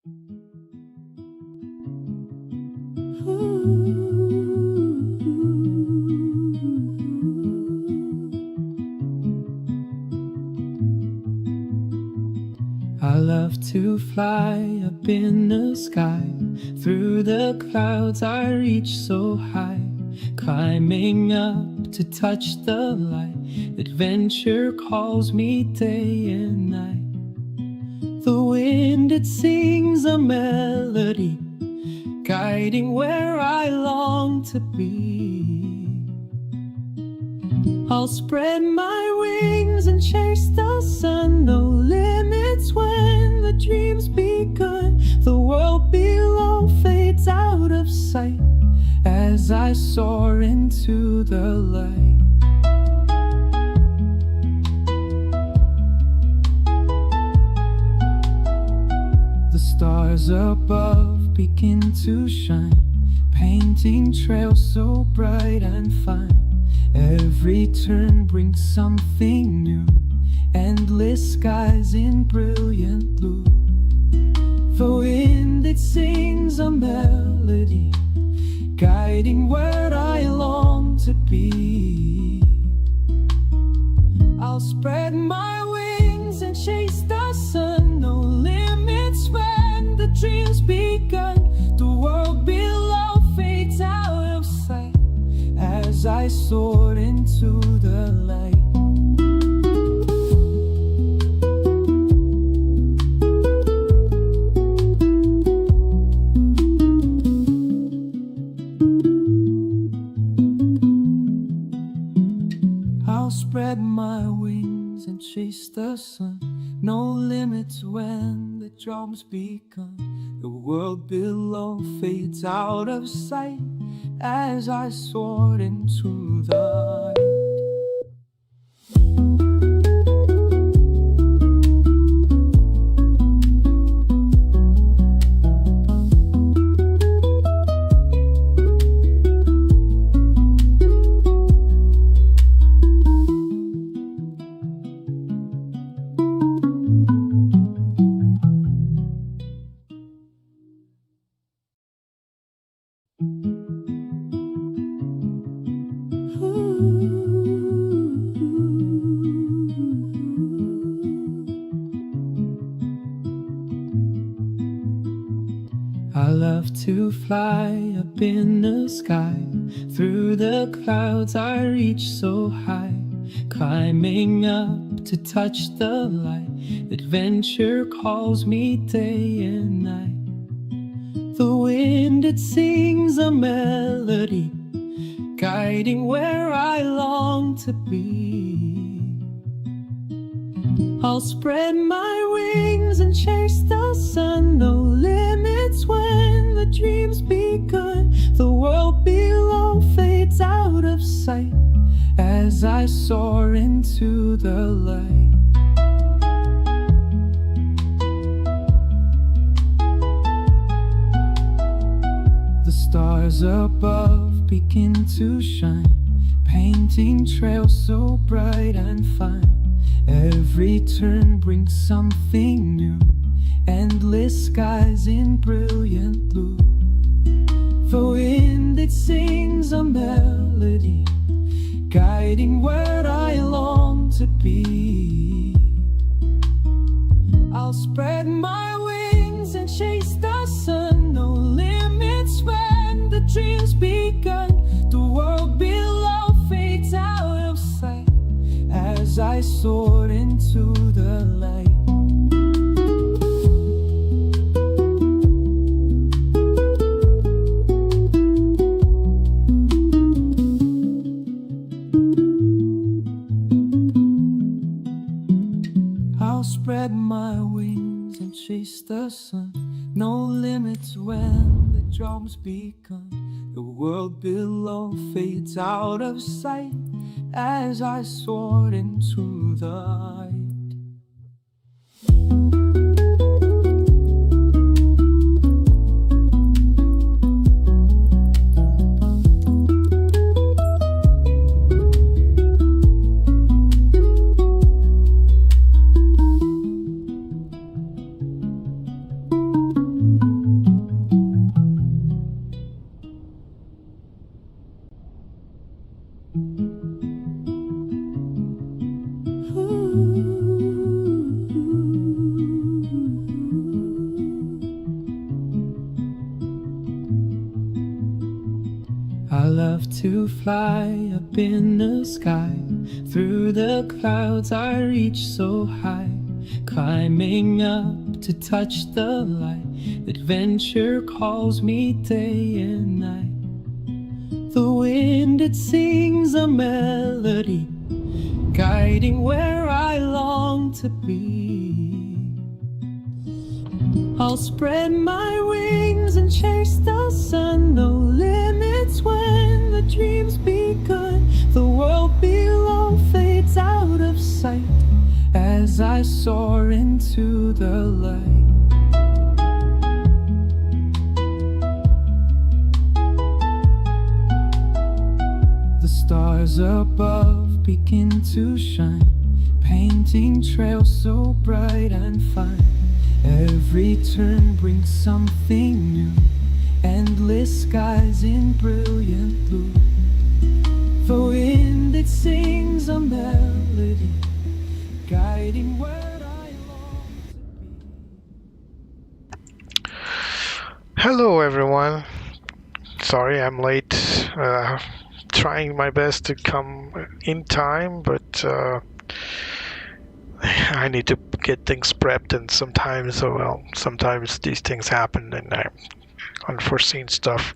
I love to fly up in the sky. Through the clouds I reach so high, climbing up to touch the light. Adventure calls me day and night. The wind, it sings a melody, guiding where I long to be. I'll spread my wings and chase the sun. No limits when the dream's begun. The world below fades out of sight as I soar into the light. The stars above begin to shine, painting trails so bright and fine. Every turn brings something new, endless skies in brilliant blue. The wind, it sings a melody, guiding where I long to be. I'll spread my wings and chase the sun. No limits when the dream's begun. The world below fades out of sight as I soar into the light. I'll spread my wings and chase the sun. No limits when the drum's begun. The world below fades out of sight as I soar into the light. I love to fly up in the sky. Through the clouds I reach so high, climbing up to touch the light. Adventure calls me day and night. The wind, it sings a melody, guiding where I long to be. I'll spread my wings and chase the sun. No limits when the dream's begun. The world below fades out of sight as I soar into the light. The stars above begin to shine, painting trails so bright and fine. Every turn brings something new, endless skies in brilliant blue. The wind, it sings a melody, guiding where I long to be. I'll spread my wings and chase the sun. No limits when the dream's begun. The world below fades out of sight as I soar into the light. I'll spread my wings and chase the sun. No limits when the drum's begun. The world below fades out of sight as I soared into the light. fly up in the sky. Through the clouds I reach so high, climbing up to touch the light. Adventure calls me day and night. The wind, it sings a melody, guiding where I long to be. I'll spread my wings and chase the sun. No limits when the dream's begun. The world below fades out of sight as I soar into the light. The stars above begin to shine, painting trails so bright and fine. Every turn brings something new, endless skies in brilliant blue. The wind, it sings a melody, guiding where I long to be. Hello everyone. Sorry I'm late. Trying my best to come in time, but I need to get things prepped, and sometimes these things happen and unforeseen stuff.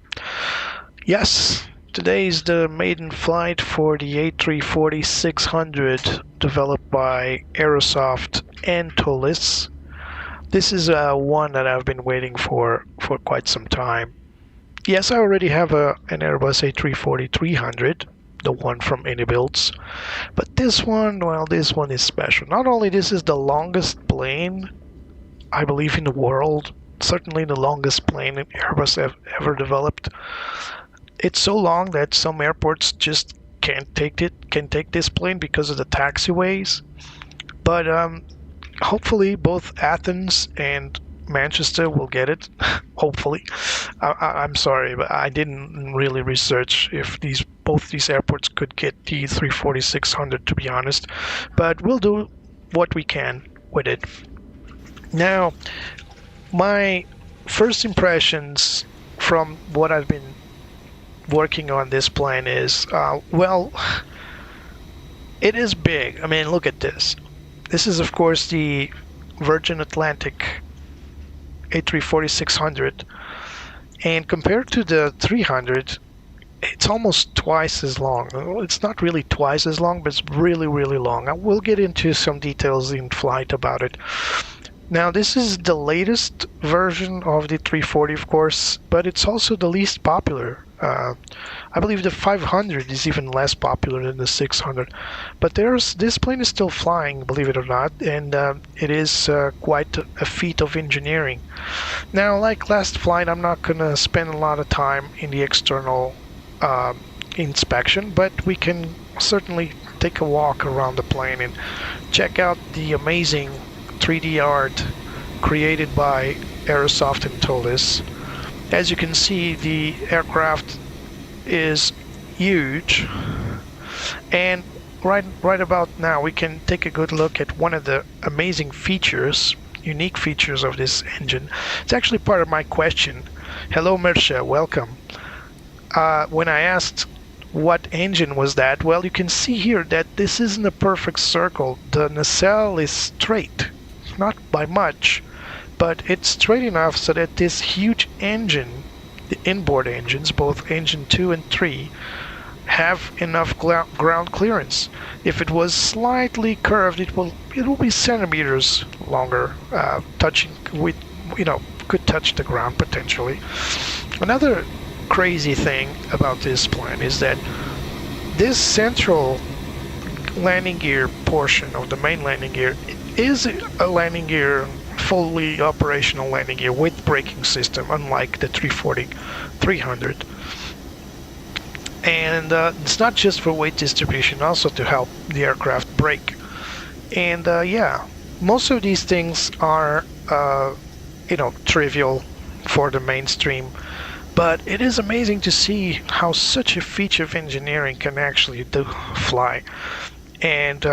Yes, today is the maiden flight for the A340-600 developed by Aerosoft and Toliss. This is one that I've been waiting for quite some time. Yes, I already have an Airbus A340-600, the one from Builds, but this one, well, this one is special. Not only this is the longest plane, I believe, in the world, certainly the longest plane Airbus ever developed. It's so long that some airports just can't take this plane because of the taxiways. But hopefully both Athens and Manchester will get it. Hopefully. I'm sorry, but I didn't really research if both these airports could get the 340-600, to be honest, but we'll do what we can with it. Now, my first impressions from what I've been working on this plane is, well, it is big. I mean, look at this. This is, of course, the Virgin Atlantic A340-600, and compared to the 300, it's almost twice as long. It's not really twice as long, but it's really, really long. I will get into some details in flight about it. Now, this is the latest version of the 340, of course, but it's also the least popular. I believe the 500 is even less popular than the 600, but this plane is still flying, believe it or not, and it is quite a feat of engineering. Now, like last flight, I'm not gonna spend a lot of time in the external inspection, but we can certainly take a walk around the plane and check out the amazing 3D art created by Aerosoft and Toliss. As you can see, the aircraft is huge, and right about now we can take a good look at one of the amazing features, unique features of this engine. It's actually part of my question. Hello Mirsha, welcome. When I asked what engine was that, well, you can see here that this isn't a perfect circle. The nacelle is straight, not by much, but it's straight enough so that this huge engine, the inboard engines, both engine 2 and 3, have enough ground clearance. If it was slightly curved, it will be centimeters longer, touching with, could touch the ground potentially. Another crazy thing about this plane is that this central landing gear portion of the main landing gear is a landing gear, fully operational landing gear with braking system, unlike the 340-300. And it's not just for weight distribution, also to help the aircraft brake. And yeah, most of these things are trivial for the mainstream, but it is amazing to see how such a feat of engineering can actually fly. And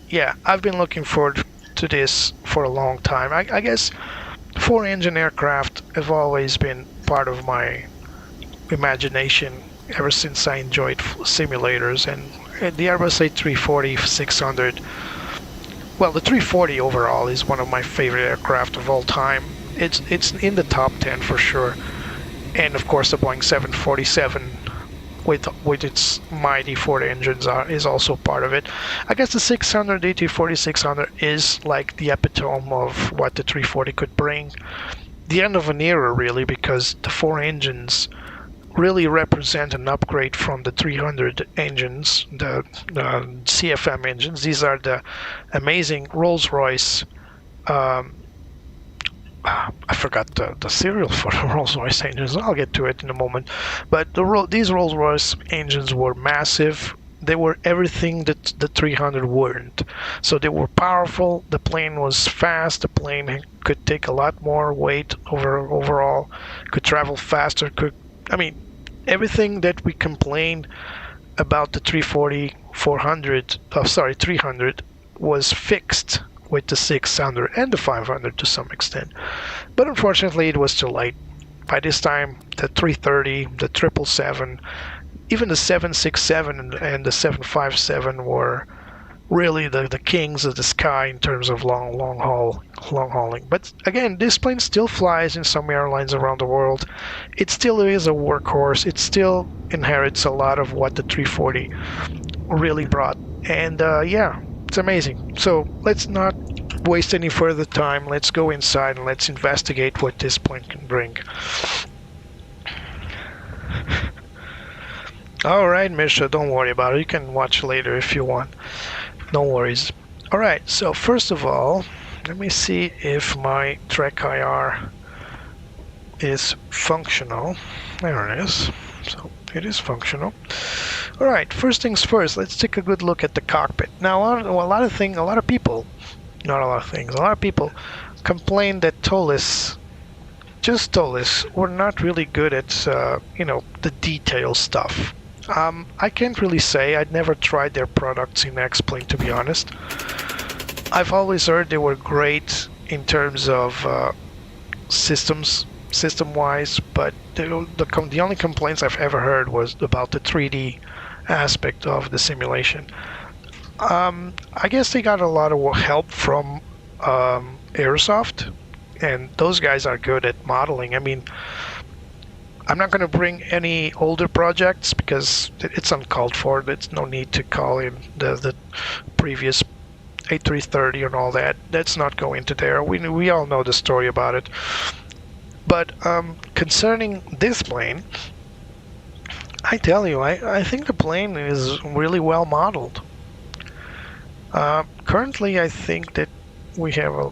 yeah, I've been looking forward to this for a long time. I guess four-engine aircraft have always been part of my imagination ever since I enjoyed simulators. And the Airbus A340-600, well, the 340 overall is one of my favorite aircraft of all time. It's in the top 10 for sure. And of course the Boeing 747 with its mighty 40 engines is also part of it. I guess the 600, the A340-600 is like the epitome of what the 340 could bring. The end of an era, really, because the 4 engines really represent an upgrade from the 300 engines, the CFM engines. These are the amazing Rolls-Royce. I forgot the serial for the Rolls-Royce engines. I'll get to it in a moment. But these Rolls-Royce engines were massive. They were everything that the 300 weren't. So they were powerful. The plane was fast. The plane could take a lot more weight overall. Could travel faster. Everything that we complained about the 300 was fixed with the 600 and the 500 to some extent. But unfortunately, it was too late. By this time, the 330, the 777, even the 767 and the 757 were really the kings of the sky in terms of long hauling. But again, this plane still flies in some airlines around the world. It still is a workhorse. It still inherits a lot of what the 340 really brought. And yeah, it's amazing. So let's not waste any further time. Let's go inside and let's investigate what this plane can bring. Alright, Misha, don't worry about it. You can watch later if you want. No worries. Alright, so first of all, let me see if my Trek IR is functional. There it is. So it is functional. Alright, first things first, let's take a good look at the cockpit. Now, a lot of people complain that Toliss, were not really good at, the detail stuff. I can't really say. I'd never tried their products in X-Plane, to be honest. I've always heard they were great in terms of system-wise, but the only complaints I've ever heard was about the 3D aspect of the simulation. I guess they got a lot of help from Aerosoft, and those guys are good at modeling. I mean, I'm not going to bring any older projects because it's uncalled for. There's no need to call in the previous A330 and all that. Let's not go into there. We all know the story about it. But concerning this plane, I tell you, I think the plane is really well modeled. Currently, I think that we have a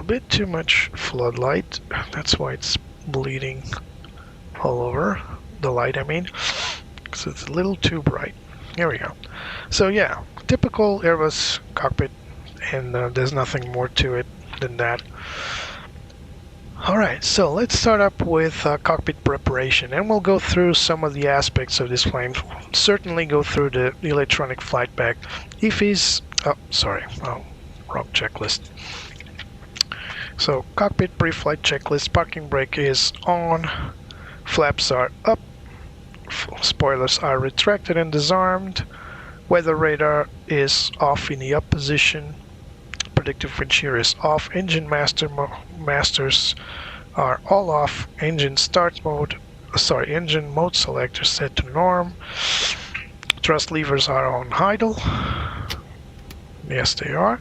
bit too much floodlight. That's why it's bleeding all over the light, I mean, because it's a little too bright. Here we go. So yeah, typical Airbus cockpit, and there's nothing more to it than that. Alright, so let's start up with cockpit preparation, and we'll go through some of the aspects of this plane. Certainly go through the electronic flight pack. Wrong checklist. So cockpit pre-flight checklist. Parking brake is on. Flaps are up, spoilers are retracted and disarmed, weather radar is off in the up position, predictive wind shear is off, engine masters are all off, engine mode selector set to norm, thrust levers are on idle, yes they are,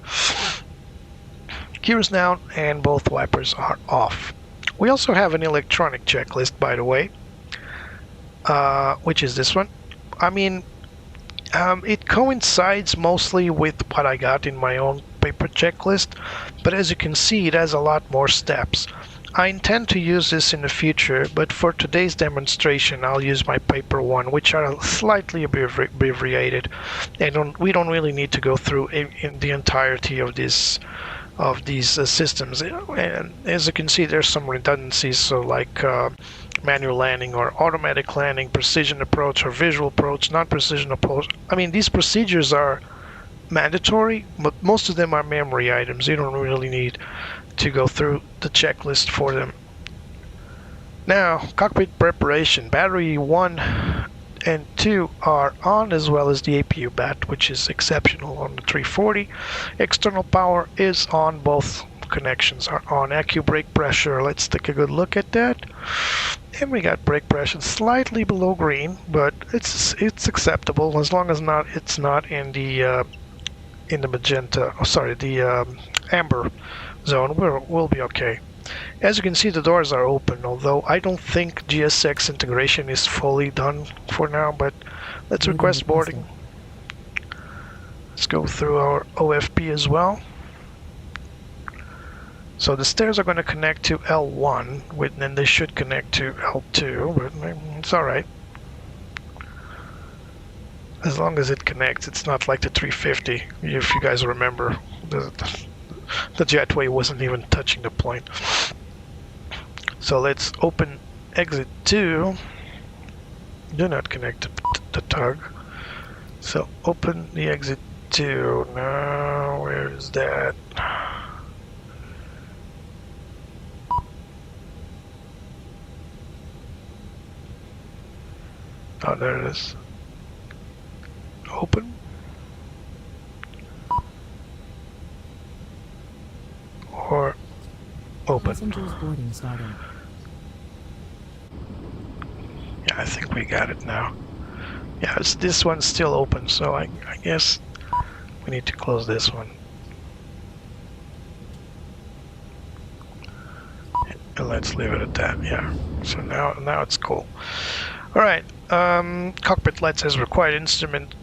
gears down and both wipers are off. We also have an electronic checklist, by the way, which is this one. I mean, it coincides mostly with what I got in my own paper checklist, but as you can see, it has a lot more steps. I intend to use this in the future, but for today's demonstration, I'll use my paper one, which are slightly abbreviated, and we don't really need to go through in the entirety of these systems. And as you can see, there's some redundancies, so like manual landing or automatic landing, precision approach or visual approach, non-precision approach. I mean, these procedures are mandatory, but most of them are memory items. You don't really need to go through the checklist for them. Now, cockpit preparation. Battery 1 and 2 are on, as well as the APU bat, which is exceptional on the 340. External power is on, both connections are on. ACU brake pressure, let's take a good look at that. And we got brake pressure slightly below green, but it's acceptable as long as it's not in the magenta, the amber zone. We'll be okay. As you can see, the doors are open, although I don't think GSX integration is fully done for now, but let's request boarding. Let's go through our OFP as well. So the stairs are going to connect to L1, then they should connect to L2, but it's alright. As long as it connects, it's not like the 350, if you guys remember. The jetway wasn't even touching the plane. So let's open exit 2. Do not connect to the tug. So open the exit 2. Now, where is that? Oh, there it is. Open. Or open. Passengers boarding starting. Yeah, I think we got it now. Yeah, this one's still open, so I guess we need to close this one. And let's leave it at that. Yeah. So now it's cool. All right. Cockpit light says required instrument.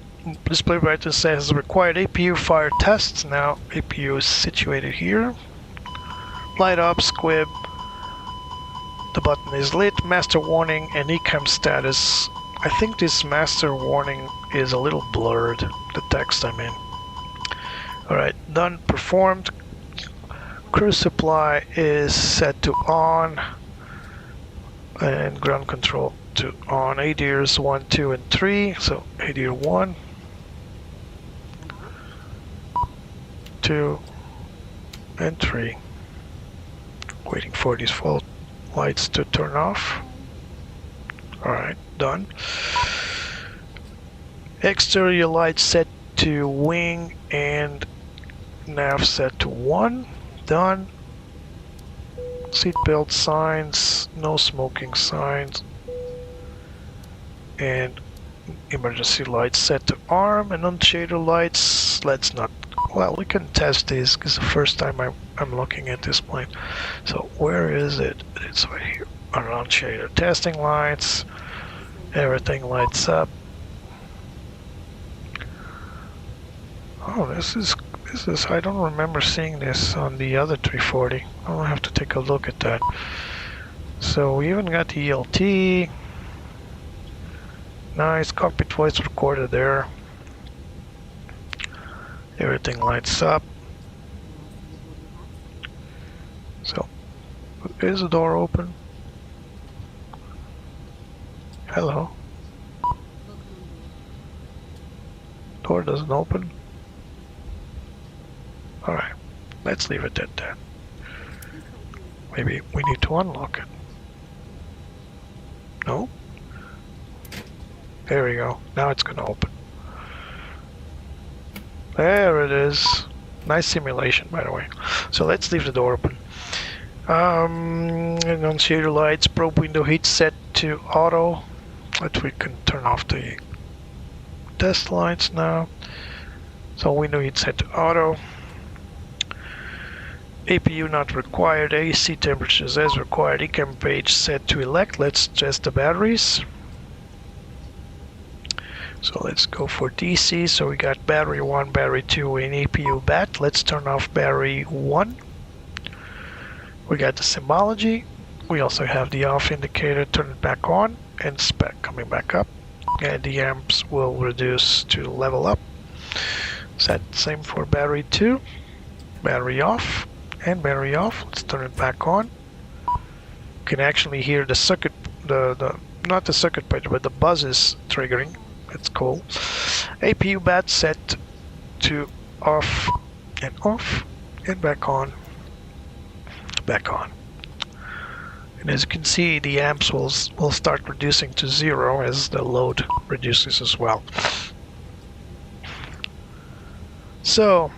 Display brightness says required APU fire tests. Now APU is situated here. Light up, squib. The button is lit. Master warning and ECAM status. I think this master warning is a little blurred, the text I mean. Alright, done, performed. Cruise supply is set to on. And ground control to on. ADIRs 1, 2, and 3. So ADIR 1, 2, and 3. Waiting for these fault lights to turn off. Alright, done. Exterior lights set to wing and nav set to 1. Done. Seatbelt signs, no smoking signs. And emergency lights set to arm, and on shader lights, let's not, well, we can test this because the first time I'm looking at this plane. So where is it? It's right here. On shader testing lights, everything lights up. Oh, this is I don't remember seeing this on the other 340. I'll have to take a look at that. So we even got the ELT. Nice cockpit voice recorder there. Everything lights up. So, is the door open? Hello? Door doesn't open? Alright, let's leave it at that. Maybe we need to unlock it. No? There we go. Now it's gonna open. There it is. Nice simulation, by the way. So let's leave the door open. Annunciator lights, probe window heat set to auto. We can turn off the test lights now. So window heat set to auto. APU not required. AC temperatures as required. ECAM page set to elect. Let's test the batteries. So let's go for DC. So we got battery 1, battery 2, and APU bat. Let's turn off battery 1. We got the symbology. We also have the off indicator. Turn it back on, and spec coming back up. And the amps will reduce to level up. Set same for battery 2. Battery off. And battery off. Let's turn it back on. You can actually hear the circuit, not the circuit breaker, but the buzzes triggering. It's cool. APU bat set to off and back on. Back on. And as you can see, the amps will start reducing to 0 as the load reduces as well. So,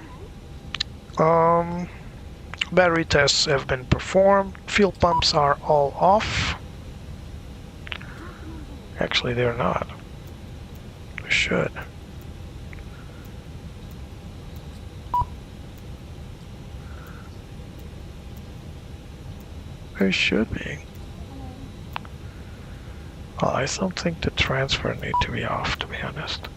battery tests have been performed. Fuel pumps are all off. Actually, they're not. They should. They should be. Well, I don't think the transfer need to be off, to be honest.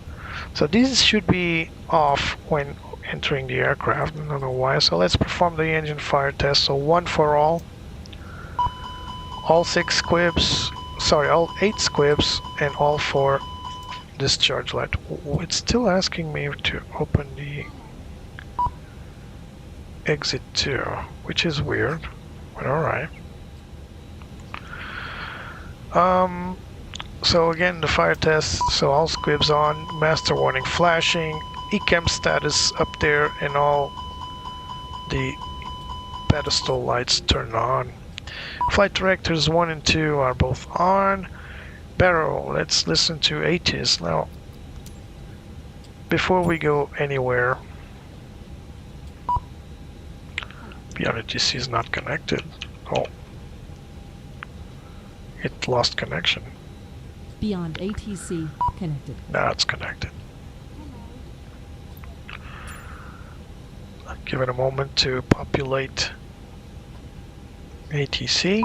So these should be off when entering the aircraft. I don't know why. So let's perform the engine fire test. So one for all 6 squibs, sorry, all 8 squibs, and all 4 discharge light. It's still asking me to open the exit 2, which is weird, but alright. So again, the fire test, so all squibs on, master warning flashing, ECAM status up there, and all the pedestal lights turned on. Flight directors 1 and 2 are both on. Barrel, let's listen to ATIS. Now, before we go anywhere, beyond ATC is not connected. Oh, it lost connection. Beyond ATC connected. Now it's connected. Give it a moment to populate ATC.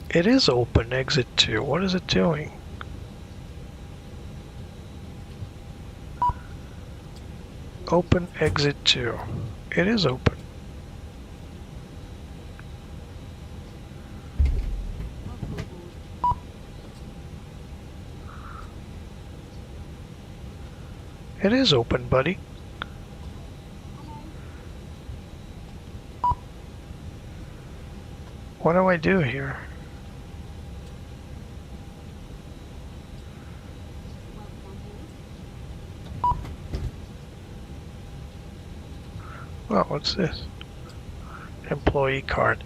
It is open, exit 2. What is it doing? Open, exit 2. It is open. It is open, buddy. What do I do here? Oh, what's this? Employee card.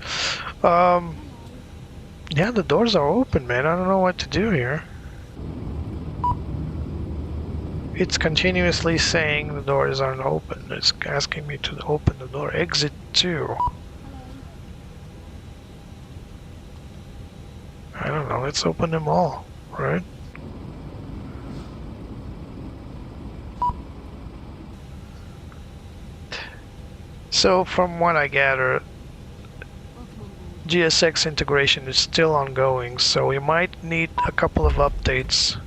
Yeah, the doors are open, man. I don't know what to do here. It's continuously saying the doors aren't open. It's asking me to open the door. Exit 2. I don't know. Let's open them all, right? So from what I gather, GSX integration is still ongoing, so we might need a couple of updates.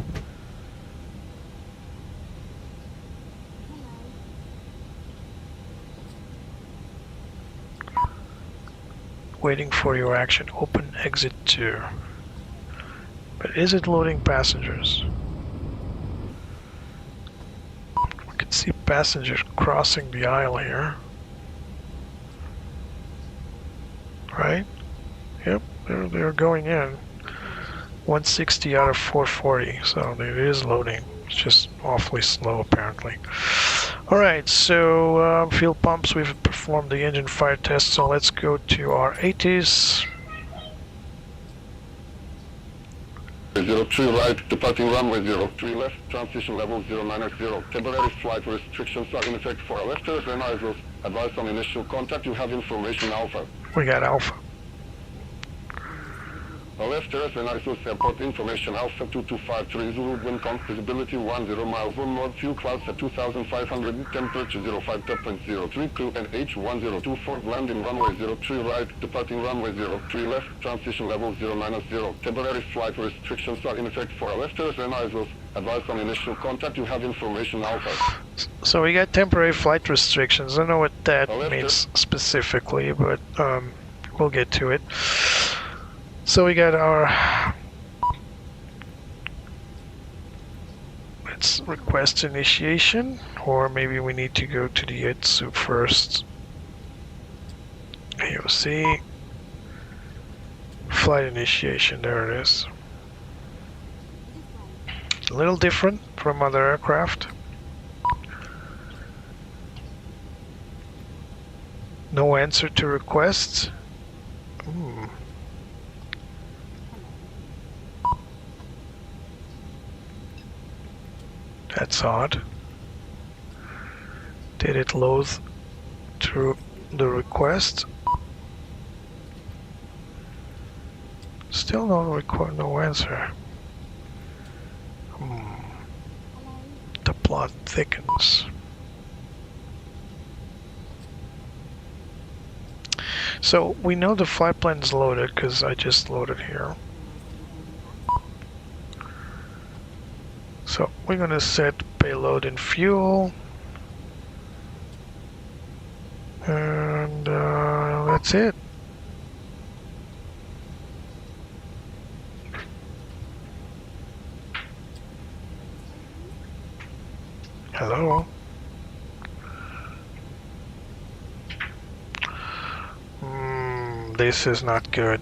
Waiting for your action. Open exit 2. But is it loading passengers? We can see passengers crossing the aisle here. Right? Yep, they're going in. 160 out of 440, so it is loading. It's just awfully slow apparently. Alright, so fuel pumps, we've performed the engine fire test, so let's go to our 80s. 03 right, departing runway 03 left, transition level 090. Temporary flight restrictions are in effect for Alexis and Isos. Advice on initial contact, you have information Alpha. We got Alpha. Alexis and Isos airport information Alpha 2253 Zulu, wind calm, visibility 10 miles on north, fuel clouds at 2,500, temperature 05.03, crew and H1024, landing runway 03 right, departing runway 03 left, transition level 090. Temporary flight restrictions are in effect for Alexis and Isos. Advice on initial contact, you have information Alpha. So we got temporary flight restrictions. I don't know what that Alexis means specifically, but we'll get to it. So we got our, let's request initiation, or maybe we need to go to the ITSU first. AOC, flight initiation, there it is. A little different from other aircraft. No answer to requests. That's odd. Did it load through the request? Still no answer. The plot thickens. So we know the flight plan is loaded because I just loaded here. So we're gonna set payload and fuel, and that's it. Hello. This is not good.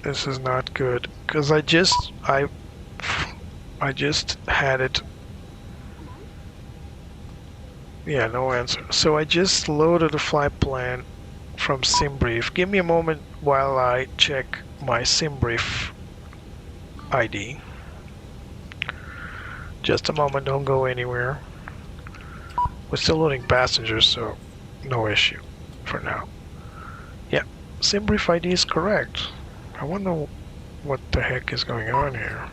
This is not good because I just had it. Yeah, no answer. So I just loaded a flight plan from SimBrief. Give me a moment while I check my SimBrief ID. Just a moment, don't go anywhere. We're still loading passengers, so no issue for now. Yeah, SimBrief ID is correct. I wonder what the heck is going on here.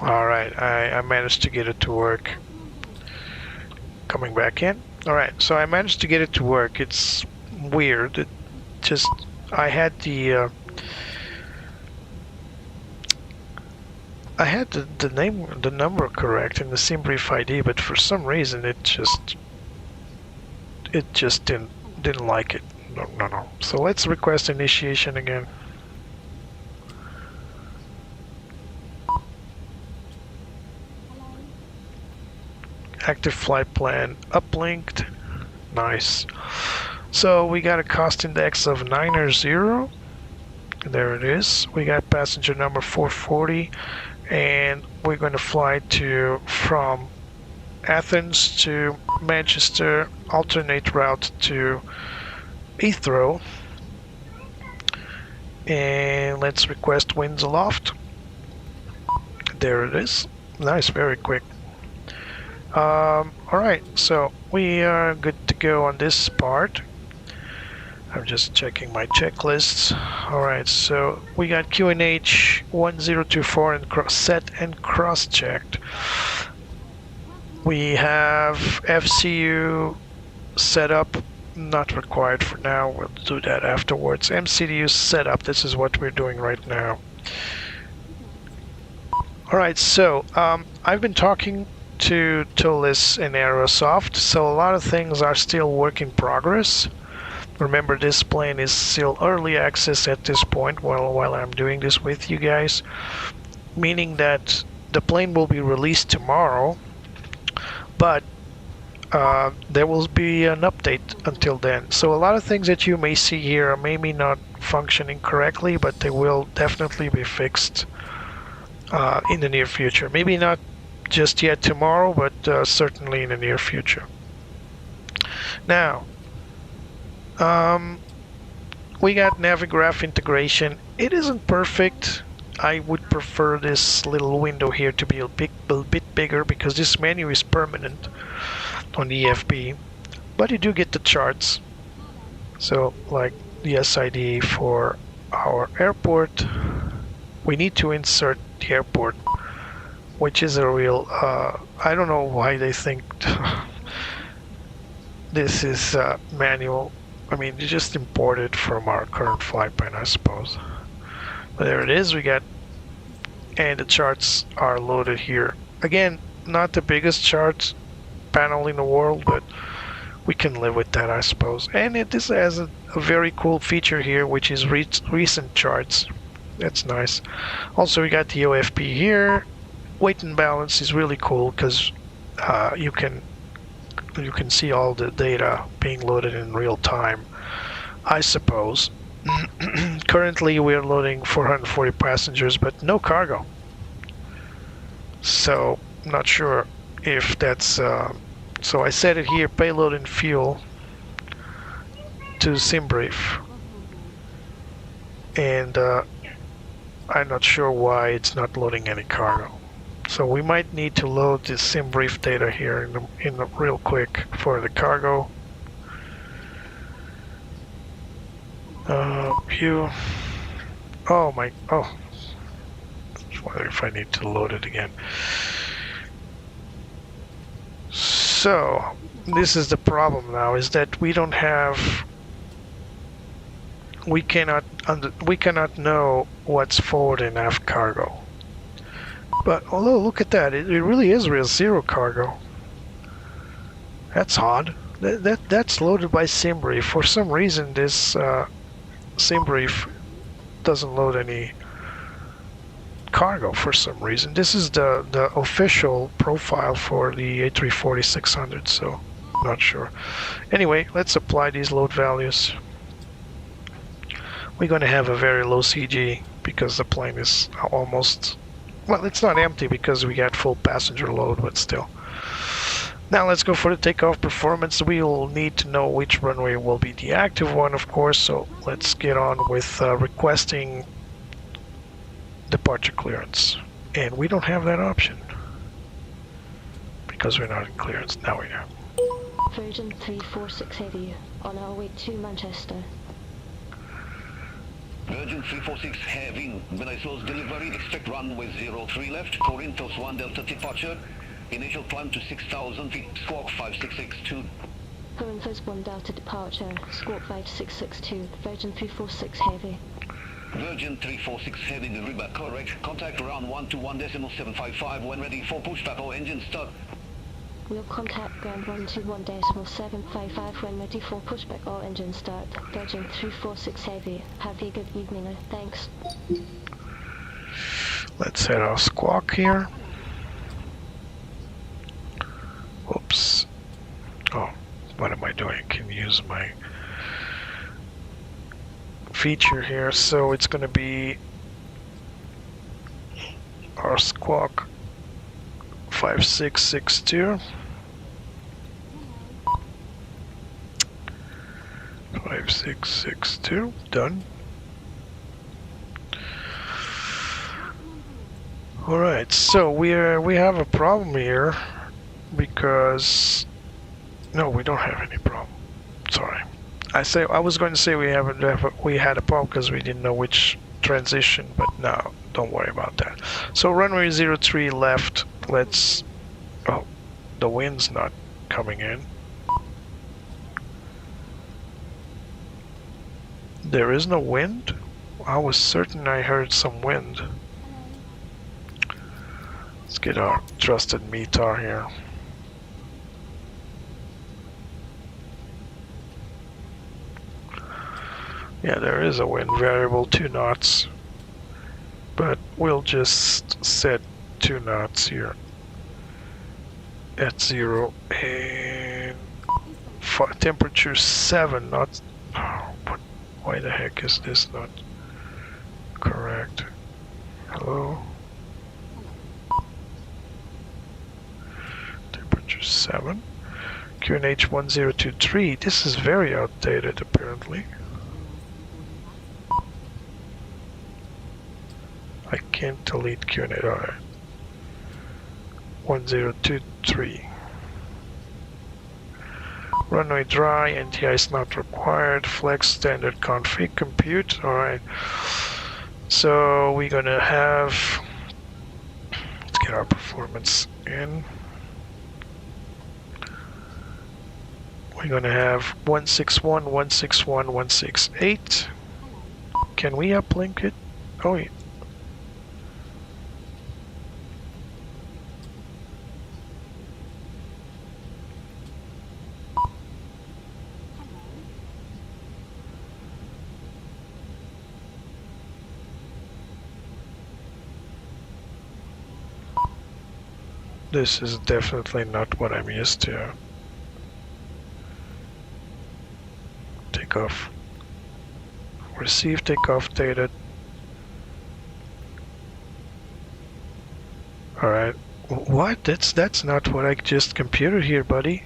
Alright, I managed to get it to work. Coming back in. Alright, so I managed to get it to work. It's weird. It just, I had the name, the number correct in the SimBrief ID, but for some reason it just didn't like it. No. So let's request initiation again. Active flight plan uplinked. Nice. So we got a cost index of 900. There it is. We got passenger number 440, and we're going to fly from Athens to Manchester, alternate route to Heathrow. And let's request winds aloft. There it is. Nice, very quick. Alright, so we are good to go on this part. I'm just checking my checklists. Alright, so we got QNH 1024 and set and cross-checked. We have FCU set up, not required for now, we'll do that afterwards. MCDU set up, this is what we're doing right now. Alright, so I've been talking to Toliss and Aerosoft, so a lot of things are still work in progress. Remember, this plane is still early access at this point while I'm doing this with you guys, meaning that the plane will be released tomorrow, but there will be an update until then. So a lot of things that you may see here are maybe not functioning correctly, but they will definitely be fixed in the near future. Maybe not just yet tomorrow, but certainly in the near future. Now, we got Navigraph integration. It isn't perfect. I would prefer this little window here to be a bit bigger, because this menu is permanent on the EFB, but you do get the charts. So like the SID for our airport, we need to insert the airport, which is a real, I don't know why they think this is manual. I mean, you just import it from our current flight plan, I suppose. But there it is, we got, and the charts are loaded here. Again, not the biggest chart panel in the world, but we can live with that, I suppose. And this has a very cool feature here, which is recent charts. That's nice. Also, we got the OFP here. Weight and balance is really cool because you can see all the data being loaded in real time, I suppose. Currently, we are loading 440 passengers, but no cargo. So, not sure if that's... so I set it here, payload and fuel, to sim brief. And I'm not sure why it's not loading any cargo. So we might need to load this sim brief data here in the real quick for the cargo. View. Oh my, oh. I wonder if I need to load it again. So, this is the problem now, is that we don't have, we cannot know what's forward and aft cargo. But although, look at that, it really is real zero cargo. That's odd. That's loaded by SimBrief. For some reason, this SimBrief doesn't load any cargo for some reason. This is the official profile for the A340-600, so not sure. Anyway, let's apply these load values. We're going to have a very low CG because the plane is almost... Well, it's not empty because we got full passenger load, but still. Now let's go for the takeoff performance. We'll need to know which runway will be the active one, of course, so let's get on with requesting departure clearance. And we don't have that option because we're not in clearance. Now we do. Virgin 346 Heavy, on our way to Manchester. Virgin 346 Heavy, when I close delivery, expect runway 03 left, Corinthos 1 Delta departure, initial climb to 6,000 feet, squawk 5662. Corinthos 1 Delta departure, squawk 5662, Virgin 346 Heavy. Virgin 346 Heavy, delivery correct, contact around 121.755 when ready for pushback or engine start. We'll contact ground 121.755 when ready for pushback or engine start. Virgin 346 Heavy. Have a good evening. Thanks. Let's set our squawk here. Oops. Oh, what am I doing? I can use my feature here. So it's going to be our squawk 5662. 5662, done. Alright, so we have a problem here because no, we don't have any problem. Sorry. I was going to say we had a problem because we didn't know which transition, but no, don't worry about that. So runway 03 left, let's... Oh, the wind's not coming in. There is no wind? I was certain I heard some wind. Let's get our trusted METAR here. Yeah, there is a wind variable, 2 knots. But we'll just set 2 knots here at 0 and temperature 7 knots. Oh, why the heck is this not correct? Hello? Temperature 7. QNH 1023. This is very outdated apparently. I can't delete QNH. Alright. 1023. Runway dry, anti-ice not required, flex standard config compute. Alright. So we're gonna have, let's get our performance in. We're gonna have 161, 161, 168. Can we uplink it? Oh yeah. This is definitely not what I'm used to. Takeoff. Receive takeoff data. Alright. What? That's not what I just computed here, buddy.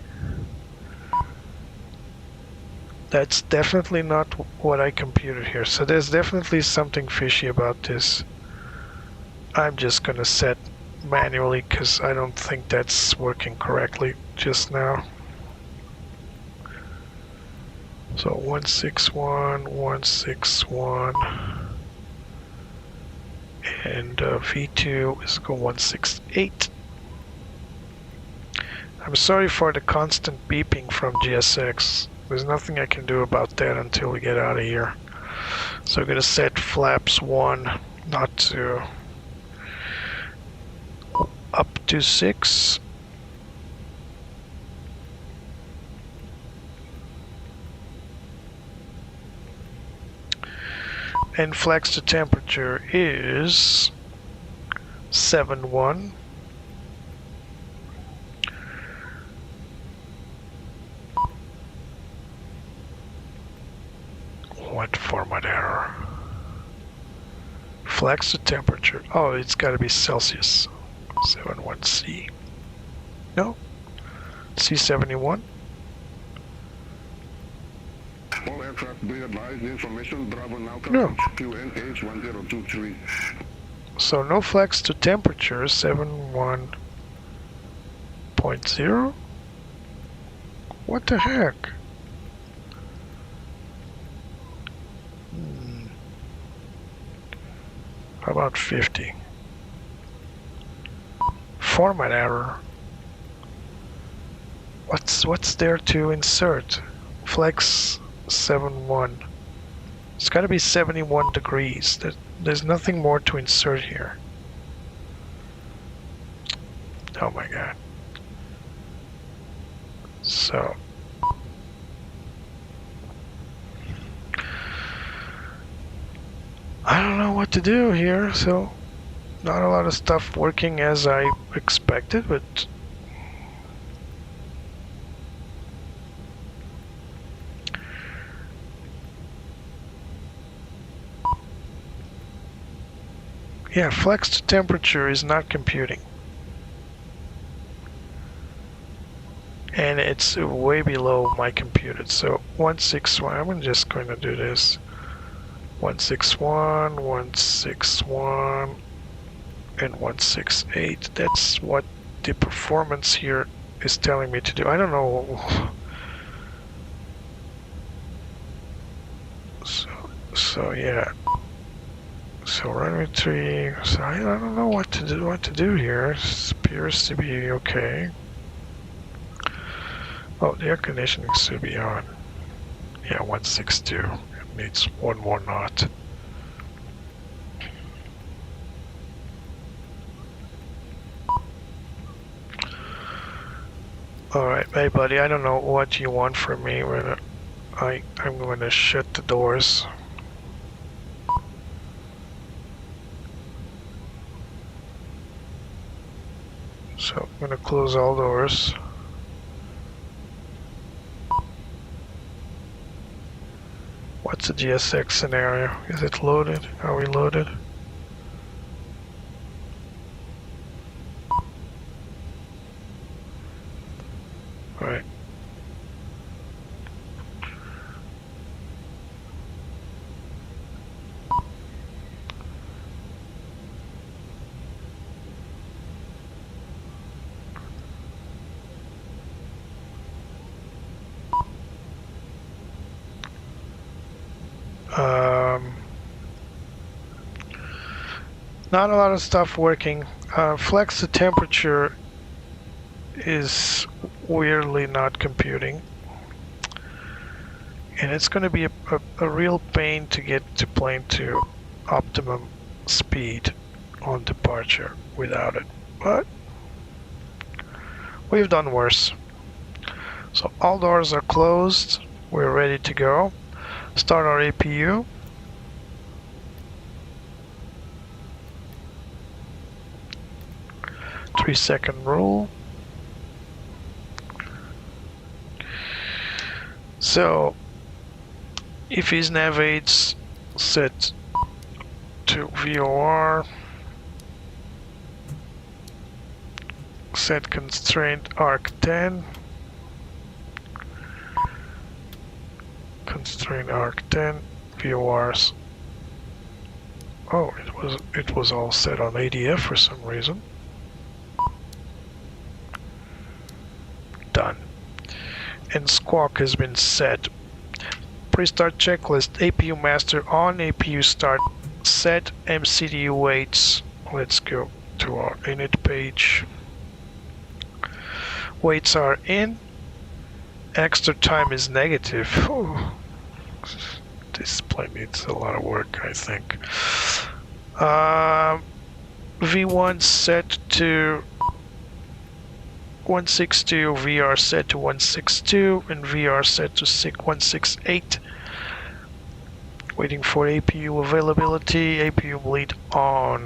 That's definitely not what I computed here. So there's definitely something fishy about this. I'm just gonna set manually because I don't think that's working correctly just now. So 161, 161, and V2 is go 168. I'm sorry for the constant beeping from GSX. There's nothing I can do about that until we get out of here. So I'm gonna set flaps 1, not 2, up to 6. And flex the temperature is 7.1. What format error? Flex the temperature. Oh, it's got to be Celsius. 71C. No. C71. All aircraft be advised, information Bravo now No. QNH 1023. So no flex to temperature, 71.0? What the heck? How about 50? Format error. What's there to insert? Flex 71. It's got to be 71 degrees. There's nothing more to insert here. Oh my god. So I don't know what to do here, so not a lot of stuff working as I expected, but yeah, flex to temperature is not computing. And it's way below my computed. So 161, I'm just going to do this. 161, 161, and 168. That's what the performance here is telling me to do. I don't know. So yeah. So runway 3. So I don't know what to do here. It appears to be okay. Oh, the air conditioning should be on. Yeah, 162. It needs one more knot. Alright, hey buddy, I don't know what you want from me, but I'm going to shut the doors. So I'm going to close all doors. What's the GSX scenario? Is it loaded? Are we loaded? Right. Not a lot of stuff working. Flex the temperature is weirdly not computing. And it's going to be a real pain to get the plane to optimum speed on departure without it. But we've done worse. So all doors are closed. We're ready to go. Start our APU. 3-second rule. So if his nav aids set to VOR, set constraint arc 10, constraint arc 10, VORs. Oh, it was all set on ADF for some reason. Done. And squawk has been set. Pre-start checklist, APU master on, APU start, set MCDU weights. Let's go to our init page. Weights are in. Extra time is negative. Oh, display needs a lot of work, I think. V1 set to 162, VR set to 162, and VR set to 168. Waiting for APU availability, APU bleed on.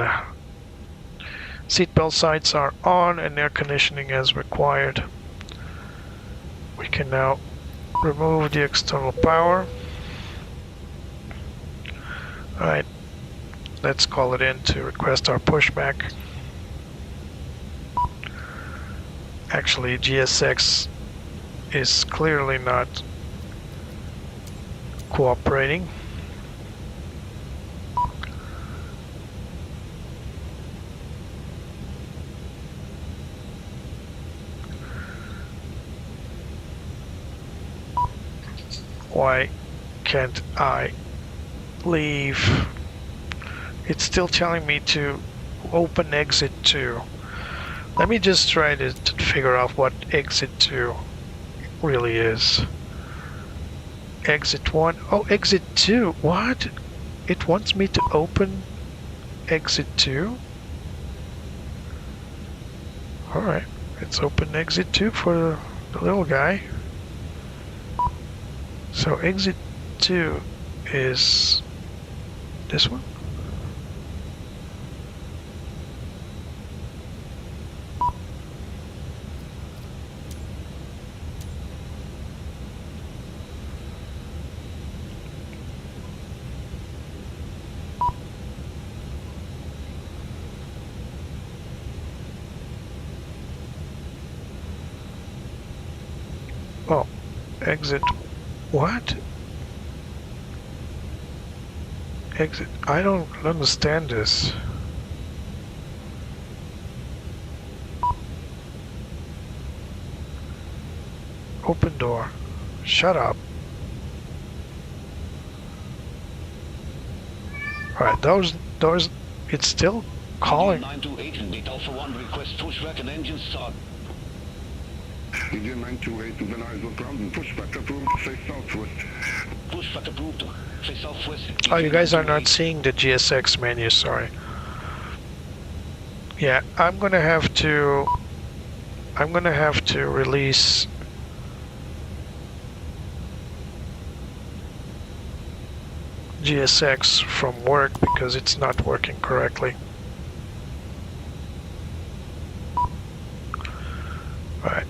Seatbelt sights are on and air conditioning as required. We can now remove the external power. Alright, let's call it in to request our pushback. Actually, GSX is clearly not cooperating. Why can't I leave? It's still telling me to open exit 2. Let me just try to figure out what exit 2 really is. Exit 1. Oh, exit 2. What? It wants me to open exit 2? Alright, let's open exit 2 for the little guy. So exit 2 is this one? Oh, exit. What? Exit. I don't understand this. Open door. Shut up. Alright, those doors. It's still calling. 928 Beat Alpha 1 request pushback and engine start. Indian 928 to the Airbus ground, pushback approved, face southwest. Pushback approved. Face southwest. Oh, you guys are not seeing the GSX menu, sorry. Yeah, I'm gonna have to release GSX from work because it's not working correctly. Alright.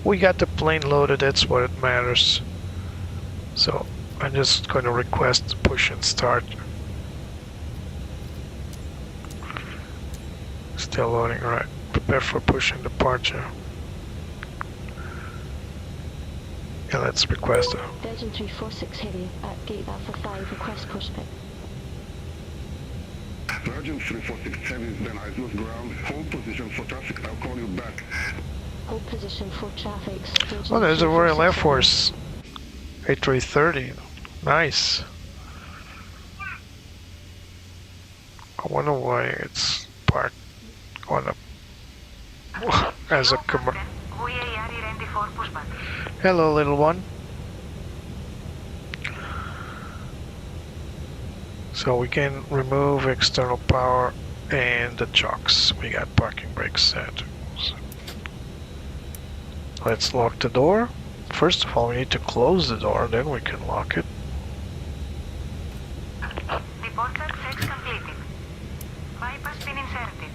We got the plane loaded, that's what it matters. So I'm just going to request push and start. Still loading, alright. Prepare for push and departure. Yeah, let's request it. Virgin 346 Heavy at gate Alpha 5, request pushback. Virgin 346 Heavy is then Airbus ground, hold position for traffic, I'll call you back. Hold position for traffic. Oh, there's a Royal Air Force A330. Nice. I wonder why it's parked on a as a commercial. Hello, little one. So we can remove external power and the chocks. We got parking brakes set. So let's lock the door. First of all, we need to close the door, then we can lock it. Departure checks completed. Bypass pin inserted.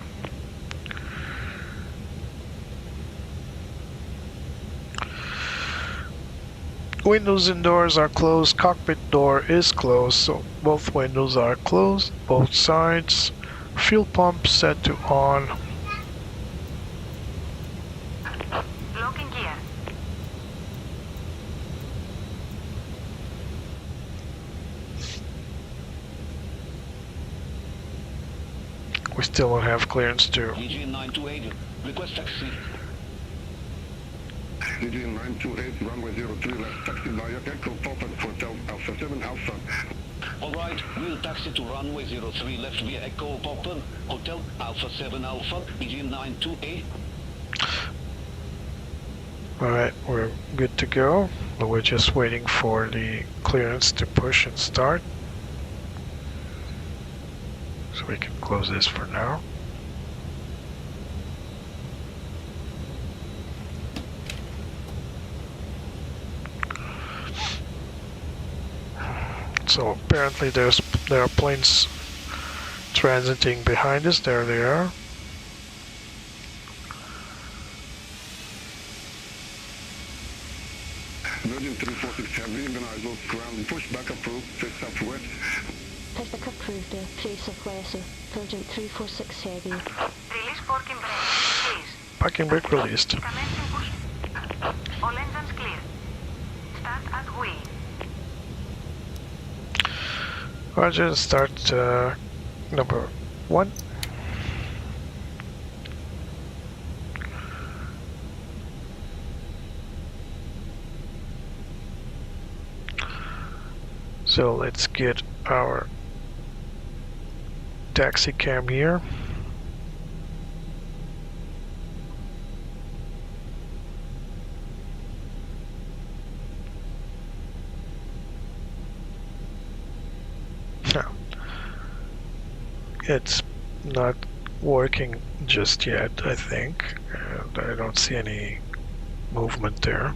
Windows and doors are closed. Cockpit door is closed, so both windows are closed, both sides. Fuel pump set to on. Locking gear. We still don't have clearance to. EG 928, request taxi. EG 928, runway 03 left, taxi via Echo Pop at Hotel Alpha 7 Alpha. Alright, we'll taxi to runway 03 left via Echo Pop, Hotel Alpha 7 Alpha, EG 928. Alright, we're good to go. But we're just waiting for the clearance to push and start. So we can close this for now. So apparently there are planes transiting behind us. There they are. Virgin 346 Heavy, organizer, ground, pushback approved, face southwest. Pushback approved, face southwest, Virgin 346 Heavy. Release parking brake, please. Parking brake released. Commencing push. All engines clear. Start at wheel. Roger, start number 1. So let's get our taxi cam here. No. It's not working just yet, I think, and I don't see any movement there.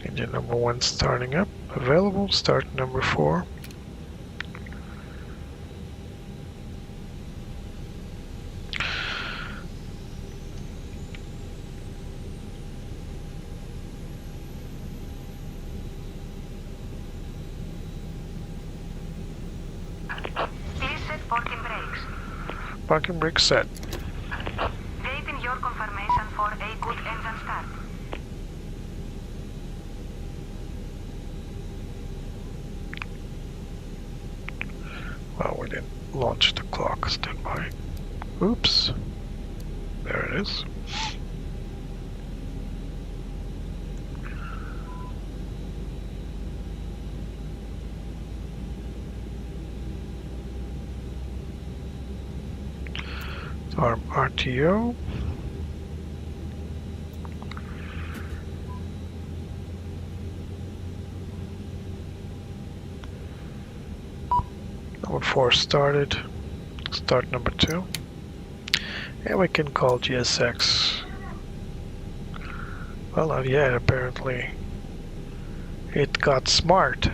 Engine number 1 starting up, available, start number 4. Please set parking brakes. Parking brake set. Waiting your confirmation for a good engine start. Well, we didn't launch the clock, stand by. Oops. There it is. Arm RTO. Number 4 started. Start number 2. And we can call GSX. Well, not yet, apparently. It got smart.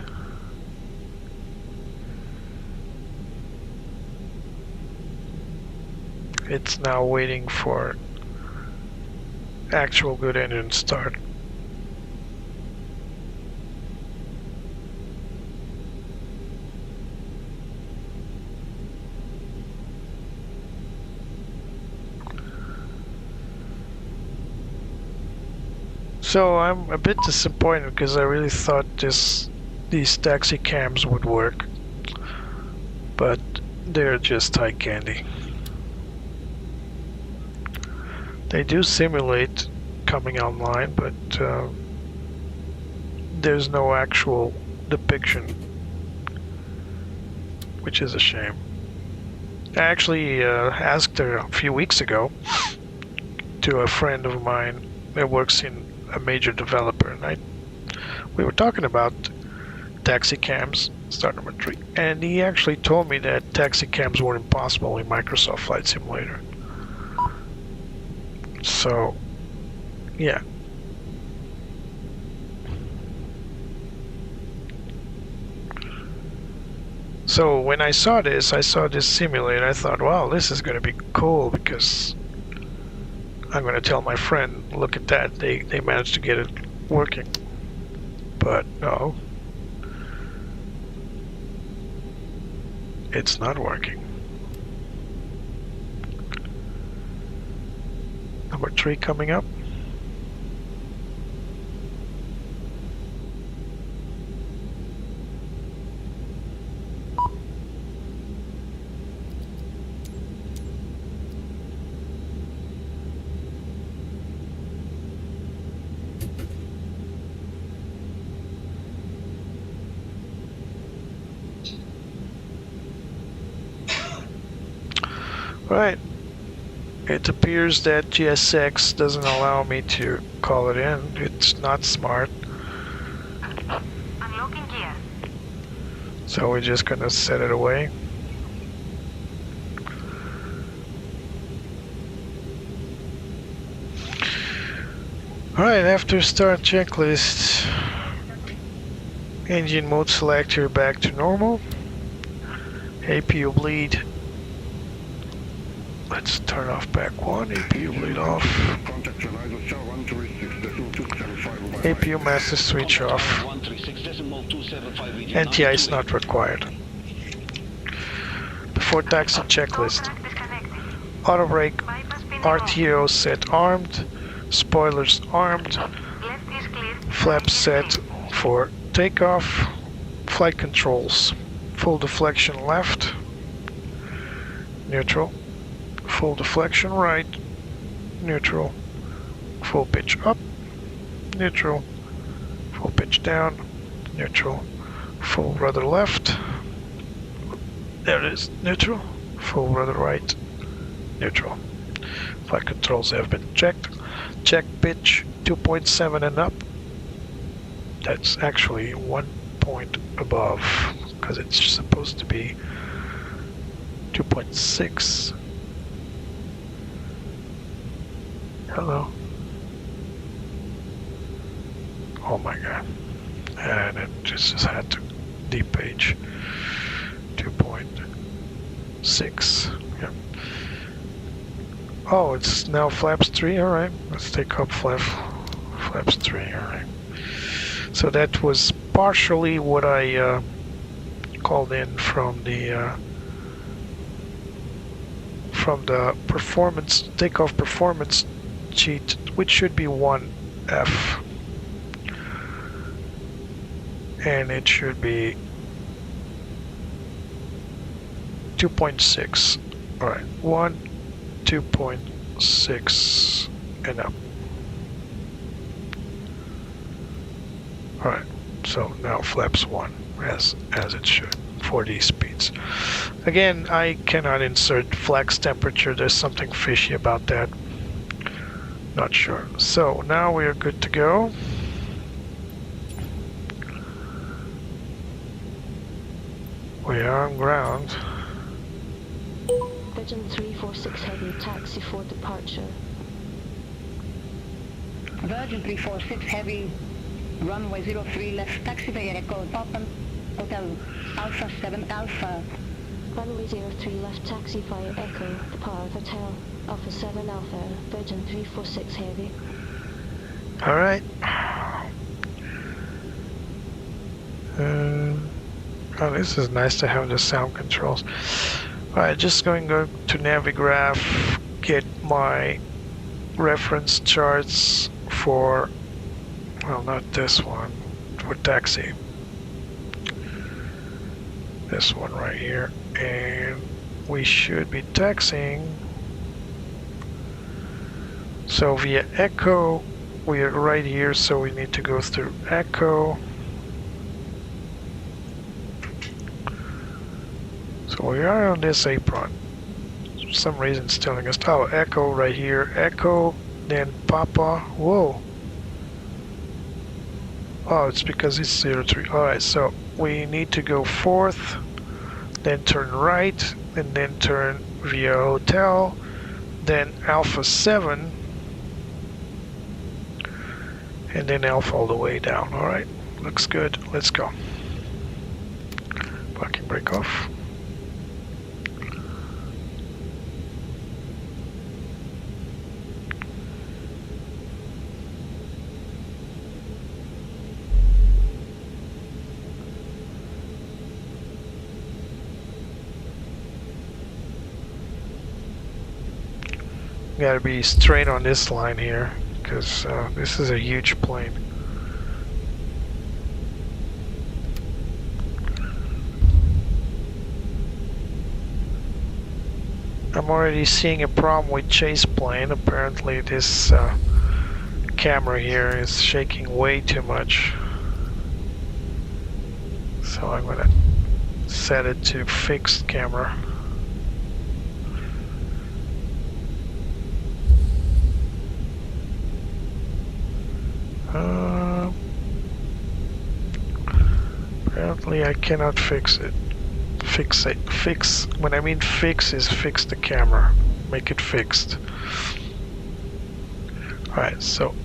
It's now waiting for actual good engine start. So I'm a bit disappointed because I really thought these taxi cams would work, but they're just eye candy. They do simulate coming online, but there's no actual depiction, which is a shame. I actually asked her a few weeks ago to a friend of mine that works in a major developer, and we were talking about taxi cams, Start number 3. And he actually told me that taxi cams were impossible in Microsoft Flight Simulator. So, yeah. So when I saw this simulator, I thought, wow, this is going to be cool, because I'm going to tell my friend, look at that, they managed to get it working. But no, it's not working. Number 3 coming up. Right. It appears that GSX doesn't allow me to call it in. It's not smart. Unlocking gear. So we're just gonna set it away. Alright, after start checklist, engine mode selector back to normal. APU bleed. Let's turn off back 1, APU bleed off. APU master switch off. NTI is not required. Before taxi checklist. Auto brake, RTO set armed, spoilers armed, Left is clear. flaps set for takeoff, flight controls, full deflection left, neutral. Full deflection right, neutral, full pitch up, neutral, full pitch down, neutral, full rudder left, there it is, neutral, full rudder right, neutral. Flight controls have been checked. Check pitch 2.7 and up. That's actually 1 point above, because it's supposed to be 2.6. Hello. Oh my god. And it just had to depage 2.6. Yep. Oh, it's now flaps 3. Alright. Let's take up flaps 3. Alright. So that was partially what I called in from the performance takeoff performance sheet, which should be 1F, and it should be 2.6. Alright, 1, 2.6 and up. Alright, so now flaps 1 as it should for these speeds. Again, I cannot insert flex temperature. There's something fishy about that. Not sure. So now we are good to go. We are on ground. Virgin 346 Heavy, taxi for departure. Virgin 346 Heavy, runway 03 left, taxi by Echo, open, Hotel Alpha 7 Alpha. Runway 03 left, taxi via Echo, depart Hotel Alpha 7 Alpha, Virgin 346 Heavy. Alright. Oh, this is nice to have the sound controls. Alright, just going to go to Navigraph, get my reference charts for, well, not this one, for taxi. This one right here. And we should be taxiing. So via Echo, we are right here, so we need to go through Echo. So we are on this apron. For some reason it's telling us, oh, Echo right here, Echo, then Papa, whoa. Oh, it's because it's 03. Alright, so we need to go fourth, then turn right, and then turn via hotel, then Alpha 7, and then Alpha all the way down. Alright, looks good. Let's go. Parking brake off. Gotta be straight on this line here, because this is a huge plane. I'm already seeing a problem with chase plane. Apparently this camera here is shaking way too much. So I'm gonna set it to fixed camera. Apparently I cannot fix it. Fix, when I mean fix, is fix the camera. Make it fixed. Alright, so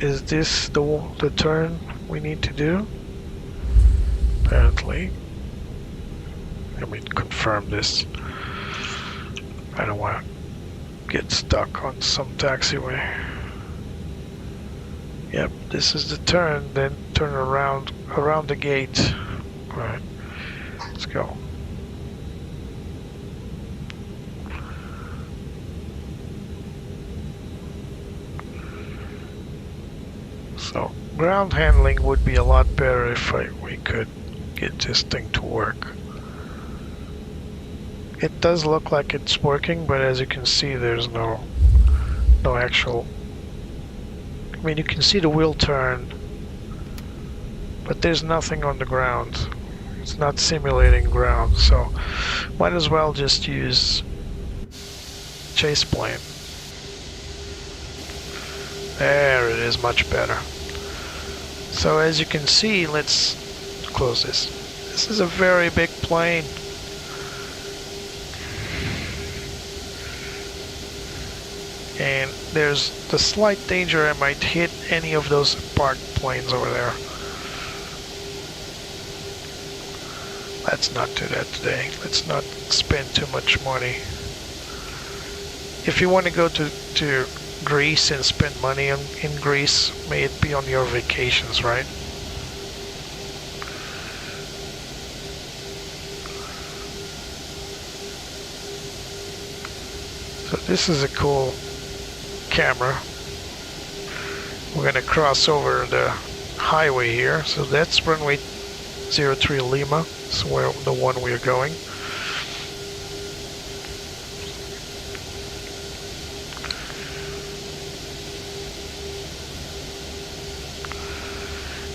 is this the turn we need to do? Apparently. Let me confirm this. I don't want to get stuck on some taxiway. Yep, this is the turn, then turn around the gate. Alright, let's go. So, ground handling would be a lot better if we could get this thing to work. It does look like it's working, but as you can see, there's no actual... I mean, you can see the wheel turn, but there's nothing on the ground. It's not simulating ground, so might as well just use chase plane. There it is, much better. So as you can see, let's close this. This is a very big plane. And there's the slight danger I might hit any of those parked planes over there. Let's not do that today. Let's not spend too much money. If you want to go to Greece and spend money in Greece, may it be on your vacations, right? So this is a cool camera. We're gonna cross over the highway here, so that's runway 03 Lima, so where the one we are going.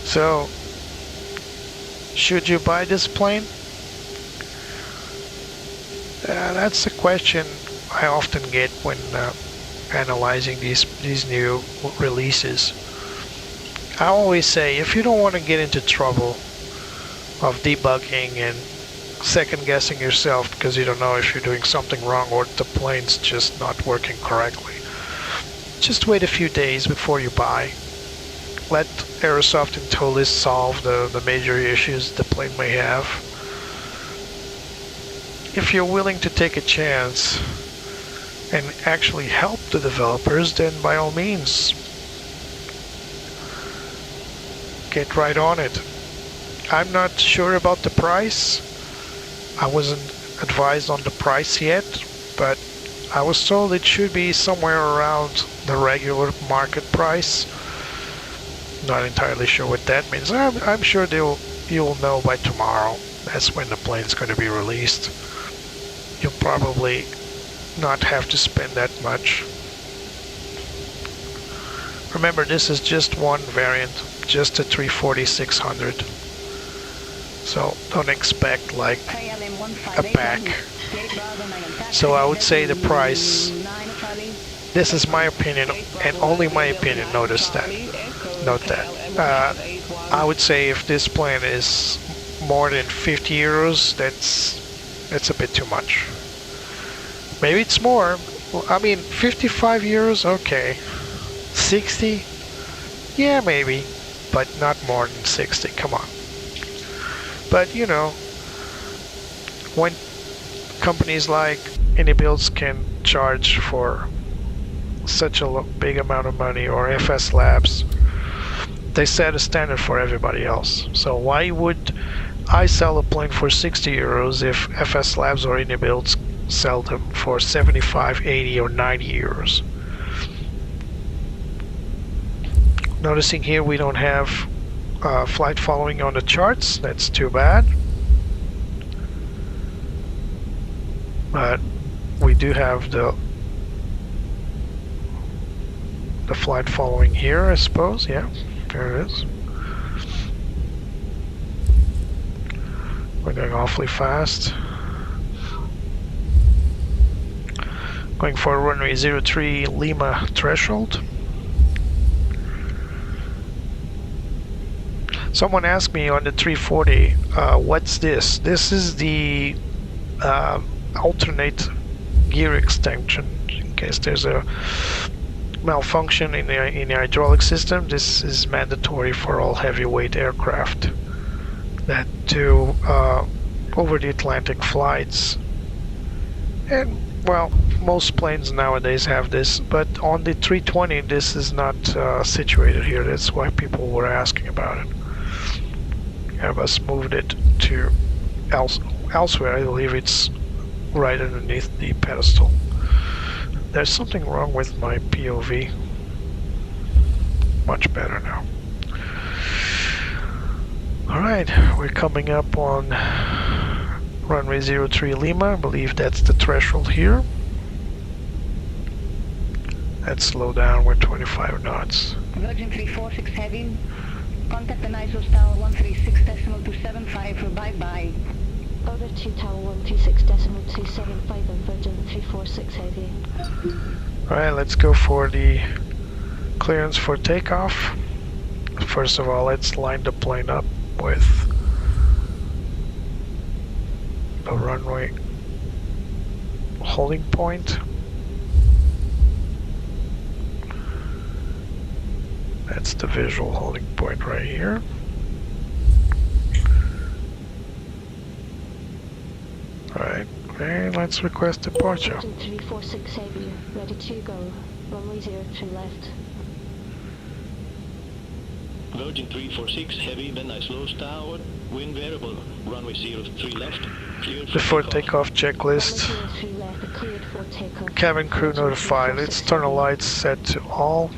So should you buy this plane? That's a question I often get when analyzing these new releases. I always say, if you don't want to get into trouble of debugging and second guessing yourself because you don't know if you're doing something wrong or the plane's just not working correctly, just wait a few days before you buy. Let Aerosoft and Toliss solve the major issues the plane may have. If you're willing to take a chance and actually help the developers, then by all means, get right on it. I'm not sure about the price. I wasn't advised on the price yet, but I was told it should be somewhere around the regular market price. Not entirely sure what that means. I'm sure you'll know by tomorrow. That's when the plane's going to be released. You'll probably not have to spend that much. Remember, this is just one variant, just a 340-600. So don't expect like a pack. So I would say the price, this is my opinion and only my opinion, note that. I would say if this plane is more than 50 euros, that's a bit too much. Maybe it's more. I mean, 55 euros, okay. 60? Yeah, maybe. But not more than 60, come on. But, you know, when companies like AnyBuilds can charge for such a big amount of money, or FS Labs, they set a standard for everybody else. So why would I sell a plane for 60 euros if FS Labs or AnyBuilds sell them for 75, 80 or 90 euros? Noticing here we don't have flight following on the charts. That's too bad. But we do have the flight following here, I suppose. Yeah, there it is. We're going awfully fast. Going for runway 03 Lima threshold. Someone asked me on the 340, what's this? This is the alternate gear extension in case there's a malfunction in the hydraulic system. This is mandatory for all heavyweight aircraft that do over the Atlantic flights. And well, most planes nowadays have this, but on the 320 this is not situated here. That's why people were asking about it. Airbus moved it to elsewhere. I believe it's right underneath the pedestal. There's something wrong with my POV. Much better now. Alright, we're coming up on runway 03 Lima. I believe that's the threshold here. Let's slow down. We're 25 knots. Virgin 346 heavy. Contact an ISO tower 136.275 for bye-bye. Order 2 tower 136.275 on Virgin 346 heavy. Alright, let's go for the clearance for takeoff. First of all, let's line the plane up with the runway holding point. That's the visual holding point right here. Alright, okay, let's request departure. Virgin 346 heavy, ready to go. Runway 03 left. Virgin 346 heavy, then I slow tower, wind variable, runway 03 left. Before takeoff checklist. Runway 03 left, cleared for takeoff. Cabin crew notified. Let's turn the lights set to all.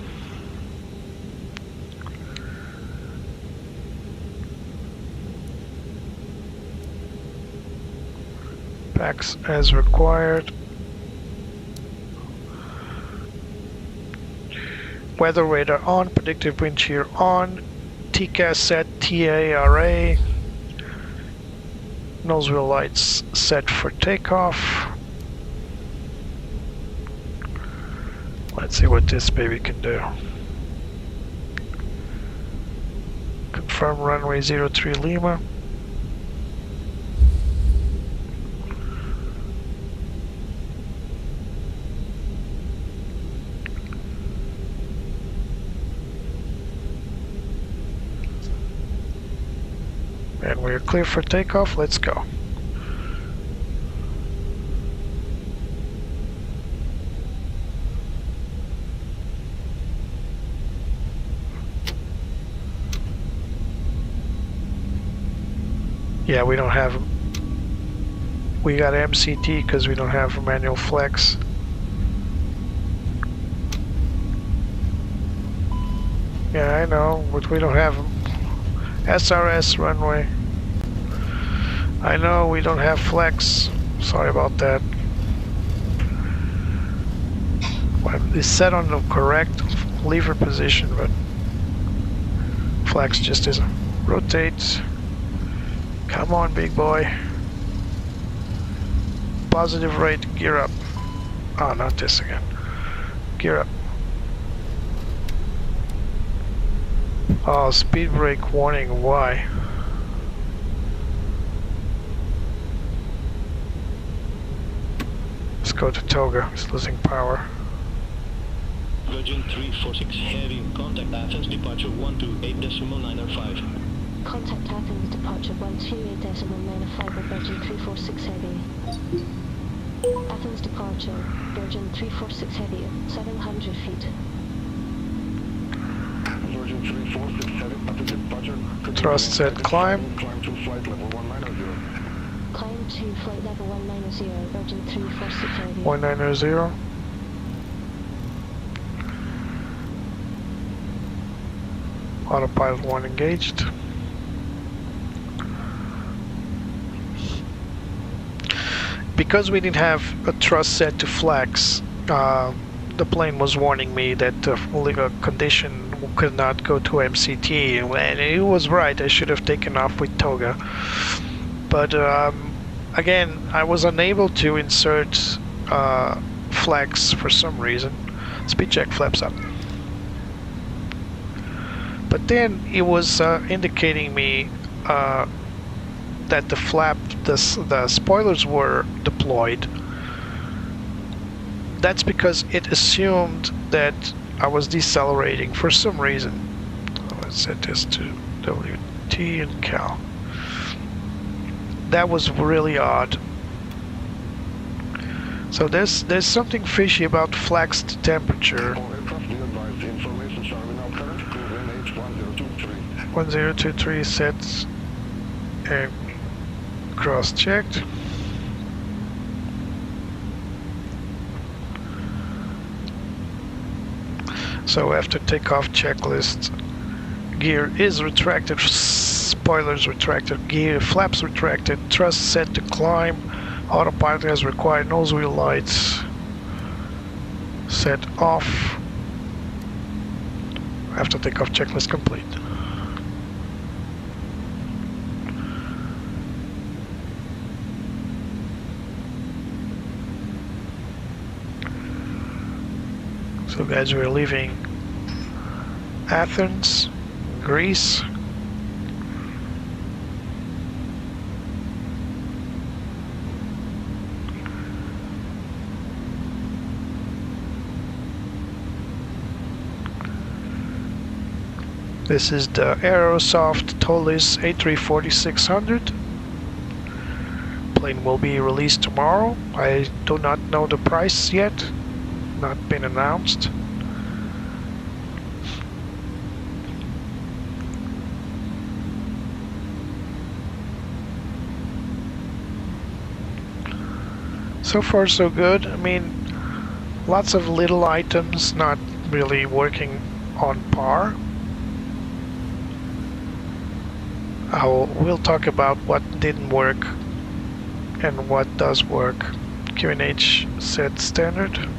Packs as required. Weather radar on, predictive wind shear on, TCAS set, TARA, nose wheel lights set for takeoff. Let's see what this baby can do. Confirm runway 03 Lima. And we're clear for takeoff. Let's go. Yeah, we don't have. We got MCT because we don't have a manual flex. Yeah, I know, but we don't have SRS runway. I know we don't have flex. Sorry about that. Well, it's set on the correct lever position, but flex just isn't. Rotate. Come on, big boy. Positive rate, gear up. Oh, not this again. Gear up. Oh, speed brake warning, why? go to Toga. It's losing power. Virgin 346 Heavy, contact Athens, departure 128.905. Contact Athens, departure 128.905 with Virgin 346 Heavy. Athens departure, Virgin 346 Heavy, 700 feet. Virgin 346 Heavy, Athens departure. Thrust set climb. Climb to flight level 190. Climb to flight level 190, Virgin 346 Heavy. 190. Autopilot 1 engaged. Because we didn't have a thrust set to flex, the plane was warning me that the condition could not go to MCT, and it was right. I should have taken off with Toga. But again, I was unable to insert flex for some reason. Speed check, flaps up. But then it was indicating me that the spoilers were deployed. That's because it assumed that I was decelerating for some reason. So let's set this to WT and Cal. That was really odd. So there's something fishy about flexed temperature. 1023 sets and cross-checked. So after takeoff checklist, gear is retracted, spoilers retracted, gear flaps retracted, thrust set to climb, autopilot as required, nose wheel lights set off. After takeoff checklist complete. So guys, we're leaving Athens, Greece. This is the Aerosoft Toliss A340-600. Plane will be released tomorrow. I do not know the price yet. Not been announced. So far so good. I mean, lots of little items not really working on par. We'll talk about what didn't work and what does work. QNH set standard.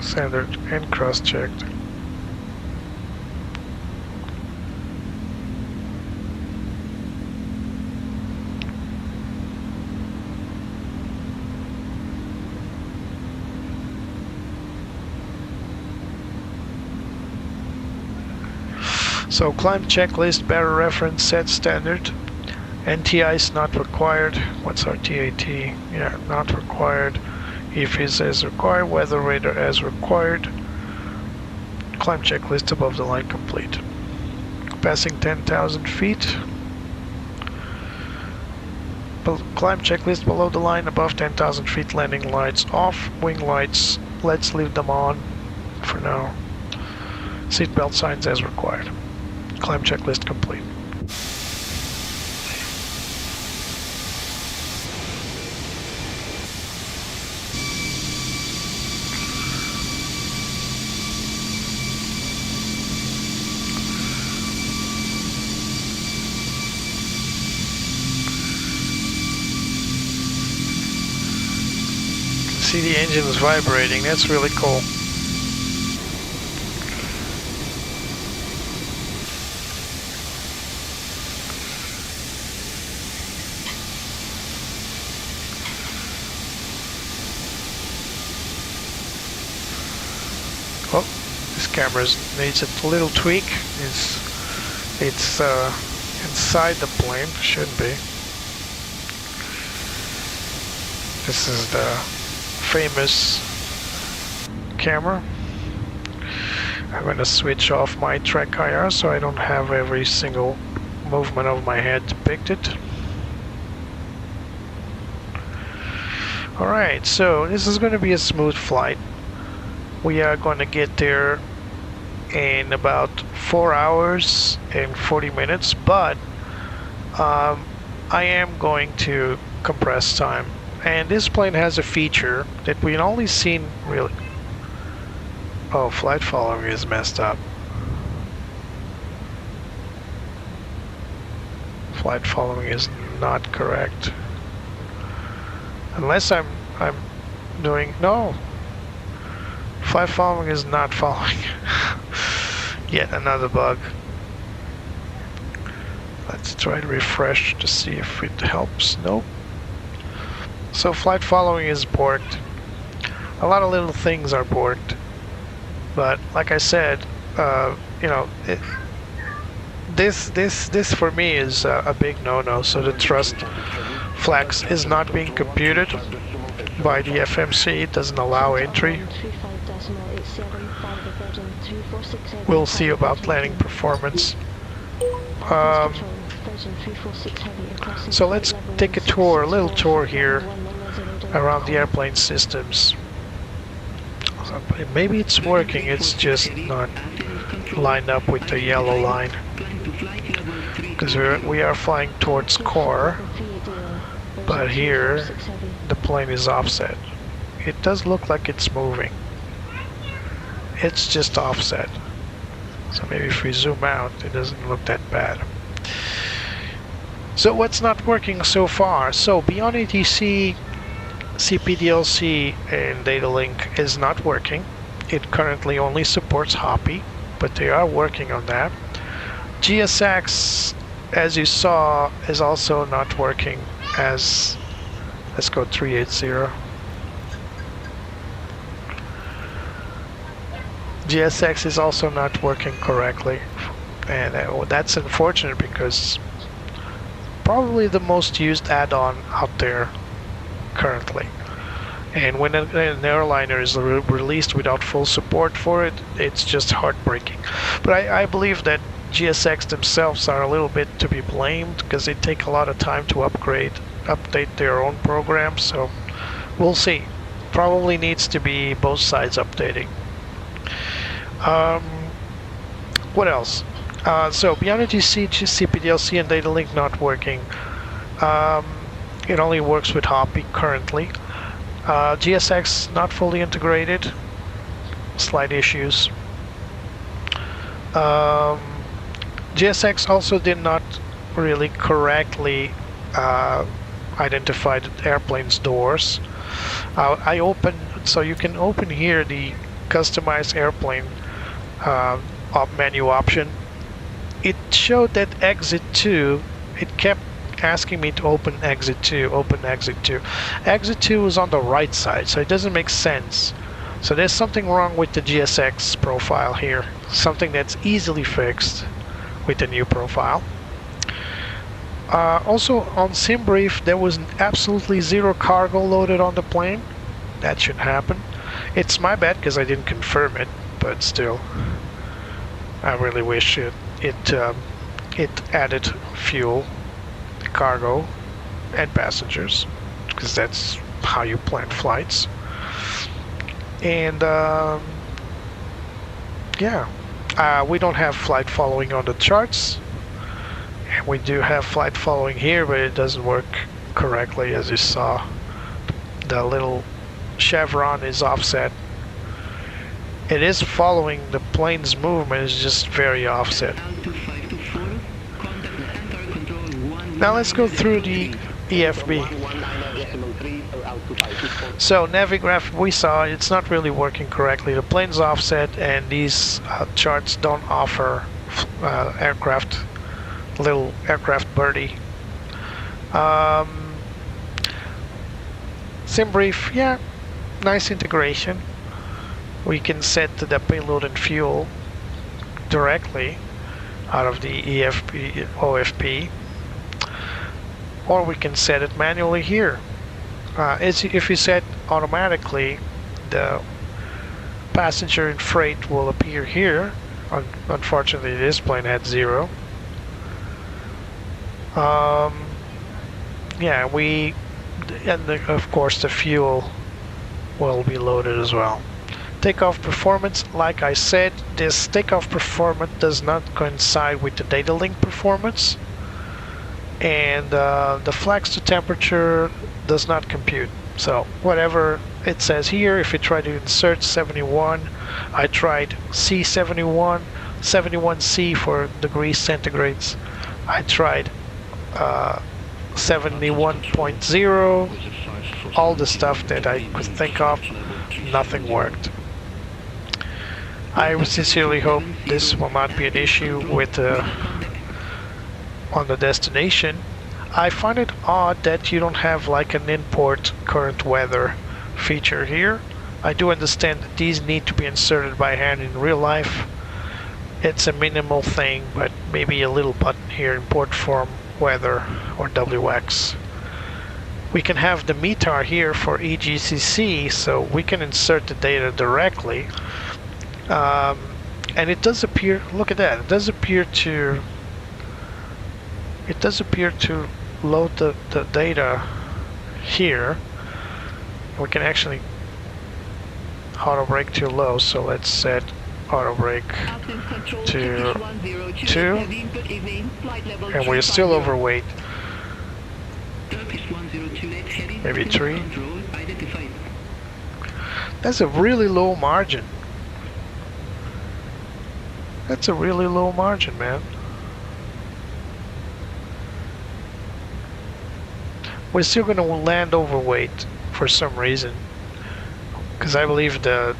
Standard and cross-checked. So climb checklist, barrel reference set standard. NTI is not required. What's RTAT? Yeah, not required. EFIS as required, weather radar as required. Climb checklist above the line complete. Passing 10,000 feet. Climb checklist below the line above 10,000 feet. Landing lights off. Wing lights, let's leave them on for now. Seatbelt signs as required. Climb checklist complete. See the engine is vibrating, that's really cool. Oh, this camera needs a little tweak. It's inside the plane, shouldn't be. This is the famous camera. I'm going to switch off my track IR so I don't have every single movement of my head depicted. Alright, so this is going to be a smooth flight. We are going to get there in about 4 hours and 40 minutes, but I am going to compress time. And this plane has a feature that we've only seen really... Oh, flight following is messed up. Flight following is not correct. Unless I'm doing... No! Flight following is not following. Yet another bug. Let's try to refresh to see if it helps. Nope. So flight following is borked. A lot of little things are borked. But like I said, you know, this for me is a big no-no. So the thrust flex is not being computed by the FMC. It doesn't allow entry. We'll see about landing performance. So let's take a little tour here around the airplane systems. Maybe it's working, it's just not lined up with the yellow line. Because we are flying towards core, but here the plane is offset. It does look like it's moving. It's just offset. So maybe if we zoom out, it doesn't look that bad. So what's not working so far? So beyond ATC, CPDLC and data link is not working. It currently only supports Hoppy, but they are working on that. GSX, as you saw, is also not working as... Let's go 380. GSX is also not working correctly, and that's unfortunate because probably the most used add-on out there currently. And when an airliner is released without full support for it, it's just heartbreaking. But I believe that GSX themselves are a little bit to be blamed because they take a lot of time to update their own programs. So we'll see. Probably needs to be both sides updating. What else? So beyond ATC, CPDLC and data link not working. It only works with Hoppy currently. GSX not fully integrated. Slight issues. GSX also did not really correctly identify the airplane's doors. I opened, so you can open here the customize airplane menu option. It showed that exit 2, it kept asking me to open exit 2, open exit 2. Exit 2 is on the right side, so it doesn't make sense. So there's something wrong with the GSX profile here, something that's easily fixed with the new profile. Also on SimBrief there was absolutely zero cargo loaded on the plane. That should happen. It's my bad because I didn't confirm it, but still I really wish it added fuel, cargo and passengers, because that's how you plan flights. And yeah, we don't have flight following on the charts. We do have flight following here, but it doesn't work correctly. As you saw, the little chevron is offset. It is following the plane's movement, it's just very offset. Now let's go through the EFB. So Navigraph, we saw it's not really working correctly. The plane's offset, and these charts don't offer little aircraft birdie. SimBrief, yeah, nice integration. We can set the payload and fuel directly out of the OFP, or we can set it manually here. if you set automatically, the passenger and freight will appear here. Unfortunately, this plane had 0. Yeah, of course the fuel will be loaded as well. Takeoff performance, like I said, this takeoff performance does not coincide with the data link performance, and the flex to temperature does not compute. So whatever it says here, if you try to insert 71, I tried C71, 71C for degrees centigrades. I tried 71.0, all the stuff that I could think of, nothing worked. I sincerely hope this will not be an issue with on the destination. I find it odd that you don't have like an import current weather feature here. I do understand that these need to be inserted by hand in real life. It's a minimal thing, but maybe a little button here, import from weather or WX. We can have the METAR here for EGCC, so we can insert the data directly. And it does appear, look at that, it does appear to load the data here. We can actually auto brake to low, so let's set auto brake to 2, and we're still overweight. Maybe 3. That's a really low margin. That's a really low margin, man. We're still going to land overweight for some reason, because I believe the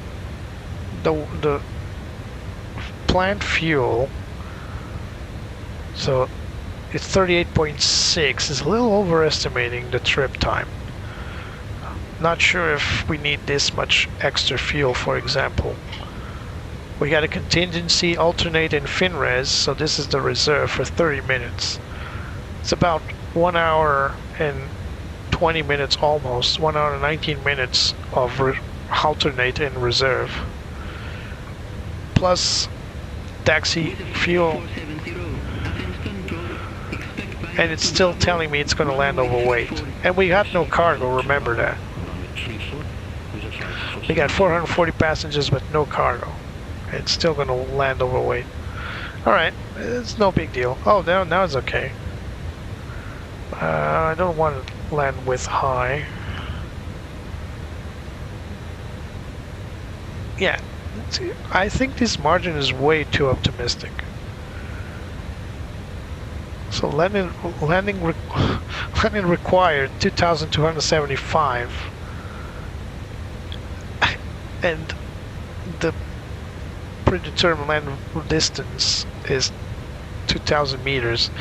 plant fuel, so it's 38.6, is a little overestimating the trip time. Not sure if we need this much extra fuel, for example. We got a contingency, alternate, and FinRes, so this is the reserve for 30 minutes. It's about 1 hour and 20 minutes almost, 1 hour and 19 minutes of alternate and reserve. Plus taxi fuel. And it's still telling me it's going to land overweight. And we got no cargo, remember that. We got 440 passengers but no cargo. It's still going to land overweight. Alright, it's no big deal. Oh, now it's okay. I don't want to land with high. Yeah, I think this margin is way too optimistic. So landing required 2,275, and the predetermined land distance is 2,000 meters.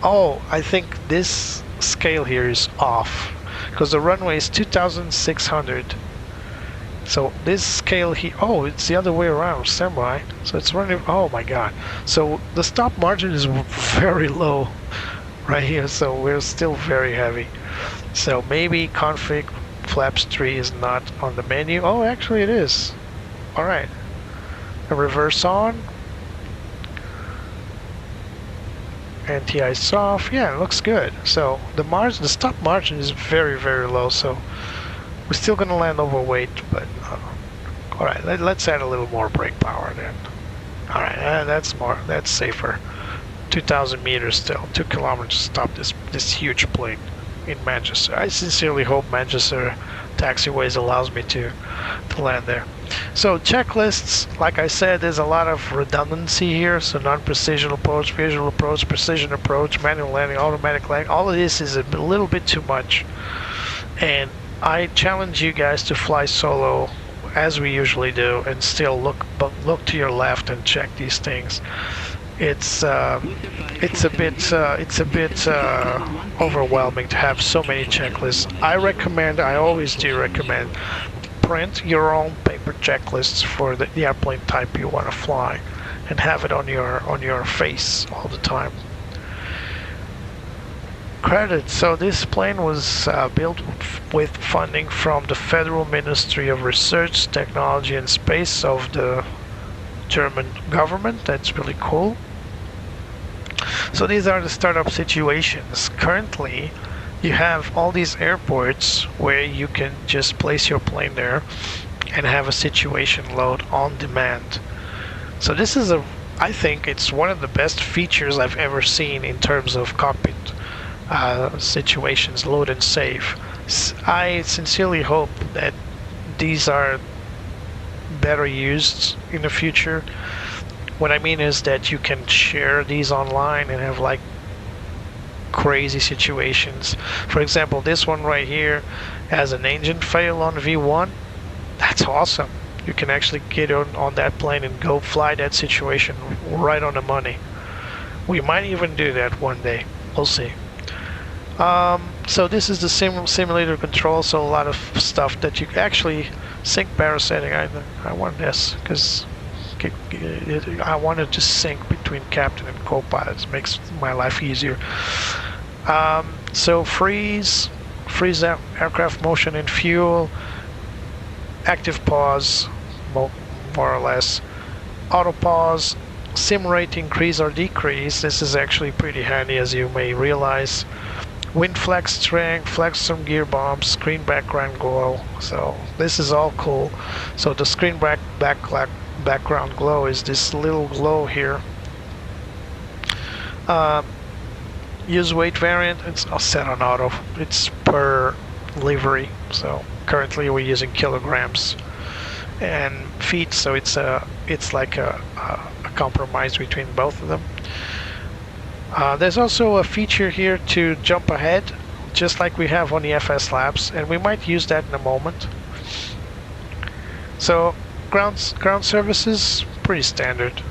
Oh, I think this scale here is off, because the runway is 2,600. So this scale here, oh, it's the other way around, semi. So it's running, oh my god. So the stop margin is very low right here, so we're still very heavy. So maybe config flaps 3 is not on the menu. Oh, actually it is. Alright. A reverse on. Anti-ice off. Yeah, it looks good. So the stop margin is very, very low, so we're still going to land overweight, but alright, let's add a little more brake power then. Alright, that's safer. 2,000 meters still, 2 kilometers to stop this huge plane in Manchester. I sincerely hope Manchester taxiways allows me to land there. So checklists, like I said, there's a lot of redundancy here. So non-precision approach, visual approach, precision approach, manual landing, automatic landing. All of this is a little bit too much, and I challenge you guys to fly solo as we usually do, and still look to your left and check these things. It's a bit overwhelming to have so many checklists. I always do recommend, print your own paper checklists for the airplane type you want to fly, and have it on your face all the time. credits. So this plane was built with funding from the Federal Ministry of Research, Technology and Space of the German government. That's really cool. So these are the startup situations. Currently, you have all these airports where you can just place your plane there and have a situation load on demand. So this is I think it's one of the best features I've ever seen in terms of cockpit situations, load and save. I sincerely hope that these are better used in the future. What I mean is that you can share these online and have like crazy situations. For example, this one right here has an engine fail on V1. That's awesome. You can actually get on that plane and go fly that situation right on the money. We might even do that one day. We'll see. So this is the simulator control, so a lot of stuff that you can actually sync parasetting. I want this because I wanted to sync between captain and co-pilot. It makes my life easier. So freeze aircraft motion and fuel, active pause, more or less, auto pause, sim rate increase or decrease. This is actually pretty handy, as you may realize. Wind flex strength, flex some gear bombs, screen background glow. So this is all cool. So the screen background glow is this little glow here. Use weight variant, it's set on auto. It's per livery. So currently we're using kilograms and feet, so it's like a compromise between both of them. There's also a feature here to jump ahead, just like we have on the FS Labs, and we might use that in a moment. So ground services, pretty standard.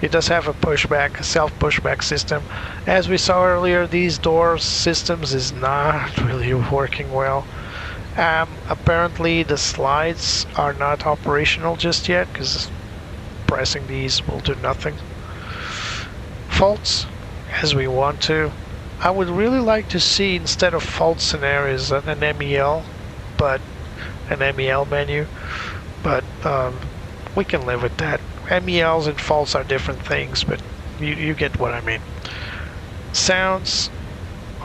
It does have a pushback, self-pushback system. As we saw earlier, these door systems is not really working well. Apparently the slides are not operational just yet, because pressing these will do nothing. Faults, as we want to. I would really like to see, instead of fault scenarios, an MEL, but an MEL menu, but we can live with that. MELs and faults are different things, but you get what I mean. Sounds,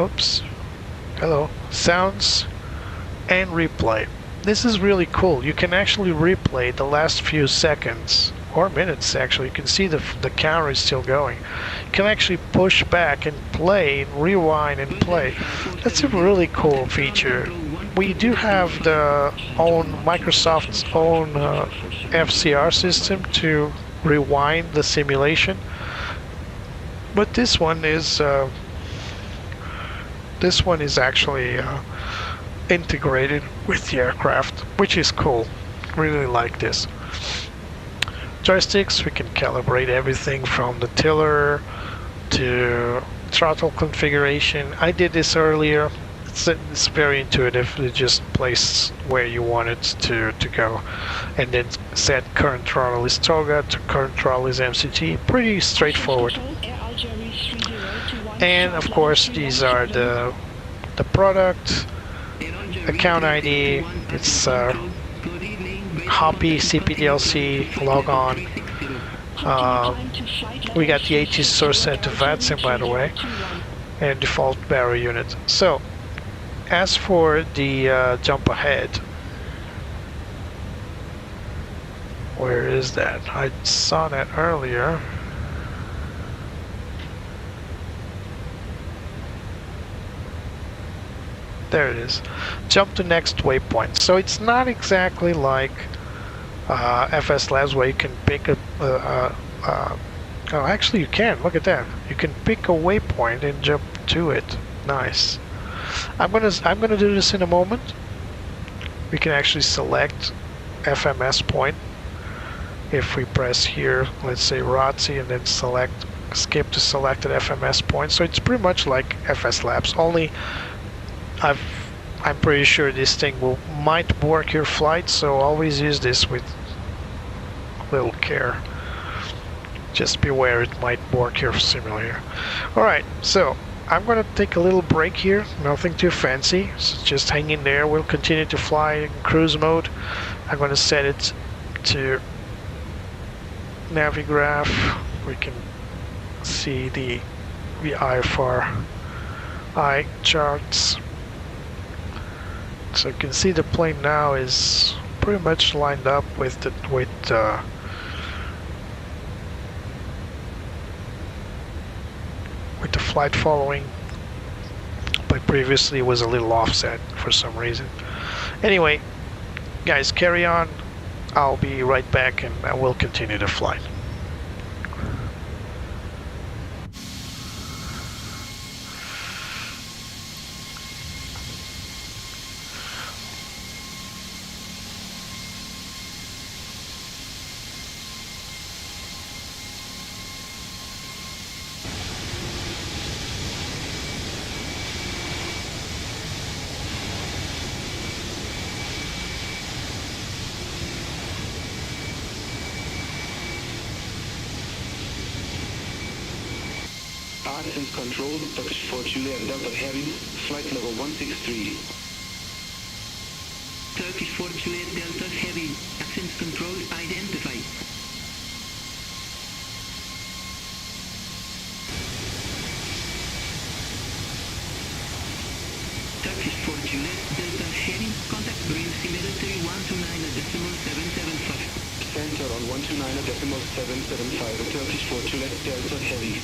oops, hello, sounds and replay. This is really cool. You can actually replay the last few seconds or minutes. Actually, you can see the counter is still going. You can actually push back and play, and rewind and play. That's a really cool feature. We do have the Microsoft's own FCR system to rewind the simulation, but this one is actually integrated with the aircraft, which is cool. Really like this. Joysticks, we can calibrate everything from the tiller to throttle configuration. I did this earlier. It's very intuitive. You just place where you want it to go, and then set current throttle is Toga to current throttle is MCT. Pretty straightforward. And of course, these are the product account ID. It's Hoppy CPDLC log on. We got the AT source set to VATSIM, by the way, and default barrel unit. So as for the jump ahead, where is that? I saw that earlier. There it is. Jump to next waypoint. So it's not exactly like FS Labs where you can pick oh, actually you can. Look at that. You can pick a waypoint and jump to it. Nice. I'm gonna do this in a moment. We can actually select FMS point. If we press here, let's say ROTC, and then skip to selected FMS point. So it's pretty much like FS Labs, only I'm pretty sure this thing might bork your flight, so always use this with little care. Just beware, it might bork your simulator. Alright, so I'm gonna take a little break here, nothing too fancy, so just hang in there. We'll continue to fly in cruise mode. I'm gonna set it to Navigraph. We can see the IFRI charts. So you can see the plane now is pretty much lined up with the flight following, but previously it was a little offset for some reason. Anyway, guys, carry on. I'll be right back and I will continue the flight. Athens control, Turkish for Juliet Delta Heavy, flight level 163. Turkish for Juliet Delta Heavy, Athens control identified. Turkish for Juliet Delta Heavy, contact green altimeter 129.775. Center on 129.775, Turkish for Juliet Delta Heavy.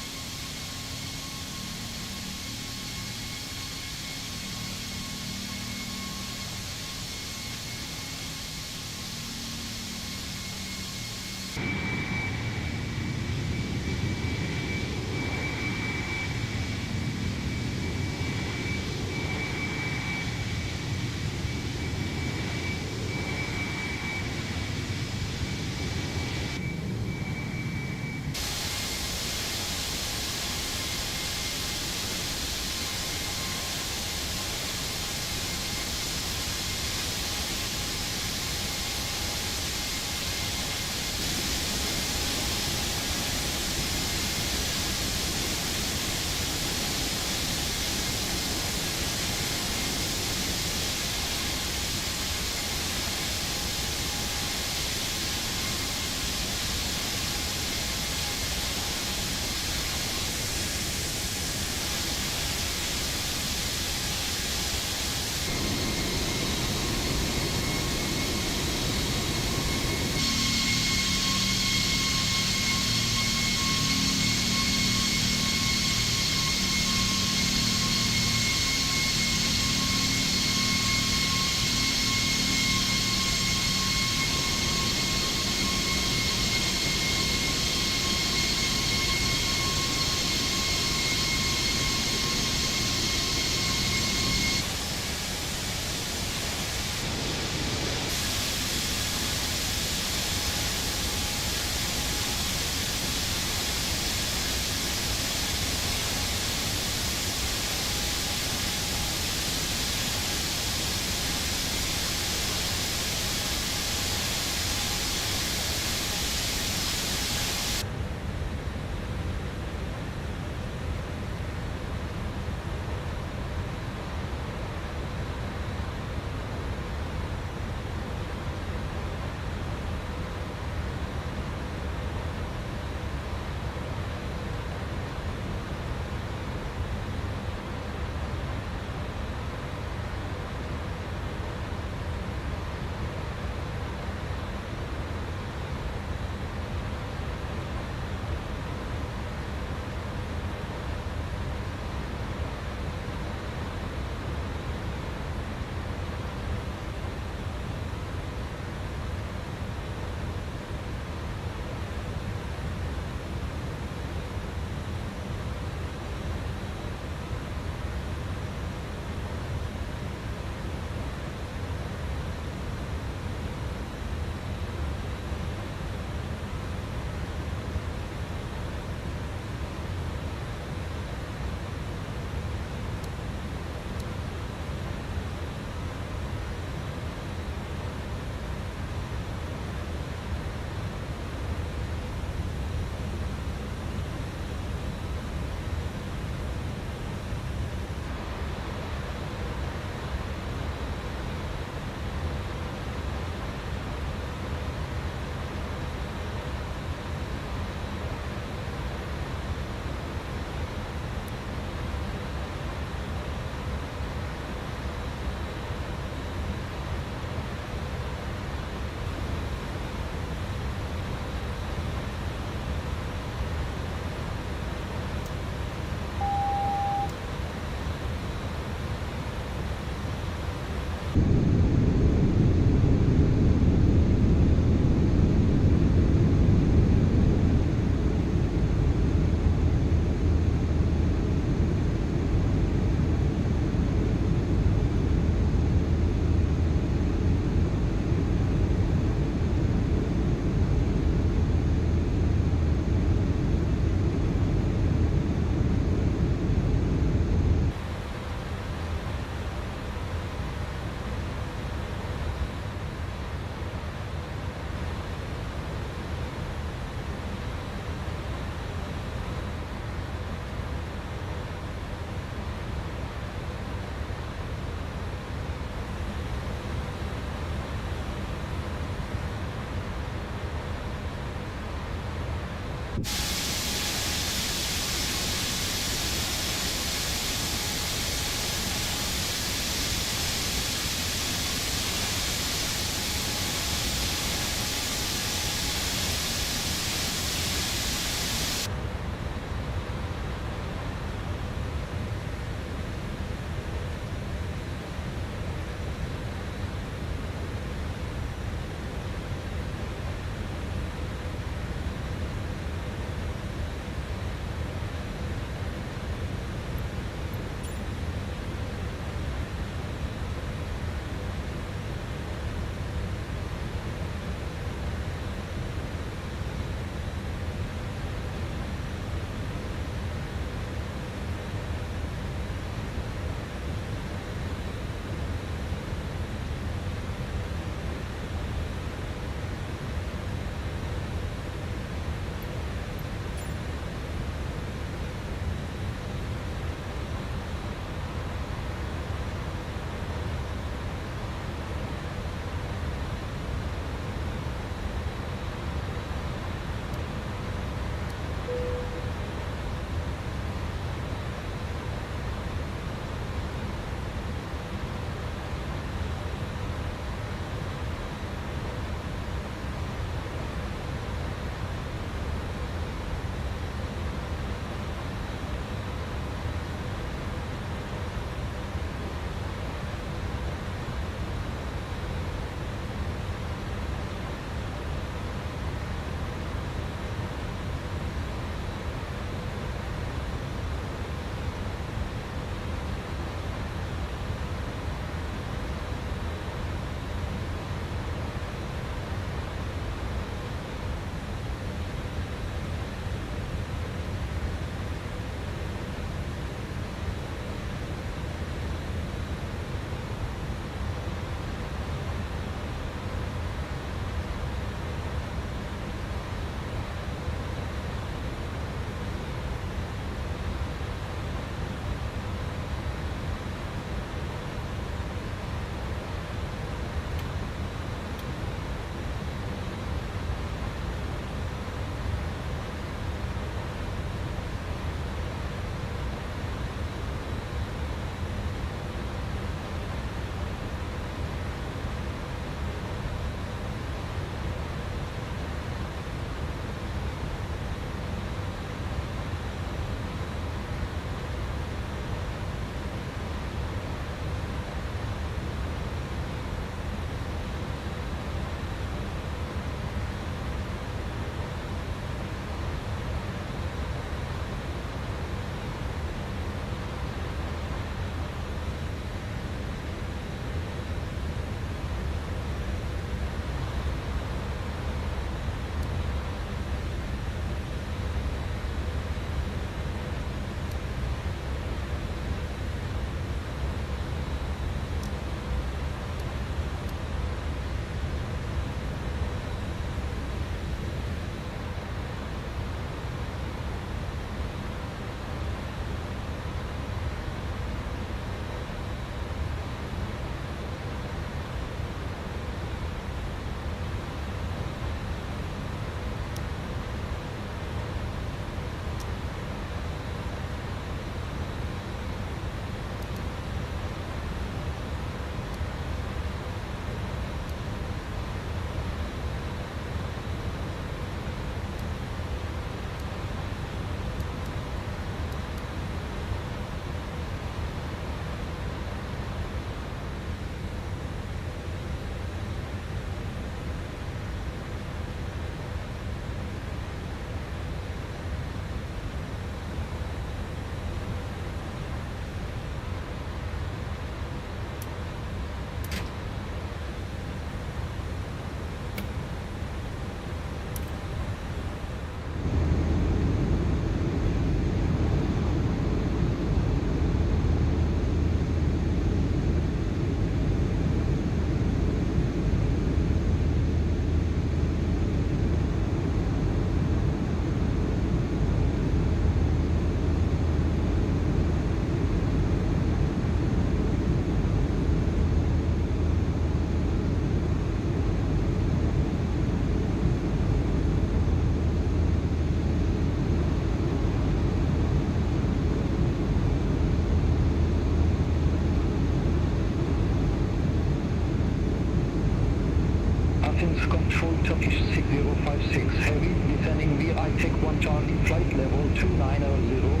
Turkish 6056 Heavy, descending VI Take 1 Charlie, flight level 2900.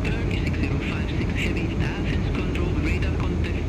Turkish 6056 Heavy, Athens control, radar contact.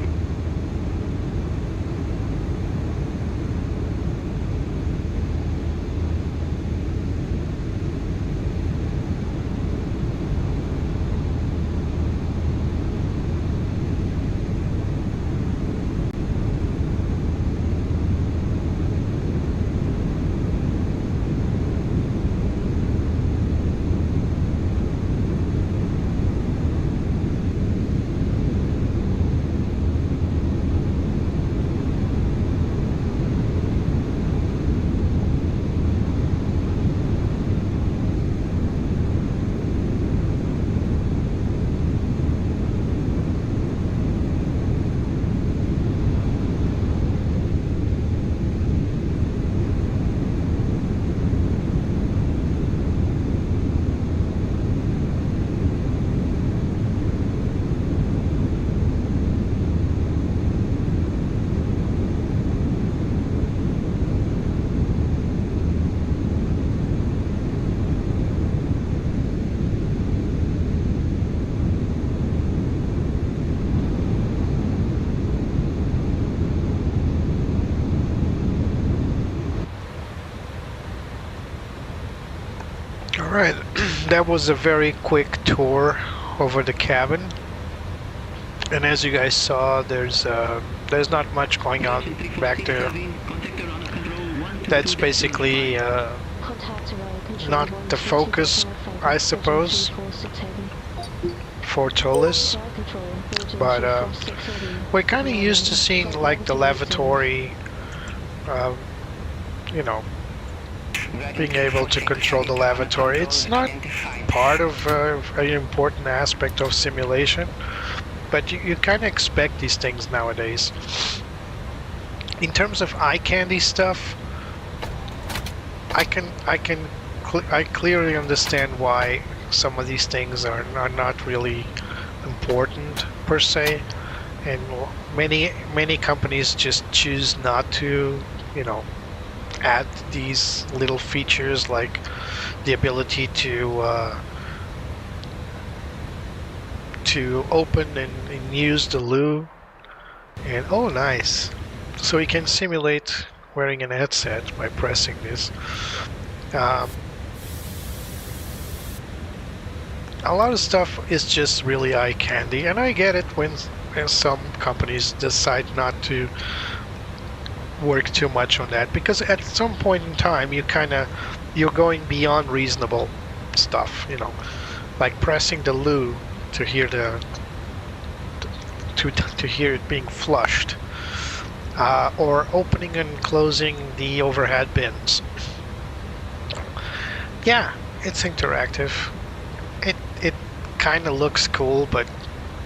Alright, that was a very quick tour over the cabin. And as you guys saw, there's not much going on back there. That's basically not the focus, I suppose, for Toliss. But we're kind of used to seeing like the lavatory, you know, being able to control the lavatory. It's not part of an important aspect of simulation, but you kind of expect these things nowadays. In terms of eye candy stuff, I clearly understand why some of these things are not really important per se, and many companies just choose not to, you know, add these little features like the ability to open and use the loo, and oh nice, so you can simulate wearing an headset by pressing this. A lot of stuff is just really eye candy, and I get it when some companies decide not to work too much on that, because at some point in time you're going beyond reasonable stuff, you know, like pressing the loo to hear to hear it being flushed, or opening and closing the overhead bins. Yeah, it's interactive. It kind of looks cool, but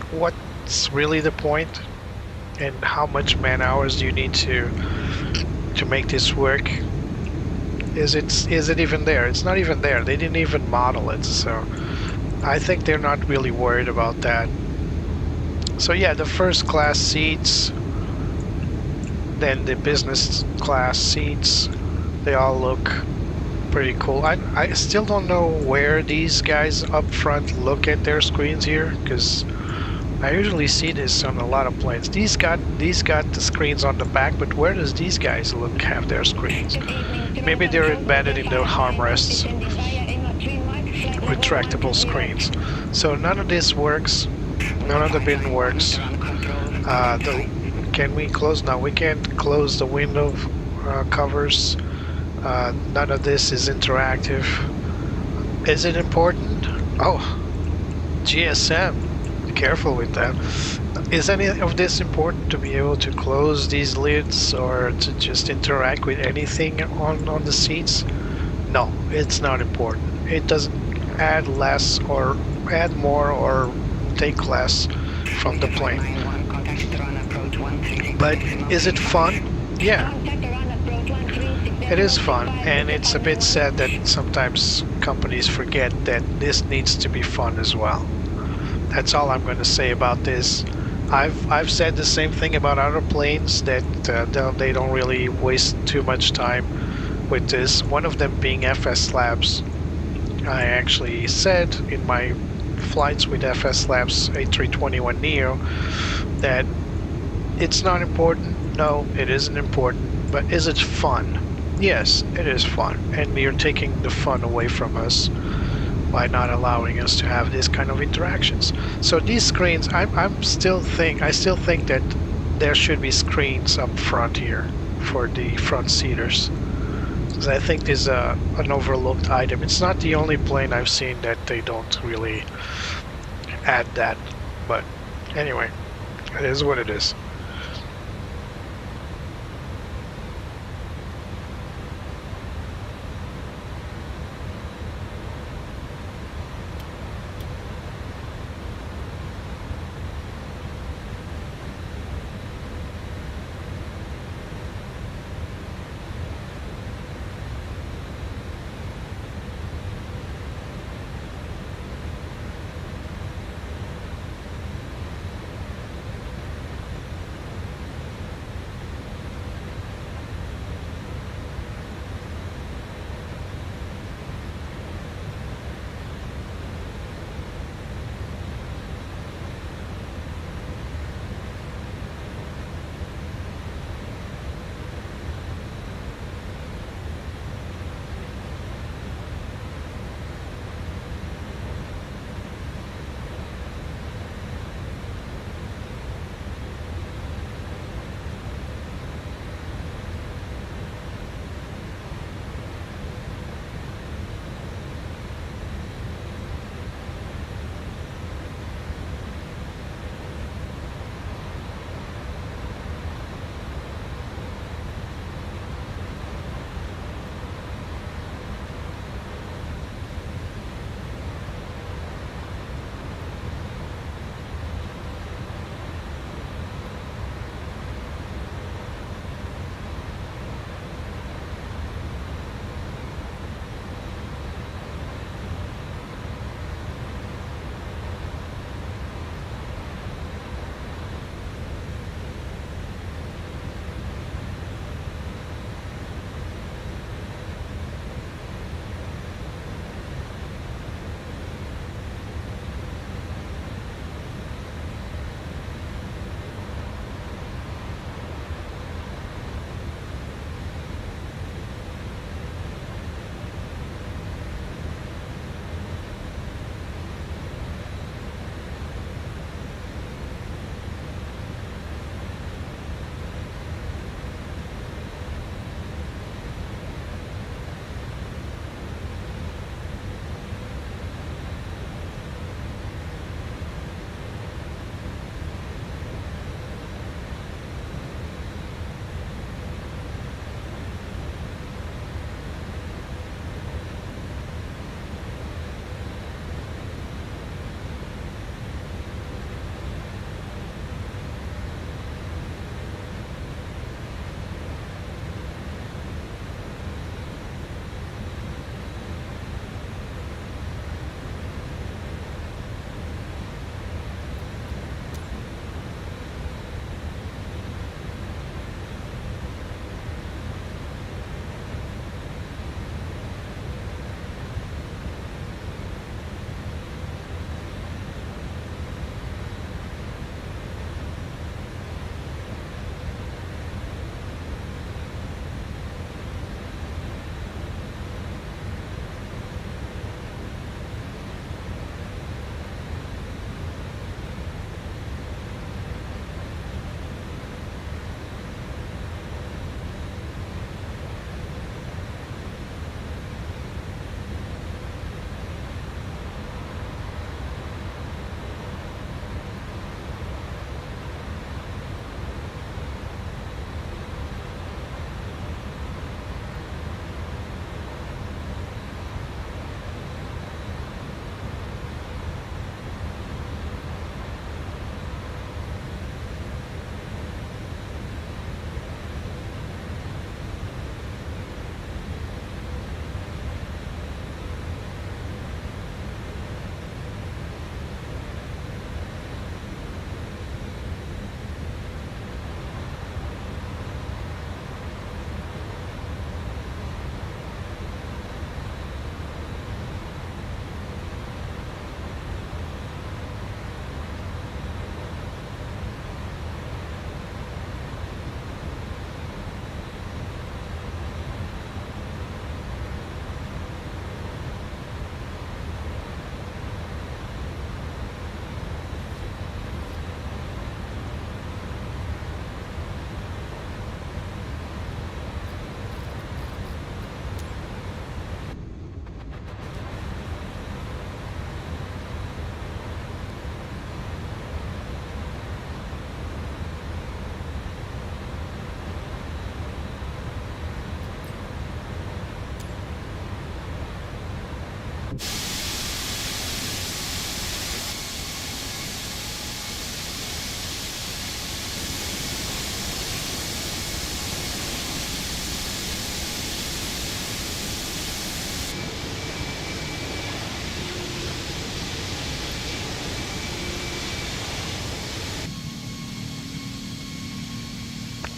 what's really the point? And how much man hours do you need to make this work? Is it even there? It's not even there. They didn't even model it, so I think they're not really worried about that. So yeah, the first class seats, then the business class seats, they all look pretty cool. I still don't know where these guys up front look at their screens here, because I usually see this on a lot of planes. These got the screens on the back, but where does these guys have their screens? Maybe they're embedded in the armrests, retractable screens. So none of this works. None of the bin works. Can we close? No, we can't close the window covers. None of this is interactive. Is it important? Oh, GSM. Careful with that. Is any of this important to be able to close these lids or to just interact with anything on the seats? No, it's not important. It doesn't add less or add more or take less from the plane. But is it fun? Yeah. It is fun, and it's a bit sad that sometimes companies forget that this needs to be fun as well. That's all I'm going to say about this. I've said the same thing about other planes that they don't really waste too much time with this. One of them being FS Labs. I actually said in my flights with FS Labs A321neo that it's not important. No, it isn't important. But is it fun? Yes, it is fun, and you're taking the fun away from us by not allowing us to have this kind of interactions. So these screens, I still think that there should be screens up front here for the front seaters, because I think this is an overlooked item. It's not the only plane I've seen that they don't really add that, but anyway, it is what it is.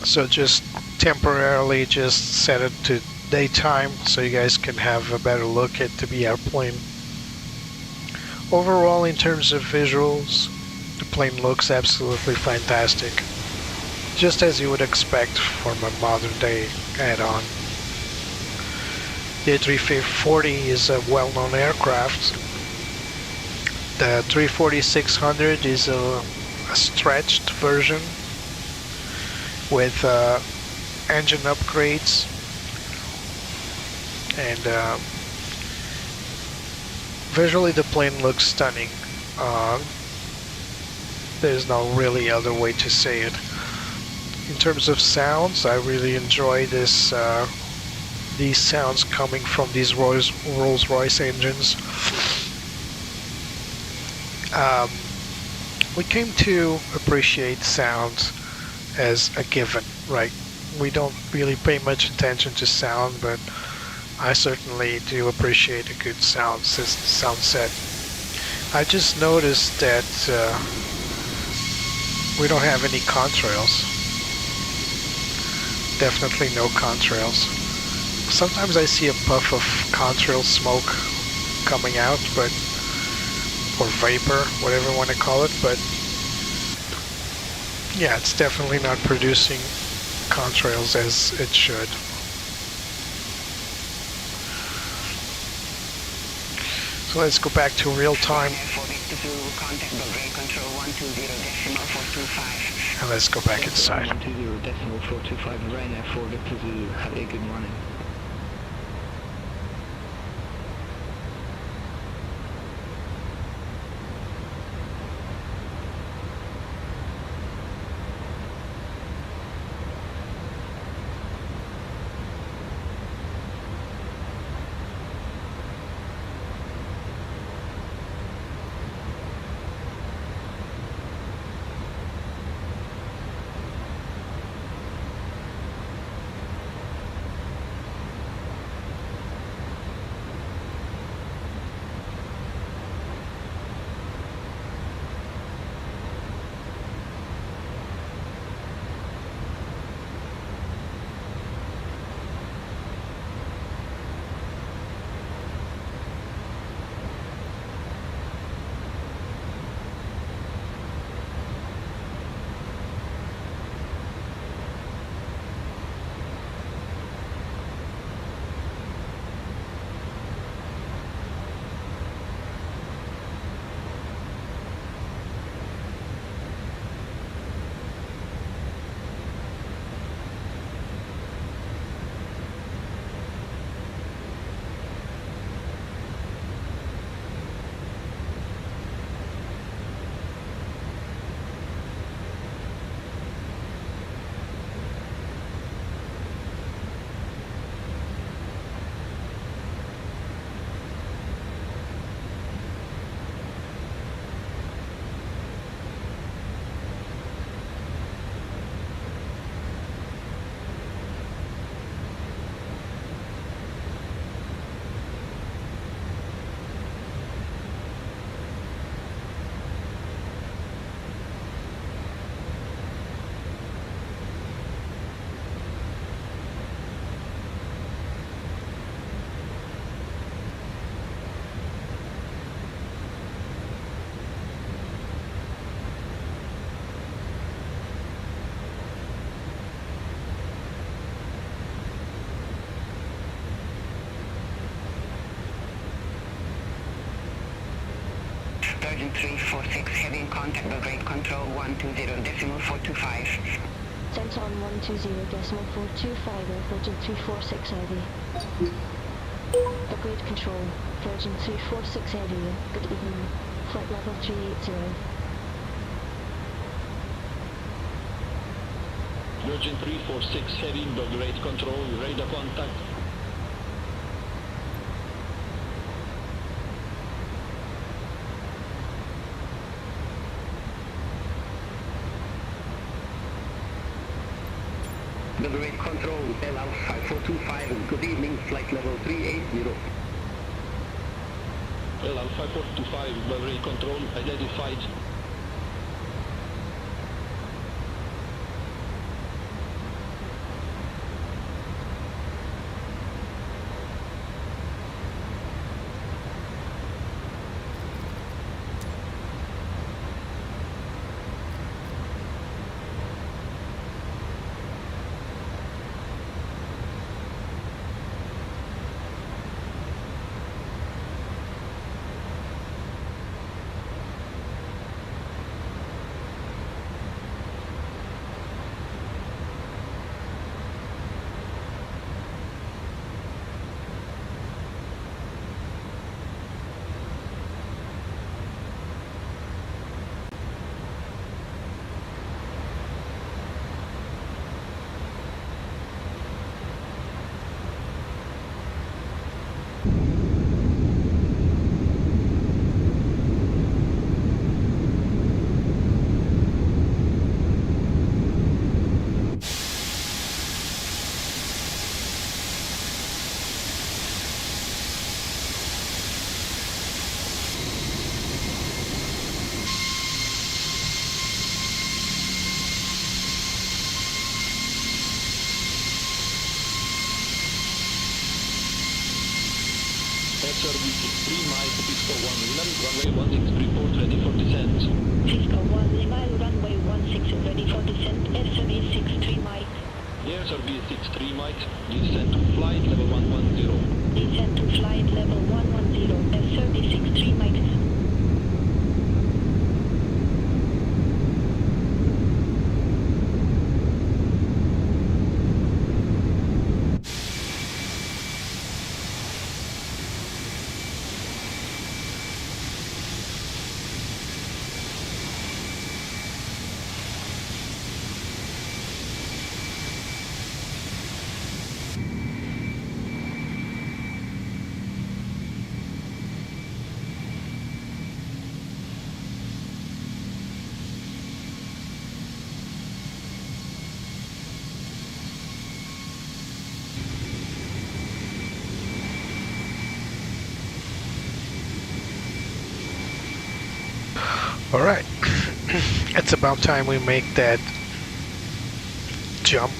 So just temporarily just set it to daytime so you guys can have a better look at the airplane. Overall, in terms of visuals, the plane looks absolutely fantastic, just as you would expect from a modern day add-on. The A340 is a well-known aircraft. The 340-600 is a stretched version with engine upgrades, and visually the plane looks stunning. There's no really other way to say it. In terms of sounds, I really enjoy this these sounds coming from these Rolls-Royce engines. We came to appreciate sound as a given, right? We don't really pay much attention to sound, but I certainly do appreciate a good sound set. I just noticed that we don't have any contrails. Definitely no contrails. Sometimes I see a puff of contrail smoke coming out, but or vapor, whatever you want to call it, but yeah, it's definitely not producing contrails as it should. So let's go back to real time. And let's go back inside. 120.425 Ryanair 4 Victor Zulu, have a good morning. Virgin 346, heavy in contact with grade control 120.425. Center on 120.425 with Virgin 346 heavy. Upgrade control, Virgin 346 heavy, good evening, flight level 380. Virgin 346 heavy, Belgrade control, radar contact. Belgrade control, LL 5425, good evening, flight level 380. LL 5425, Belgrade control, identified. 3 miles, Cisco 1 Lima, runway 16, report ready for descent. Cisco 1 Lima, runway 16, ready for descent, SRB 63 miles. Yes, RB63 miles, descent to flight level 110. Descent to flight level 110, SRB 63 miles. Alright, it's about time we make that jump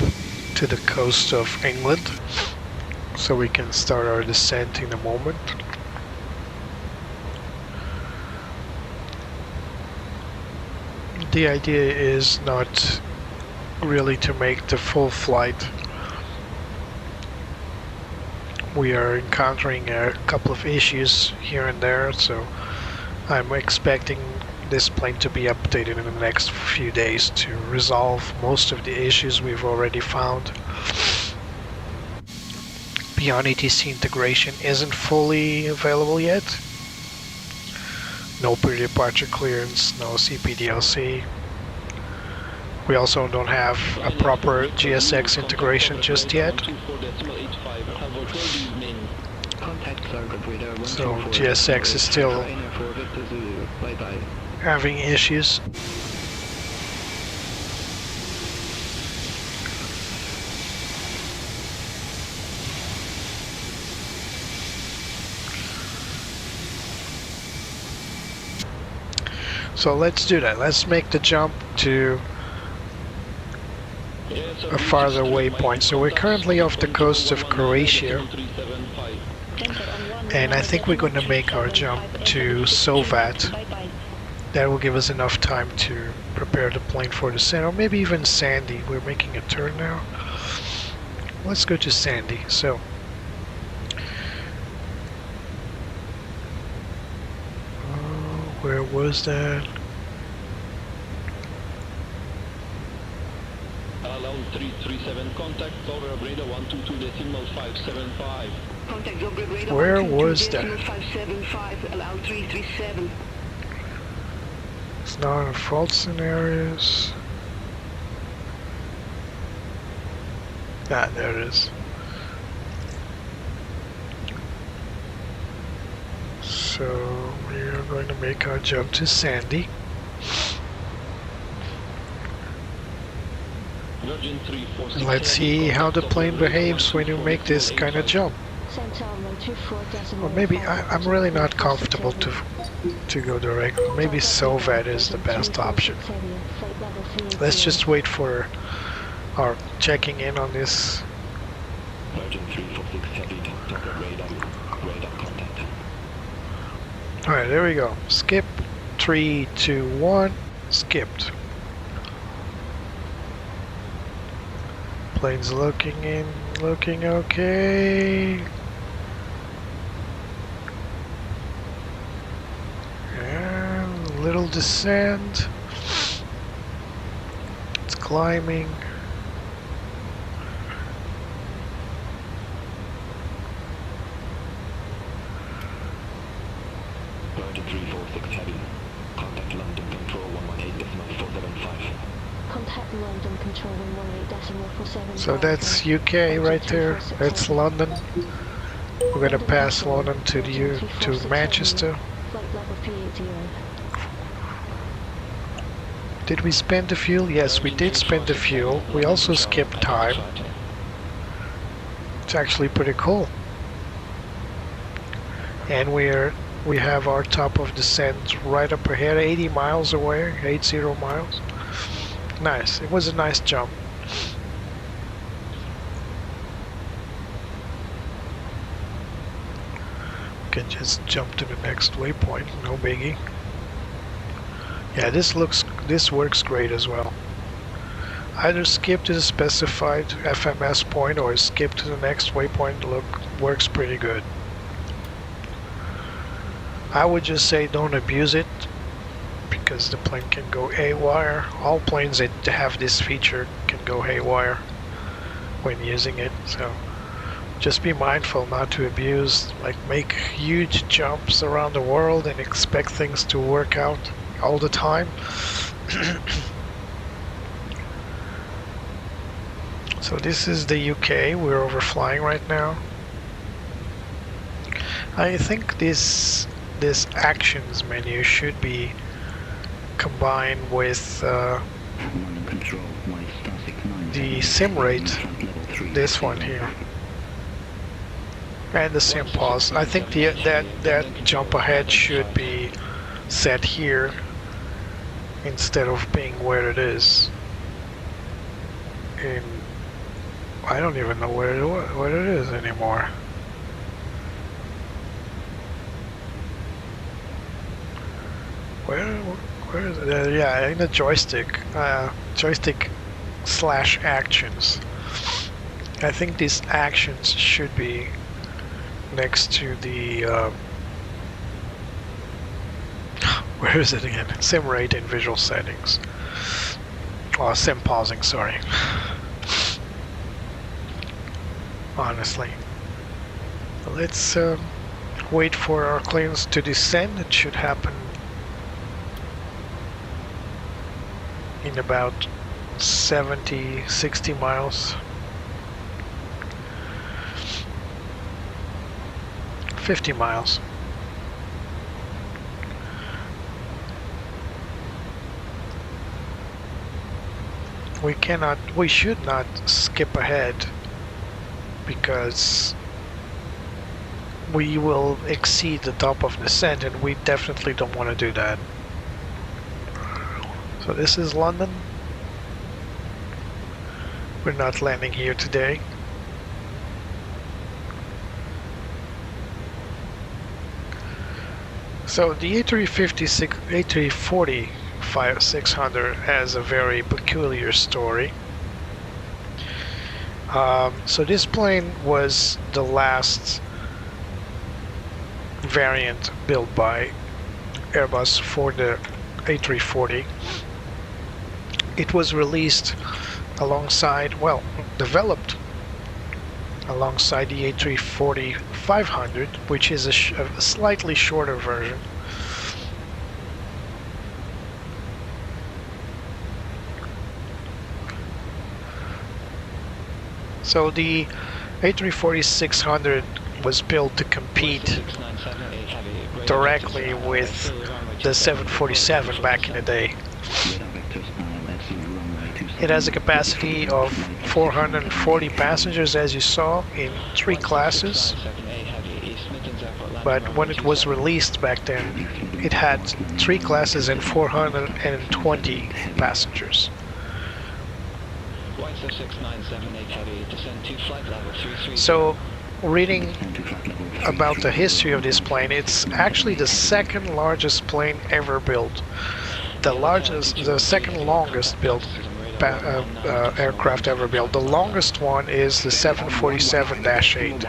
to the coast of England so we can start our descent in a moment. The idea is not really to make the full flight. We are encountering a couple of issues here and there, so I'm expecting this plane to be updated in the next few days to resolve most of the issues we've already found. Beyond ATC integration isn't fully available yet. No pre-departure clearance, no CPDLC. We also don't have a proper GSX integration just yet. So GSX is still having issues. So let's do that. Let's make the jump to a farther waypoint. So we're currently off the coast of Croatia, and I think we're going to make our jump to Sovat. That will give us enough time to prepare the plane for descent, or maybe even Sandy. We're making a turn now. Let's go to Sandy. So where was that? Around 337, contact over radar 122.575. Contact over radar Where was that? 575, allow 337. It's not in fault scenarios. Ah, there it is. So we are going to make our jump to Sandy. And let's see how the plane behaves when you make this kind of jump. Or maybe I'm really not comfortable to go direct. Maybe Sovat is the best option. Let's just wait for our checking in on this. Alright, there we go. Skip. 3, 2, 1. Skipped. Plane's looking in, looking okay. And a little descent. It's climbing. So that's UK right there. That's London. We're gonna pass London to Manchester. Did we spend the fuel? Yes, we did spend the fuel. We also skipped time. It's actually pretty cool. And we have our top of descent right up ahead, 80 miles away, 80 miles. Nice. It was a nice jump. can just jump to the next waypoint, no biggie. Yeah, this works great as well. Either skip to the specified FMS point or skip to the next waypoint. Works pretty good. I would just say don't abuse it, because the plane can go haywire. All planes that have this feature can go haywire when using it, so just be mindful not to abuse, like make huge jumps around the world and expect things to work out all the time. So this is the UK we're overflying right now. I think this actions menu should be combined with the sim rate, this one here, and the sim pause. I think that jump ahead should be set here instead of being where it is. And I don't even know where it is anymore. Where is it? Yeah, in the joystick. Joystick / actions. I think these actions should be next to the where is it again? Sim rate in visual settings. Oh, sim pausing, sorry. Honestly. Let's wait for our planes to descend. It should happen in about 60 miles. 50 miles. We should not skip ahead, because we will exceed the top of descent, and we definitely don't want to do that. So this is London. We're not landing here today. So the A340-600 has a very peculiar story. So this plane was the last variant built by Airbus for the A340. It was released alongside, well, developed alongside the A340-500, which is a slightly shorter version. So the A340-600 was built to compete directly with the 747 back in the day. It has a capacity of 440 passengers, as you saw, in 3 classes. But when it was released back then, it had 3 classes and 420 passengers. So, reading about the history of this plane, it's actually the second largest plane ever built. The second longest built aircraft ever built. The longest one is the 747-8.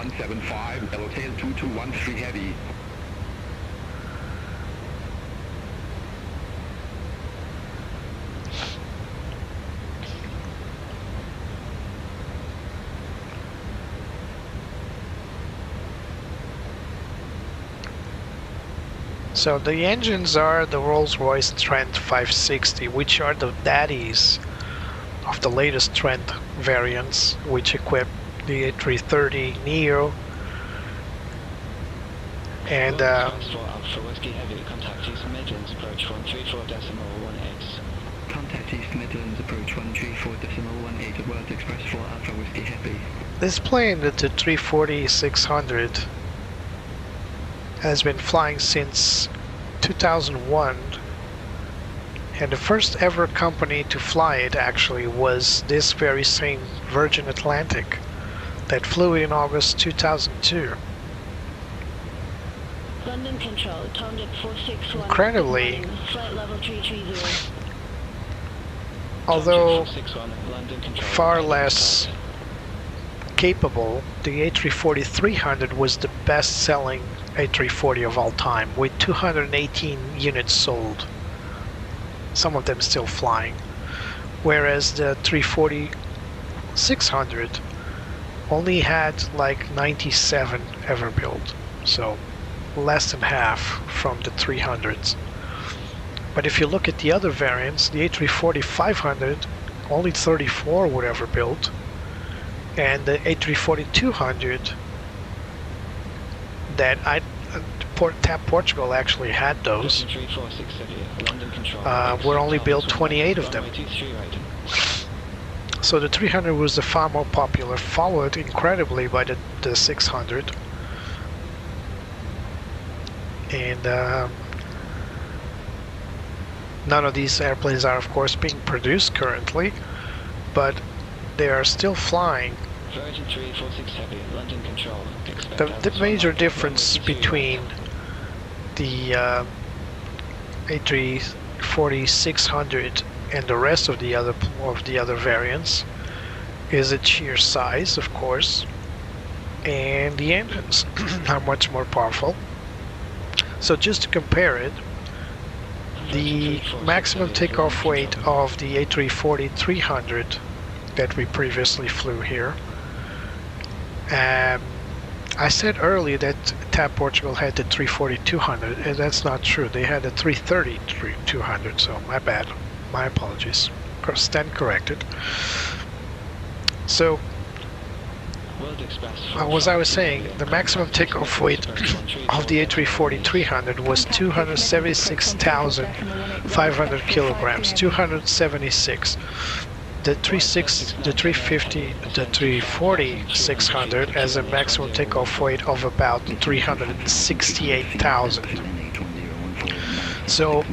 So the engines are the Rolls-Royce Trent 560, which are the daddies of the latest Trent variants, which equip the A330neo. And Contact East Midlands, approach 134.18, World Express for Alpha Whiskey Heavy. This plane, the 340-600, has been flying since 2001, and the first ever company to fly it actually was this very same Virgin Atlantic that flew it in August 2002. London Control, Tondik 461. Incredibly, Flight level 330. although 461, London Control. far less capable, the A340-300 was the best-selling A340 of all time, with 218 units sold. Some of them still flying. Whereas the 340-600 only had like 97 ever built, so less than half from the 300s. But if you look at the other variants, the A340-500, only 34 were ever built, and the A340-200 that TAP Portugal actually had those, were only built 28 of them. So the 300 was the far more popular, followed incredibly by the 600. And none of these airplanes are of course being produced currently, but they are still flying. The major difference between the A340-600 and the rest of the other variants is its sheer size, of course, and the engines are much more powerful. So just to compare it, the maximum takeoff weight of the A340-300 that we previously flew here, I said earlier that TAP Portugal had the 340-200, and that's not true. They had a 330-200, so my bad. My apologies. Stand corrected. So, as I was saying, the maximum takeoff weight of the A340-300 was 276,500 kilograms, 276. The 340-600 has a maximum takeoff weight of about 368,000. So,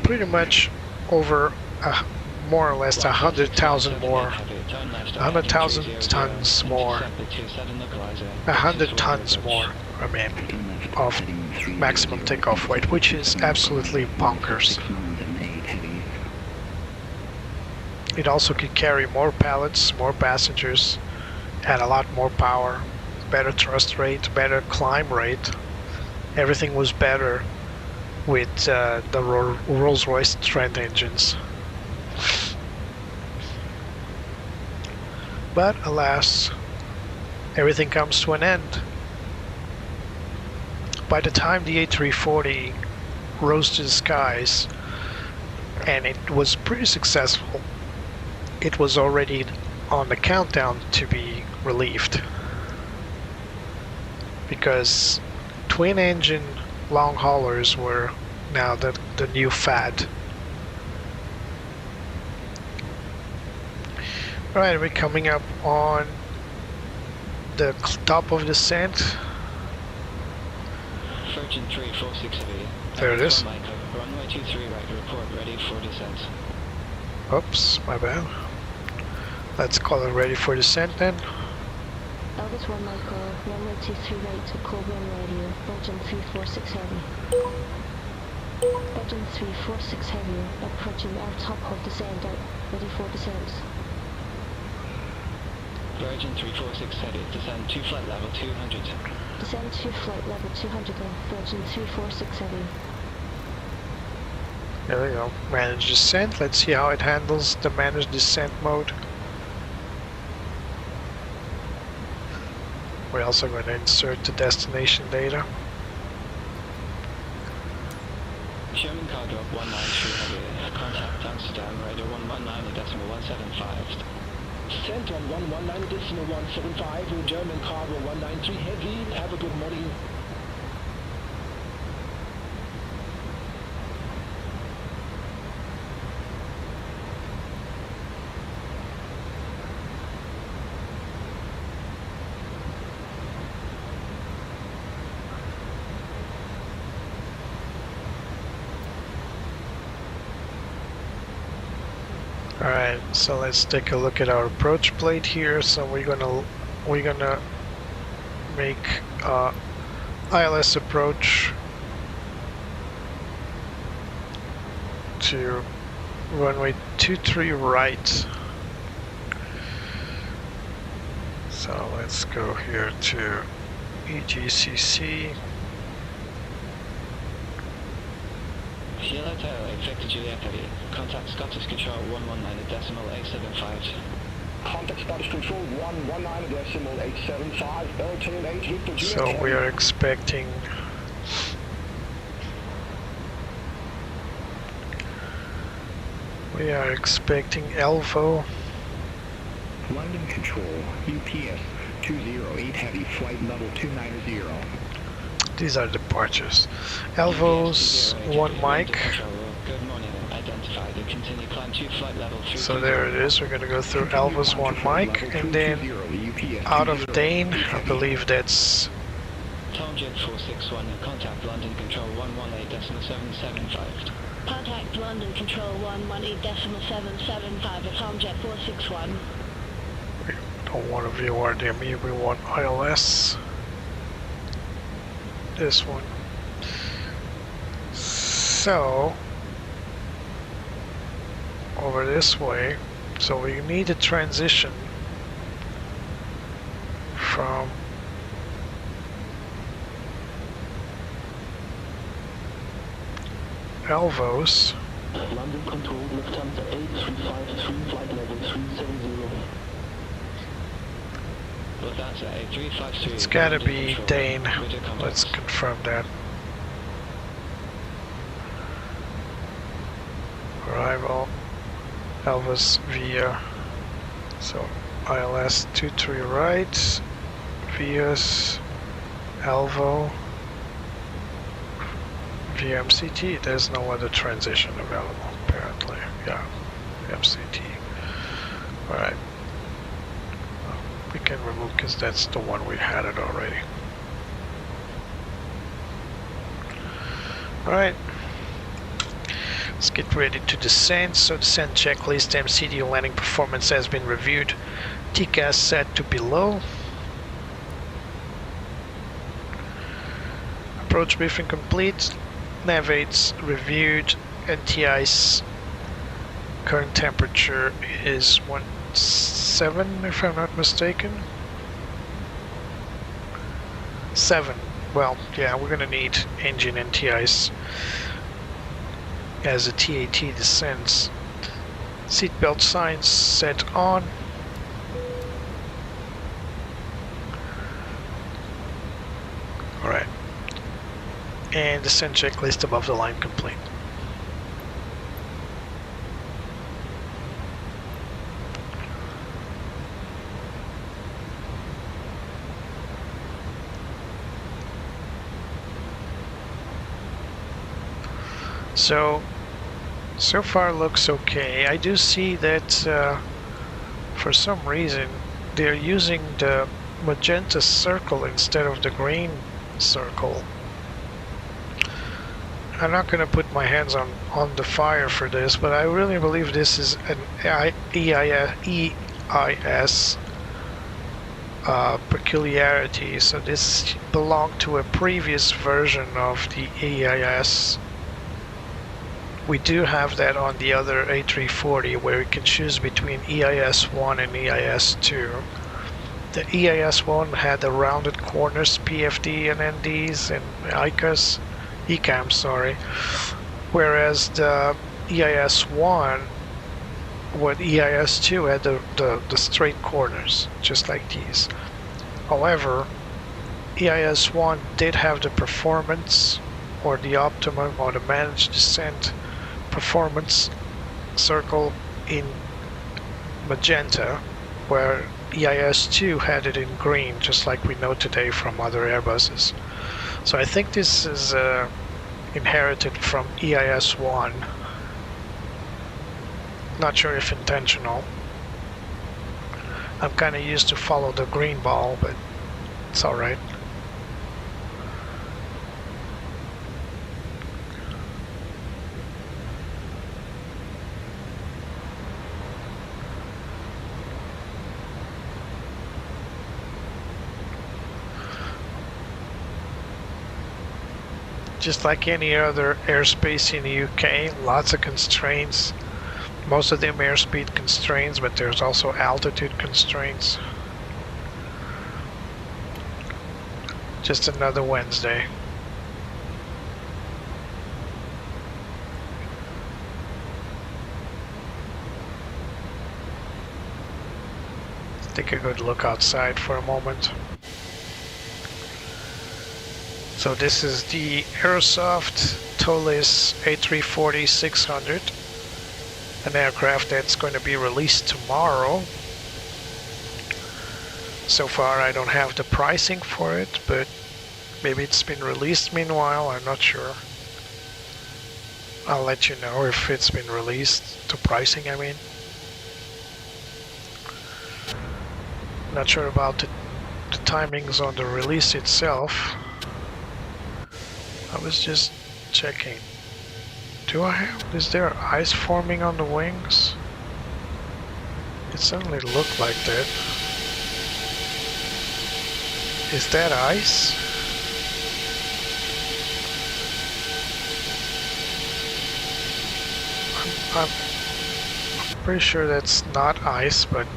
pretty much over more or less 100,000 more, 100,000 tons more, 100 tons more, I mean, of maximum takeoff weight, which is absolutely bonkers. It also could carry more pallets, more passengers, had a lot more power, better thrust rate, better climb rate. Everything was better with the Rolls-Royce Trent engines. But alas, everything comes to an end. By the time the A340 rose to the skies, and it was pretty successful, it was already on the countdown to be relieved, because twin engine long haulers were now the new fad. Alright, we're coming up on the top of descent. There it is. Runway 23 right, report ready for descent. Oops, my bad. Let's call it ready for descent then. Elvis 1 Michael, runway 23 right to Coburn radio, Virgin 346 heavy. Virgin 346 heavy, approaching our top of descent out, ready for descent. Virgin 346 heavy, descend to flight level 200. Descend to flight level 200 then, Virgin 346 heavy. There we go. Manage descent. Let's see how it handles the manage descent mode. We're also going to insert the destination data. Sherman cargo 193 contact Amsterdam, radar 119.175. Center on 119.175, German cargo 193 heavy, have a good morning. Alright, so let's take a look at our approach plate here. So we're gonna make ILS approach to runway 23 right. So let's go here to EGCC. Sierra Tower, Victor Juliet Heavy. Contact Scottish Control 119.875. Contact Scottish Control 119.875. LTM 8 Victor Juliet So Heavy. we are expecting Elvo. London Control, UPS 208 Heavy, flight level 290. These are departures. Elvo's one mic. Good morning, identified. Continue climb to flight level 320. So there it is. We're going to go through Elvo's one mic, and then out of Dane, I believe that's Tom Jet 461, contact London Control 118.775. Contact London Control 118.775 at Tomjet 461. we don't want to view RDME, we want ILS. This one. So over this way, so we need a transition from Elvo's. London Control, Lufthansa 8353, flight level 370. Lufthansa 8353. It's gotta London be Control. Dane. Radio contact. Let's confirm that. Arrival, Elvis via, so ILS 23 right, Vias, Elvo, via MCT. There's no other transition available apparently. Yeah, MCT. Alright. We can remove because that's the one we had it already. Alright. Let's get ready to descend. So descent checklist, MCDU landing performance has been reviewed. TCAS set to below. Approach briefing complete. Navigates reviewed. NTI's current temperature is 17 if I'm not mistaken. 7. Well, yeah, we're gonna need engine NTI's as the TAT descends. Seatbelt signs set on. Alright. And descent checklist above the line complete. So far looks okay. I do see that for some reason they're using the magenta circle instead of the green circle. I'm not going to put my hands on the fire for this, but I really believe this is an EIS peculiarity. So this belonged to a previous version of the EIS. We do have that on the other A340 where we can choose between EIS-1 and EIS-2. The EIS-1 had the rounded corners, PFD and NDs and ECAM, sorry. Whereas the EIS-1 with EIS-2 had the straight corners, just like these. However, EIS-1 did have the performance or the optimum or the managed descent performance circle in magenta, where EIS-2 had it in green, just like we know today from other Airbuses. So I think this is inherited from EIS-1. Not sure if intentional. I'm kind of used to follow the green ball, but it's alright. just like any other airspace in the UK, lots of constraints. Most of them airspeed constraints, but there's also altitude constraints. Just another Wednesday. Let's take a good look outside for a moment. So this is the Aerosoft Toliss A340-600, an aircraft that's going to be released tomorrow. So far I don't have the pricing for it, but maybe it's been released meanwhile, I'm not sure. I'll let you know if it's been released, the pricing I mean. Not sure about the timings on the release itself. I was just checking. Is there ice forming on the wings? It suddenly looked like that. Is that ice? I'm pretty sure that's not ice, but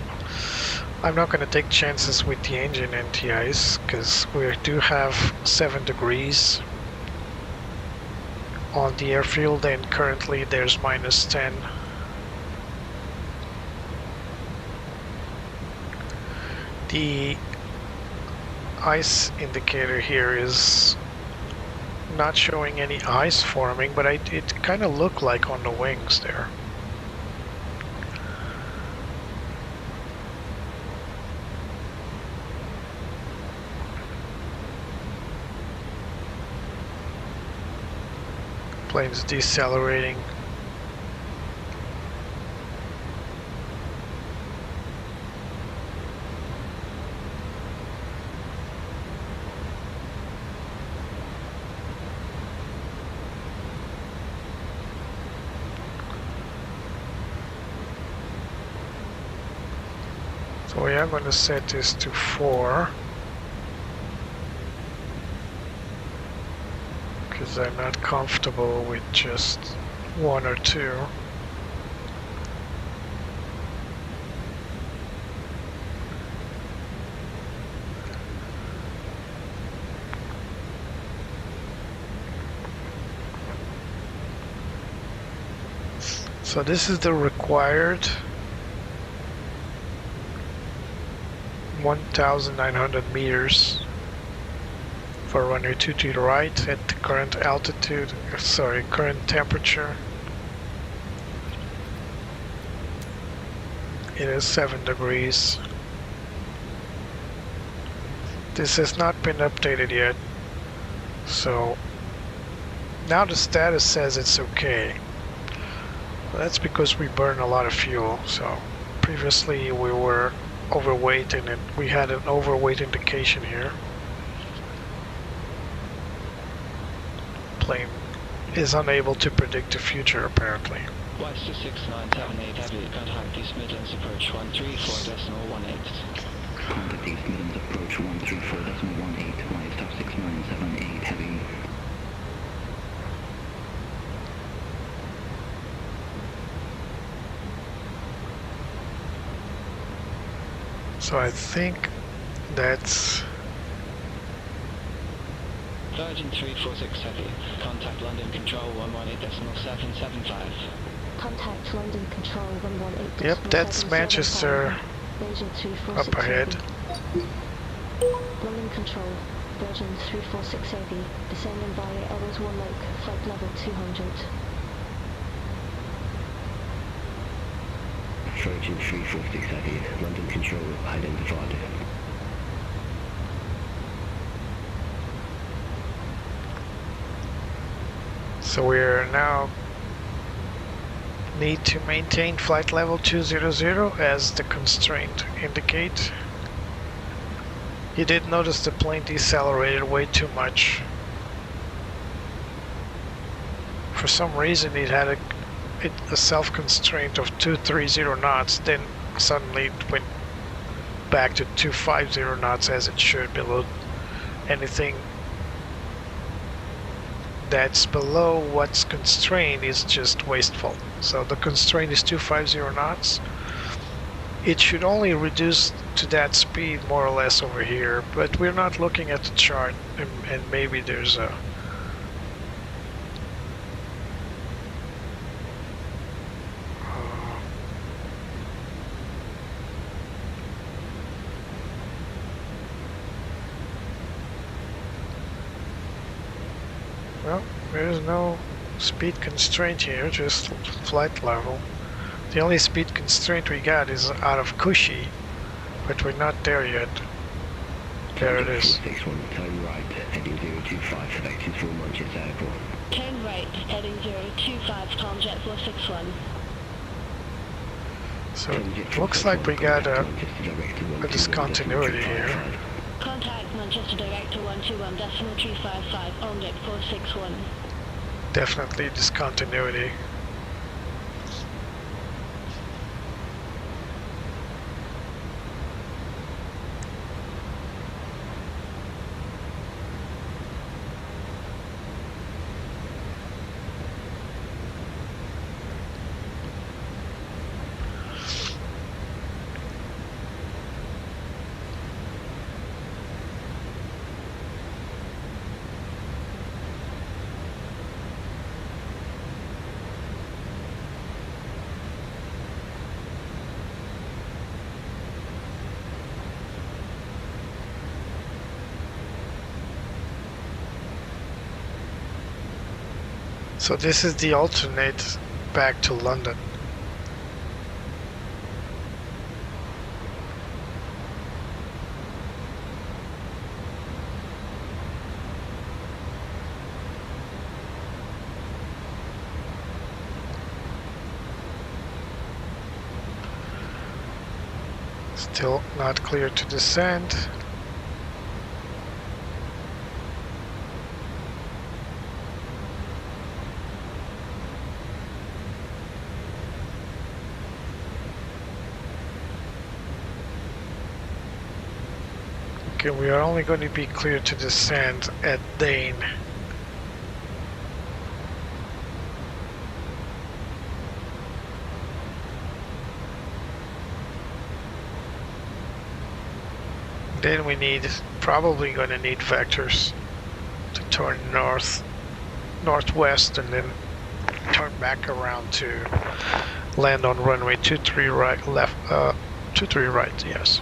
I'm not going to take chances with the engine and the ice, because we do have 7 degrees on the airfield and currently there's -10. The ice indicator here is not showing any ice forming, but it kind of looked like on the wings there. Plane's decelerating. So we are going to set this to 4. Because I'm not comfortable with just 1 or 2. So this is the required 1,900 meters for runway 2 to the right at the current altitude, current temperature. It is 7 degrees. This has not been updated yet, so now the status says it's okay. Well, that's because we burn a lot of fuel. So previously we were overweight and we had an overweight indication here. Plane is unable to predict the future apparently. West to 6978 heavy, contact East Midlands approach 134.18. Contact East Midlands approach 134.18, wide stop 6978 heavy. So I think that's Virgin 346 heavy, contact London Control 118.775. Contact London Control 118. Yep, that's Manchester up ahead. London Control, Virgin 346 heavy, descending via Ellis 1 Lake, flight level 200. Virgin 346 heavy, London Control identified. So we're now need to maintain flight level 200 as the constraint indicates. You did notice the plane decelerated way too much. For some reason it had a self-constraint of 230 knots, then suddenly it went back to 250 knots as it should, below anything that's below what's constrained is just wasteful. So the constraint is 250 knots. It should only reduce to that speed more or less over here, but we're not looking at the chart, and maybe there's a well, there's no speed constraint here, just flight level. The only speed constraint we got is out of Cushy, but we're not there yet. There it is. 61, turn right, heading 025, selected for Manchester Airport. Turn right, heading 025, calm jet 461. So it looks like we got a discontinuity here. Contact Manchester Director 121.355 on jet 461. Definitely discontinuity. So this is the alternate back to London. Still not clear to descend. Okay, we are only going to be clear to descend at Dane. Then we need, probably going to need vectors to turn northwest, and then turn back around to land on runway 23 right, left, 23 right, yes.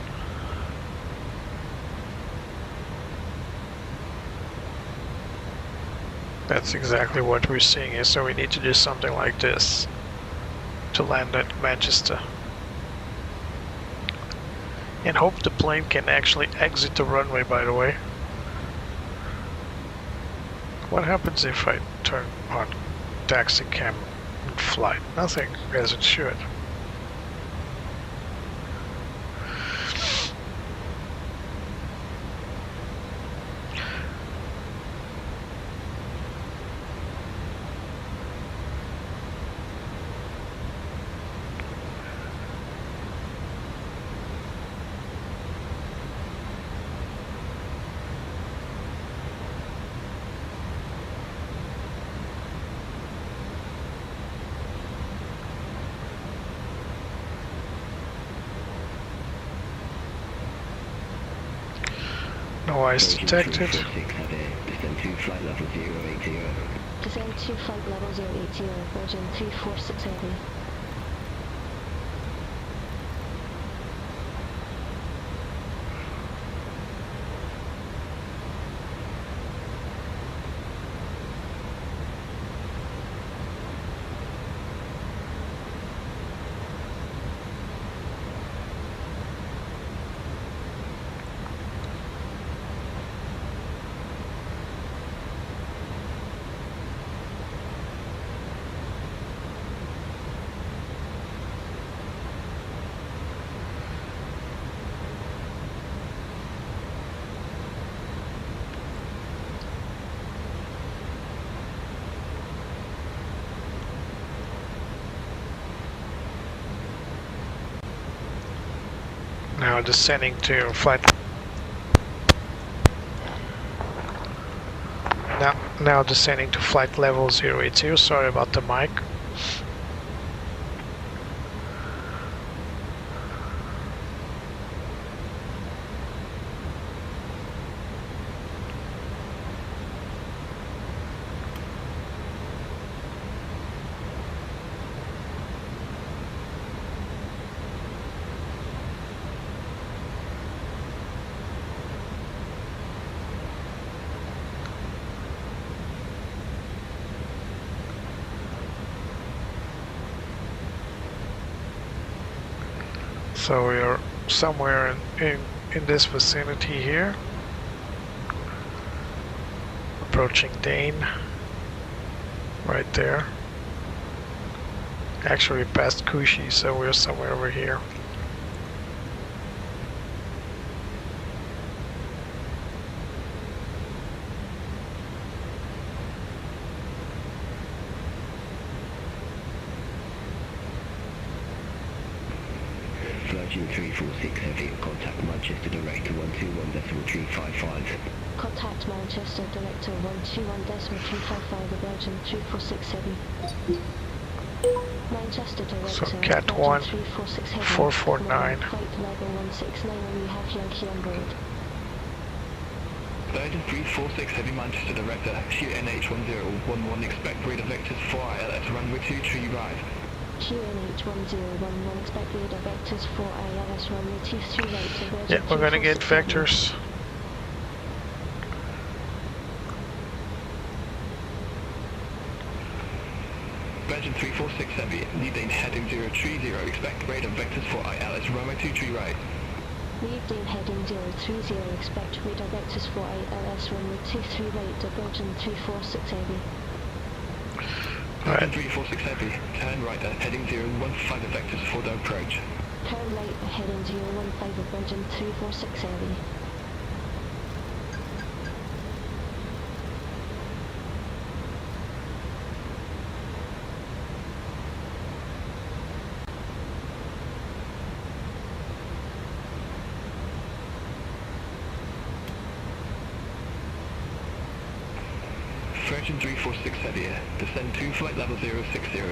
That's exactly what we're seeing here, so we need to do something like this to land at Manchester. And hope the plane can actually exit the runway, by the way. What happens if I turn on taxi cam in flight? Nothing, as it should. No ice detected. Descend to flight level 080. Descend to flight level 080, Virgin 346 heavy. Now descending to flight Now descending to flight level 080. Sorry about the mic. So we are somewhere in this vicinity here. Approaching Dane. Right there. Actually past Kushi, so we're somewhere over here. Virgin 346 Heavy, contact Manchester Director 121.355. Contact Manchester Director 121.355 with Virgin 346 Heavy. Manchester Director, So Cat 1, 346 Heavy. 449. Flight level 169 and we have Yankee on board. Virgin 346 Heavy Manchester Director, QNH1011, expect radar vectors 4 ILS, runway 23 right. QNH1011, expect radar vectors 4 ILS, runway 23 right to Virgin. Yeah, we're gonna get vectors. Virgin 346 Heavy, leading heading 030, expect radar vectors 4 ILS, runway 23 right. Leading heading 030, expect radar vectors 4 ILS, runway 23 right to Virgin 346 Heavy. Virgin 346 Heavy, turn right at heading 015 vectors for the approach. Turn right at heading 015 of Virgin 346 Heavy. Virgin 346 Heavy, descend to flight level 060.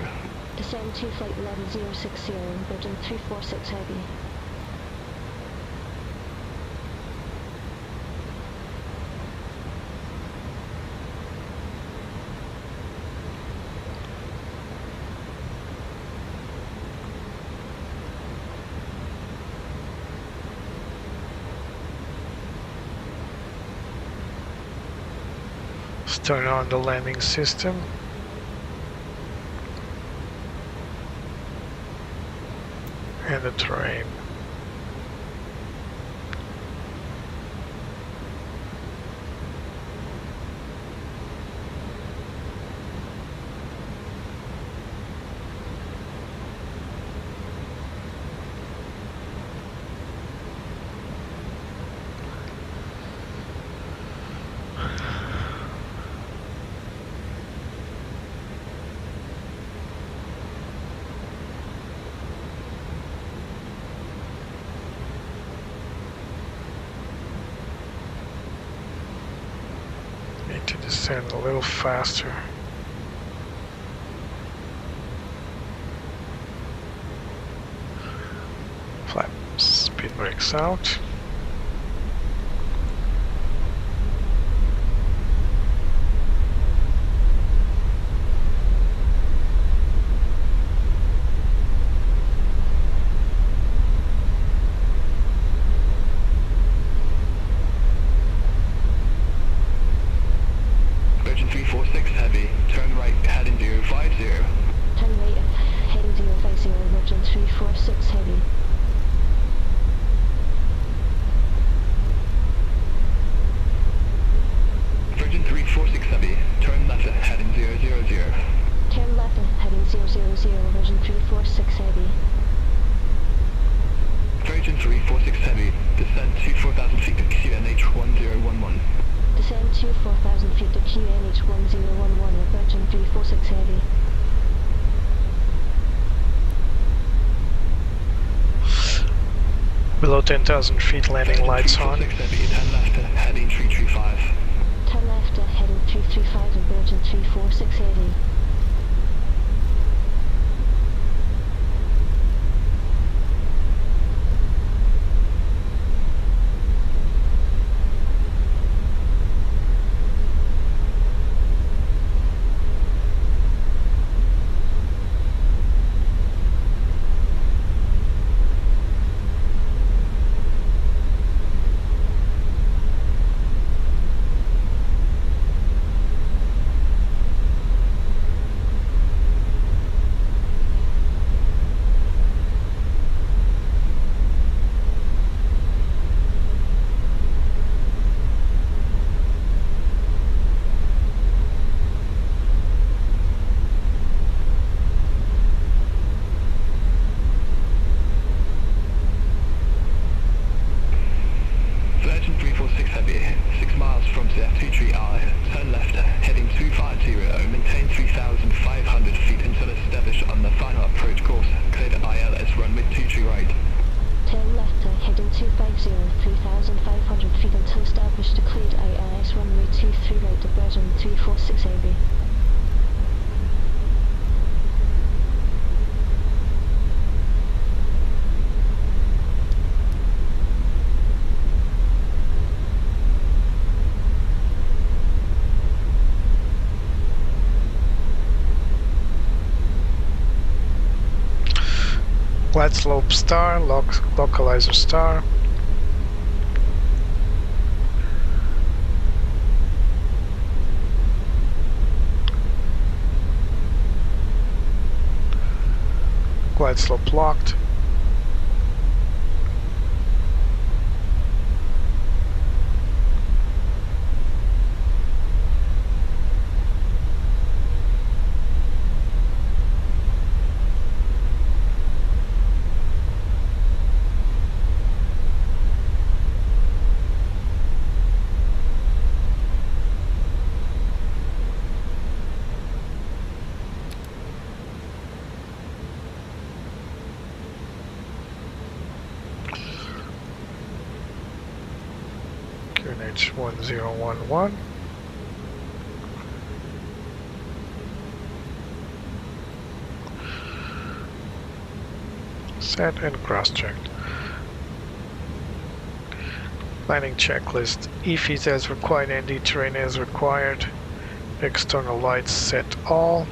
Descend to flight level 060, Virgin 346 Heavy. Let's turn on the landing system. And the terrain. Need to descend a little faster. Flap speed brakes out. Virgin 346 Heavy, turn right heading 050. Turn right at heading 050, Virgin 346 Heavy. Virgin 346 Heavy, turn left at heading 000. Turn left at heading 000, Virgin 346 Heavy. Virgin 346 Heavy, descend to 4,000 feet to QNH 1011. Descend to 4,000 feet to QNH 1011 with Virgin 346 Heavy. Below 10,000 feet, landing lights on. Virgin 346 Heavy, turn left at heading 335. Turn left at heading 335. 3000, Virgin 346 heavy. Virgin 346 heavy, 6 miles from the F2 turn left, heading 250, maintain 3,500 feet until established on the final approach course, cleared ILS runway 23 right. Turn left, heading 250, 3,500 feet until established to cleared ILS runway 23 right to Virgin 346 heavy. Glide slope star, localizer star. Glide slope locked. QNH1011. Set and cross-check. Landing checklist. EFEs as required, ND terrain as required. External lights set all.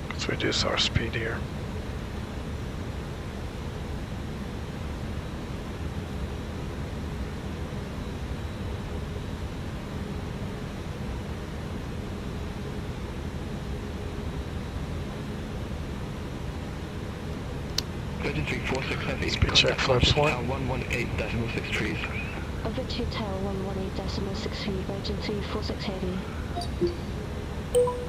Let's reduce our speed here. Virgin 346 heavy, Speed check flaps 1. 118.6 trees. Over 2 tower 118.63, Virgin 346 heavy.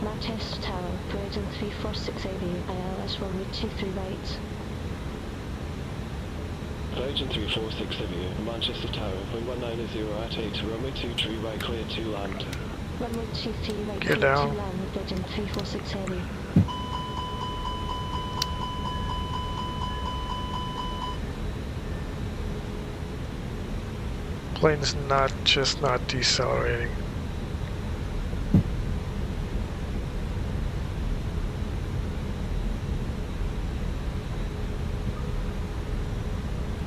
Manchester Tower, Virgin 346 heavy, ILS runway 23 right. Virgin 346 heavy, Manchester Tower, wind 190 at 8, runway 23 right, clear to land. Runway 23 right, Gear clear down. to land, Virgin 346 heavy. Plane's not decelerating.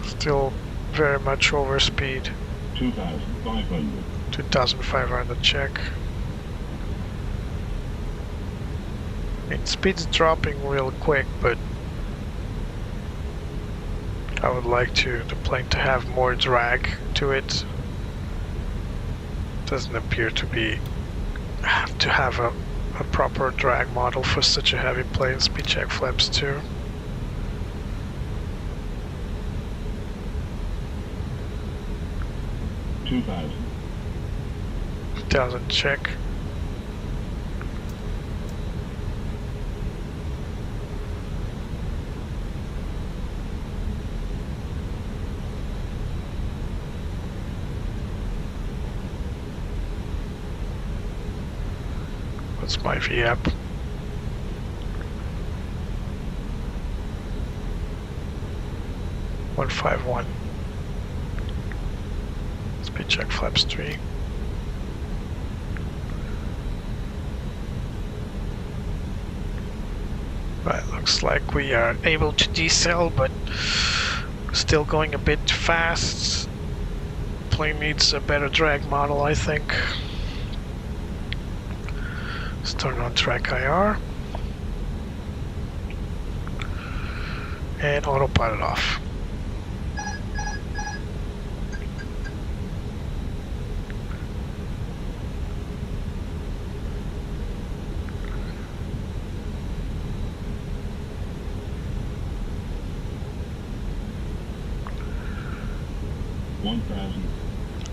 Still very much over speed. 2,500. 2,500 check. Speed's dropping real quick, but I would like the plane to have more drag to it. Doesn't appear to have a proper drag model for such a heavy plane. Speed check flaps 2. $2,000. 2,000 check. What's my VAP? 151. Speed check flaps 3. Right, looks like we are able to decel, but still going a bit fast. Plane needs a better drag model, I think. Let's turn on track IR. And autopilot off. $1,000.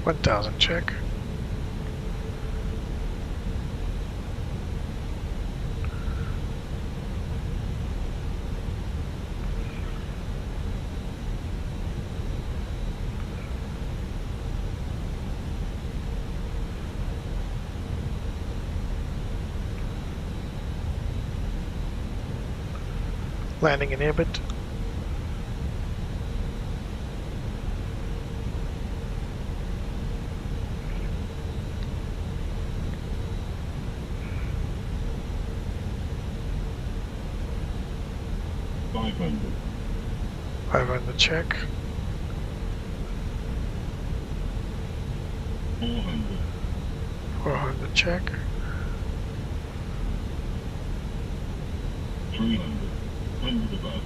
1,000 check. Landing inhibit. $500. 500 check. 400. 400 check. 300. 100 above.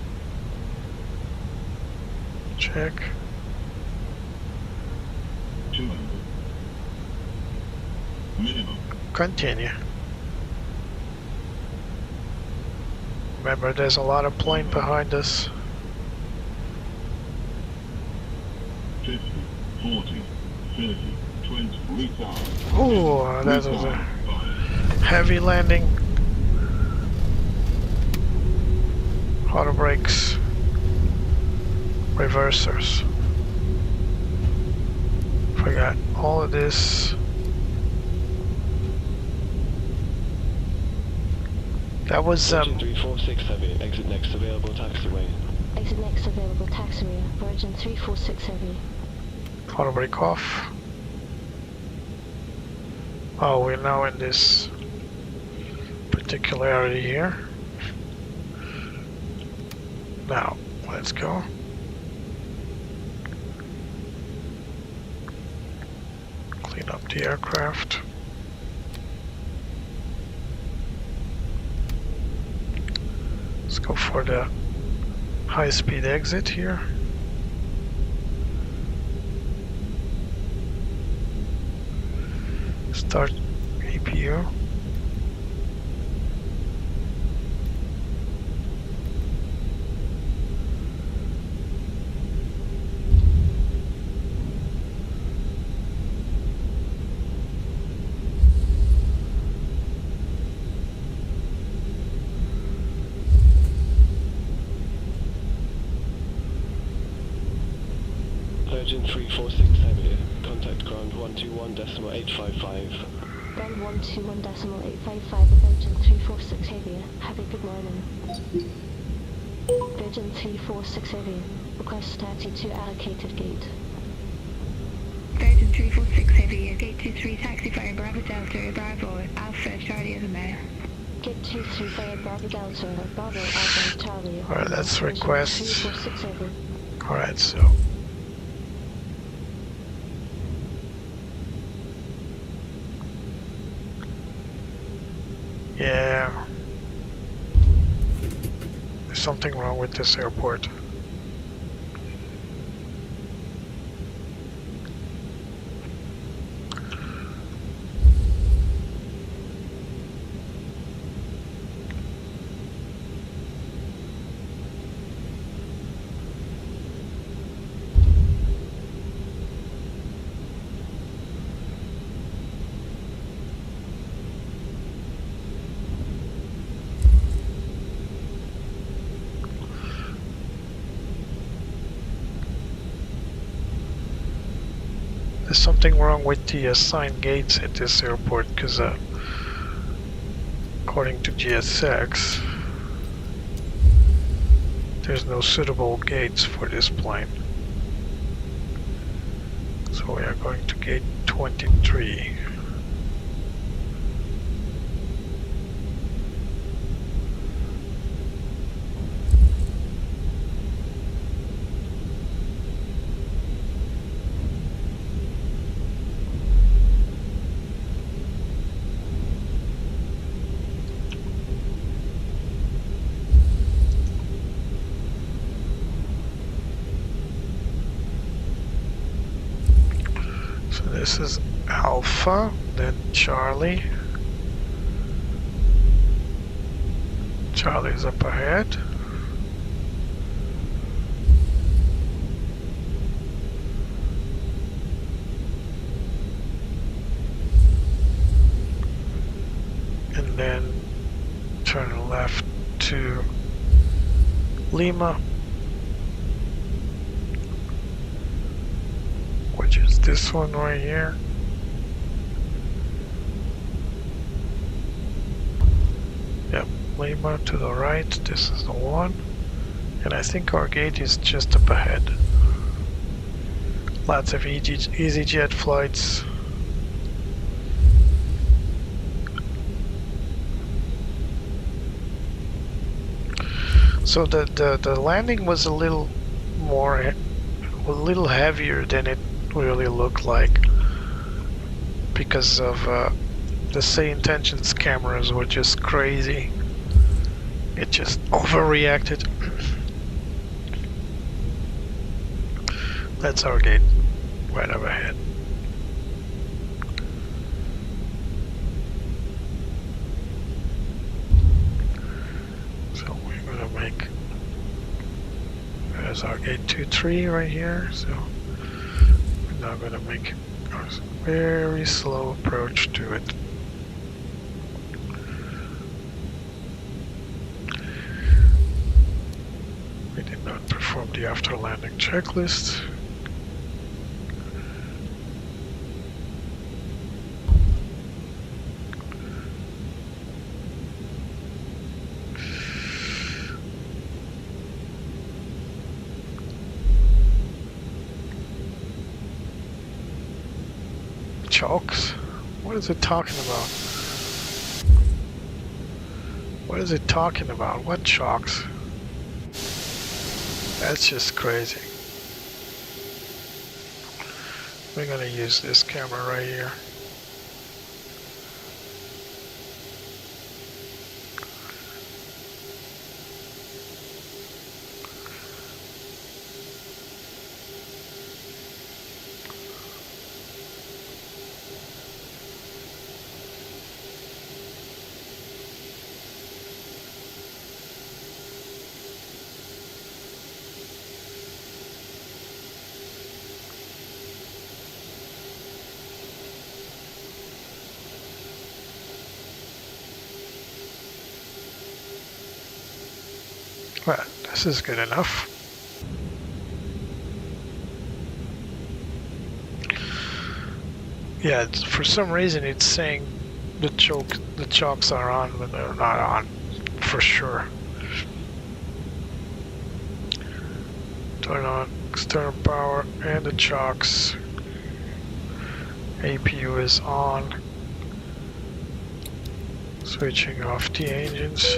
Check. 200. Minimum. Continue. Remember, there's a lot of plane behind us. 50, 40, 30, 20, retard. Oh, that was a heavy landing. Auto brakes. Reversers. Forgot all of this. That was Virgin 346 Heavy, exit next available taxiway. Exit next available taxiway, Virgin 346 Heavy. auto brake off. Oh, we're now in this particular area here. Now, let's go. Clean up the aircraft. Let's go for the high-speed exit here. Start EPU. Virgin 346 Heavy, contact ground 121.855. Ground 121.855 Virgin 346 Heavy. Have a good morning. Virgin 346 Heavy. Request taxi to allocated gate. Virgin 346 Heavy, gate 23 taxi fire Bravo Delta, Bravo, Alpha, Charlie as a man. Gate 23 fire Bravo Delta, Bravo, Alpha, Charlie. Alright, let's request. 346 Heavy. Alright, so. Yeah. There's something wrong with this airport. There's something wrong with the assigned gates at this airport, because according to GSX, there's no suitable gates for this plane. So we are going to gate 23. So this is Alpha, then Charlie. Charlie's up ahead. And then turn left to Lima, which is this one right here. Yep, Lima to the right, this is the one. And I think our gate is just up ahead. Lots of EasyJet flights. So the landing was a little heavier than it really looked like, because of the Say Intentions cameras were just crazy. It just overreacted. That's our gate, right up ahead. So we're gonna make, there's our gate 23 right here. So we're now gonna make a very slow approach to it. We did not perform the after landing checklist. Chalks? What is it talking about? What is it talking about? What chalks? That's just crazy. We're gonna use this camera right here. Well, this is good enough. Yeah, for some reason it's saying the chocks are on, but they're not on, for sure. Turn on external power and the chocks. APU is on. Switching off the engines.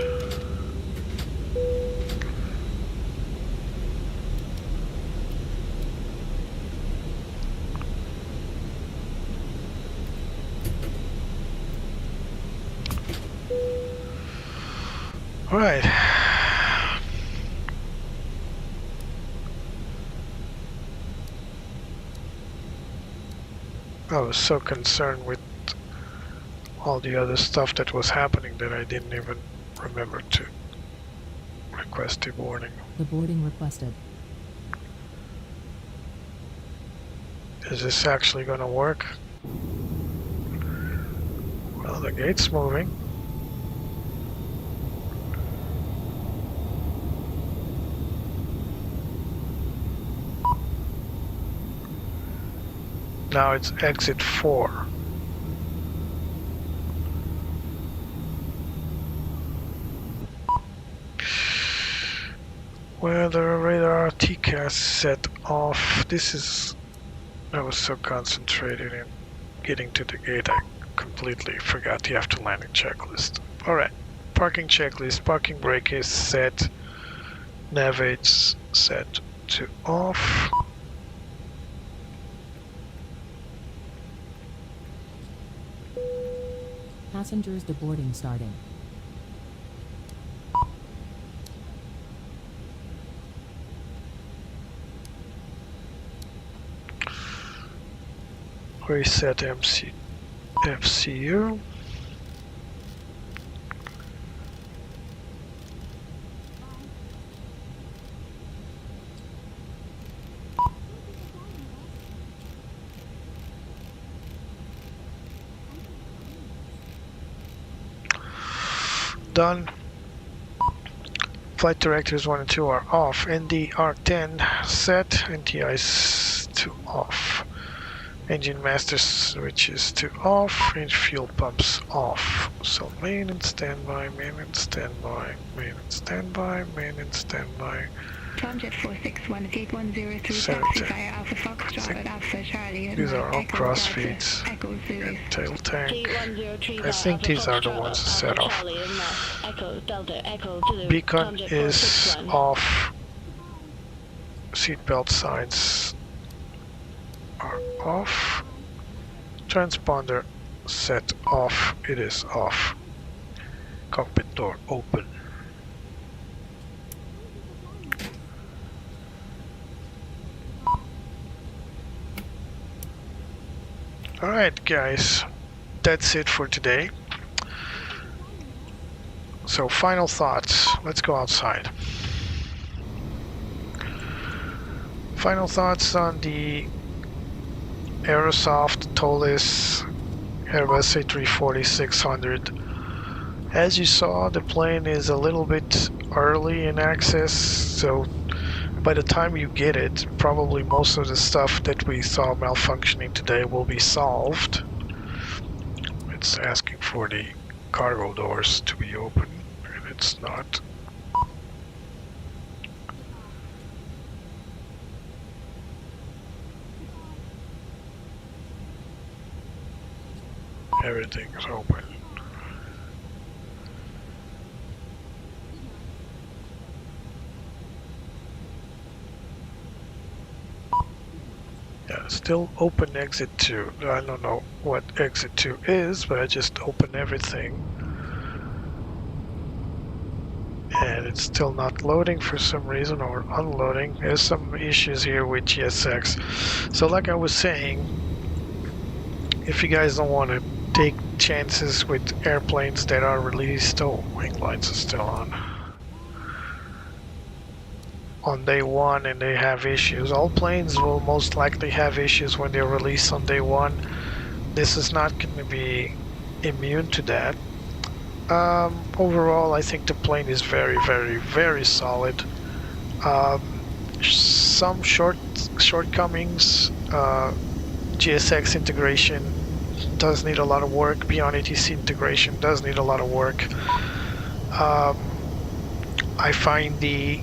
Right. I was so concerned with all the other stuff that was happening that I didn't even remember to request a boarding. The boarding requested. Is this actually going to work? Well, the gate's moving. Now it's exit 4. Weather radar TCAS set off. This is I was so concentrated in getting to the gate, I completely forgot you have to landing checklist. Alright, parking checklist, parking brake is set, navigate's set to off. Passengers deboarding starting. Reset MCDU. Done. Flight directors 1 and 2 are off. NDR10 set. NTI's to off. Engine master switches to off. And fuel pumps off. So main and standby, main and standby, main and standby, main and standby. Transjet 461 gate 103 taxi via Alpha Foxtrot at Alpha Charlie. These are all cross feeds and tail tank. I think these are the ones set off. Beacon is off. Seatbelt signs are off. Transponder set off. It is off. Cockpit door open. Alright guys, that's it for today. So final thoughts, let's go outside. Final thoughts on the Aerosoft Toliss Airbus A340-600. As you saw, the plane is a little bit early in access, so by the time you get it, probably most of the stuff that we saw malfunctioning today will be solved. It's asking for the cargo doors to be open, and it's not. Everything is open. Yeah, still open exit 2. I don't know what exit 2 is, but I just open everything. And it's still not loading for some reason, or unloading. There's some issues here with GSX. So like I was saying, if you guys don't want to take chances with airplanes that are released, oh, wing lights are still on day 1 and they have issues. All planes will most likely have issues when they're released on day 1. This is not going to be immune to that. Overall, I think the plane is very, very, very solid. Some shortcomings. GSX integration does need a lot of work. Beyond ATC integration does need a lot of work. I find the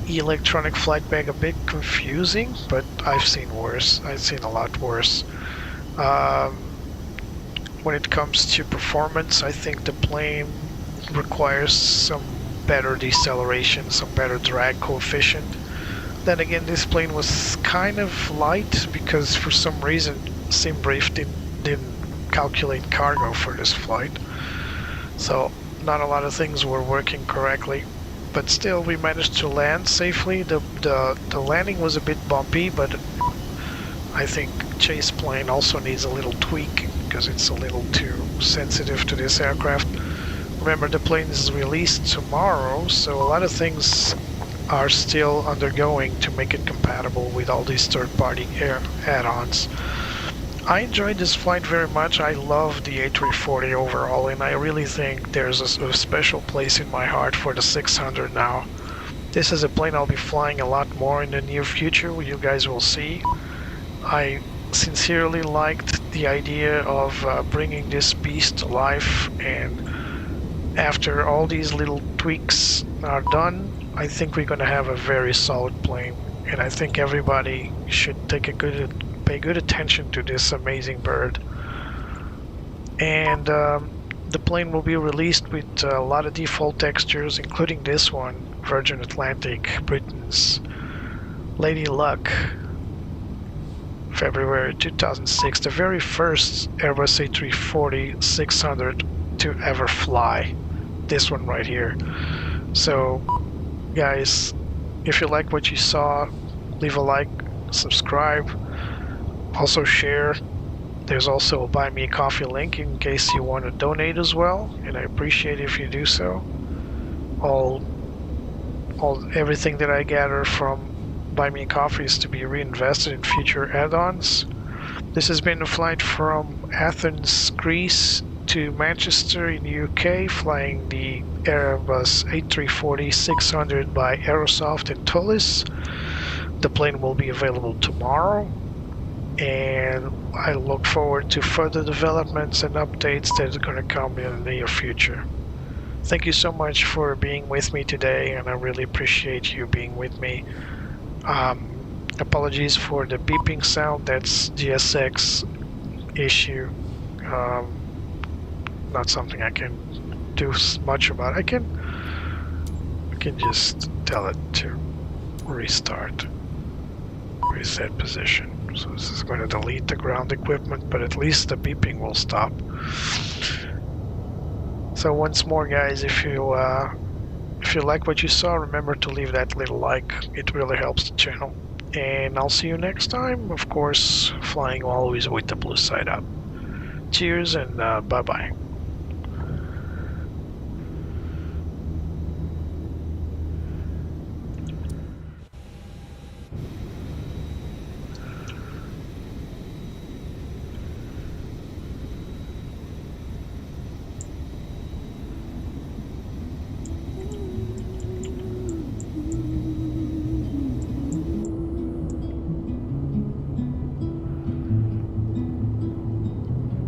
electronic flight bag a bit confusing, but I've seen worse. I've seen a lot worse. When it comes to performance, I think the plane requires some better deceleration, some better drag coefficient. Then again, this plane was kind of light because for some reason SimBrief didn't calculate cargo for this flight. So not a lot of things were working correctly. But still, we managed to land safely. The landing was a bit bumpy, but I think chase plane also needs a little tweak because it's a little too sensitive to this aircraft. Remember, the plane is released tomorrow, so a lot of things are still undergoing to make it compatible with all these third-party air add-ons. I enjoyed this flight very much. I love the A340 overall, and I really think there's a special place in my heart for the 600 now. This is a plane I'll be flying a lot more in the near future, you guys will see. I sincerely liked the idea of bringing this beast to life, and after all these little tweaks are done, I think we're going to have a very solid plane, and I think everybody should take a good pay good attention to this amazing bird. And the plane will be released with a lot of default textures, including this one, Virgin Atlantic, Britain's Lady Luck, February 2006, the very first Airbus A340-600 to ever fly. This one right here. So, guys, if you like what you saw, leave a like, subscribe, also share. There's also a Buy Me a Coffee link in case you want to donate as well, and I appreciate if you do so. Everything that I gather from Buy Me a Coffee is to be reinvested in future add-ons. This has been a flight from Athens, Greece to Manchester in the UK, flying the Airbus A340-600 by Aerosoft and Toliss. The plane will be available tomorrow, and I look forward to further developments and updates that are going to come in the near future. Thank you so much for being with me today, and I really appreciate you being with me. Apologies for the beeping sound, that's GSX issue. Not something I can do much about. I can just tell it to restart, reset position. So this is going to delete the ground equipment, but at least the beeping will stop. So once more, guys, if you like what you saw, remember to leave that little like. It really helps the channel. And I'll see you next time. Of course, flying always with the blue side up. Cheers and bye-bye.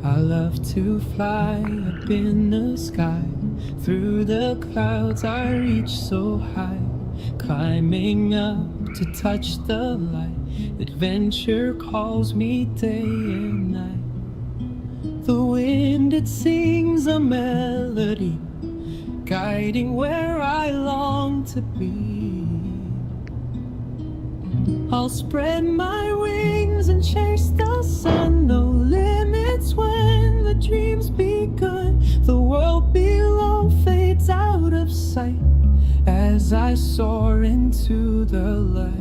I love to fly up in the sky. Through the clouds I reach so high, climbing up to touch the light. Adventure calls me day and night. The wind, it sings a melody, guiding where I long to be. I'll spread my wings and chase the sun. No limits when the dream's begun. The world below fades out of sight as I soar into the light.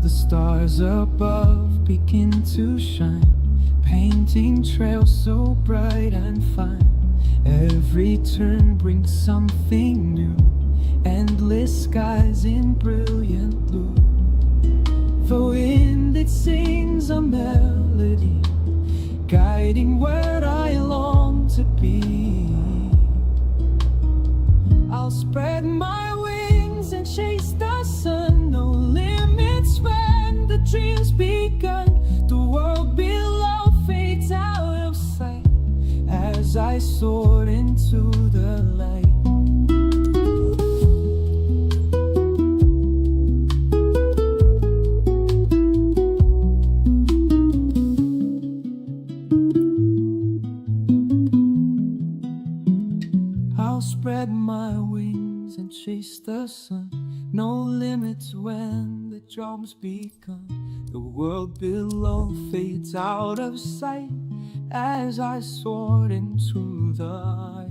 The stars above begin to shine, painting trails so bright and fine. Every turn brings something new, endless skies in brilliant blue. The wind, it sings a melody, guiding where I long to be. I'll spread my wings and chase the sun. No limits when the dream's begun. The world below fades out of sight as I soar into the light. I'll spread my wings and chase the sun. No limits when the drum's begun. The world below fades out of sight as I soared into the light.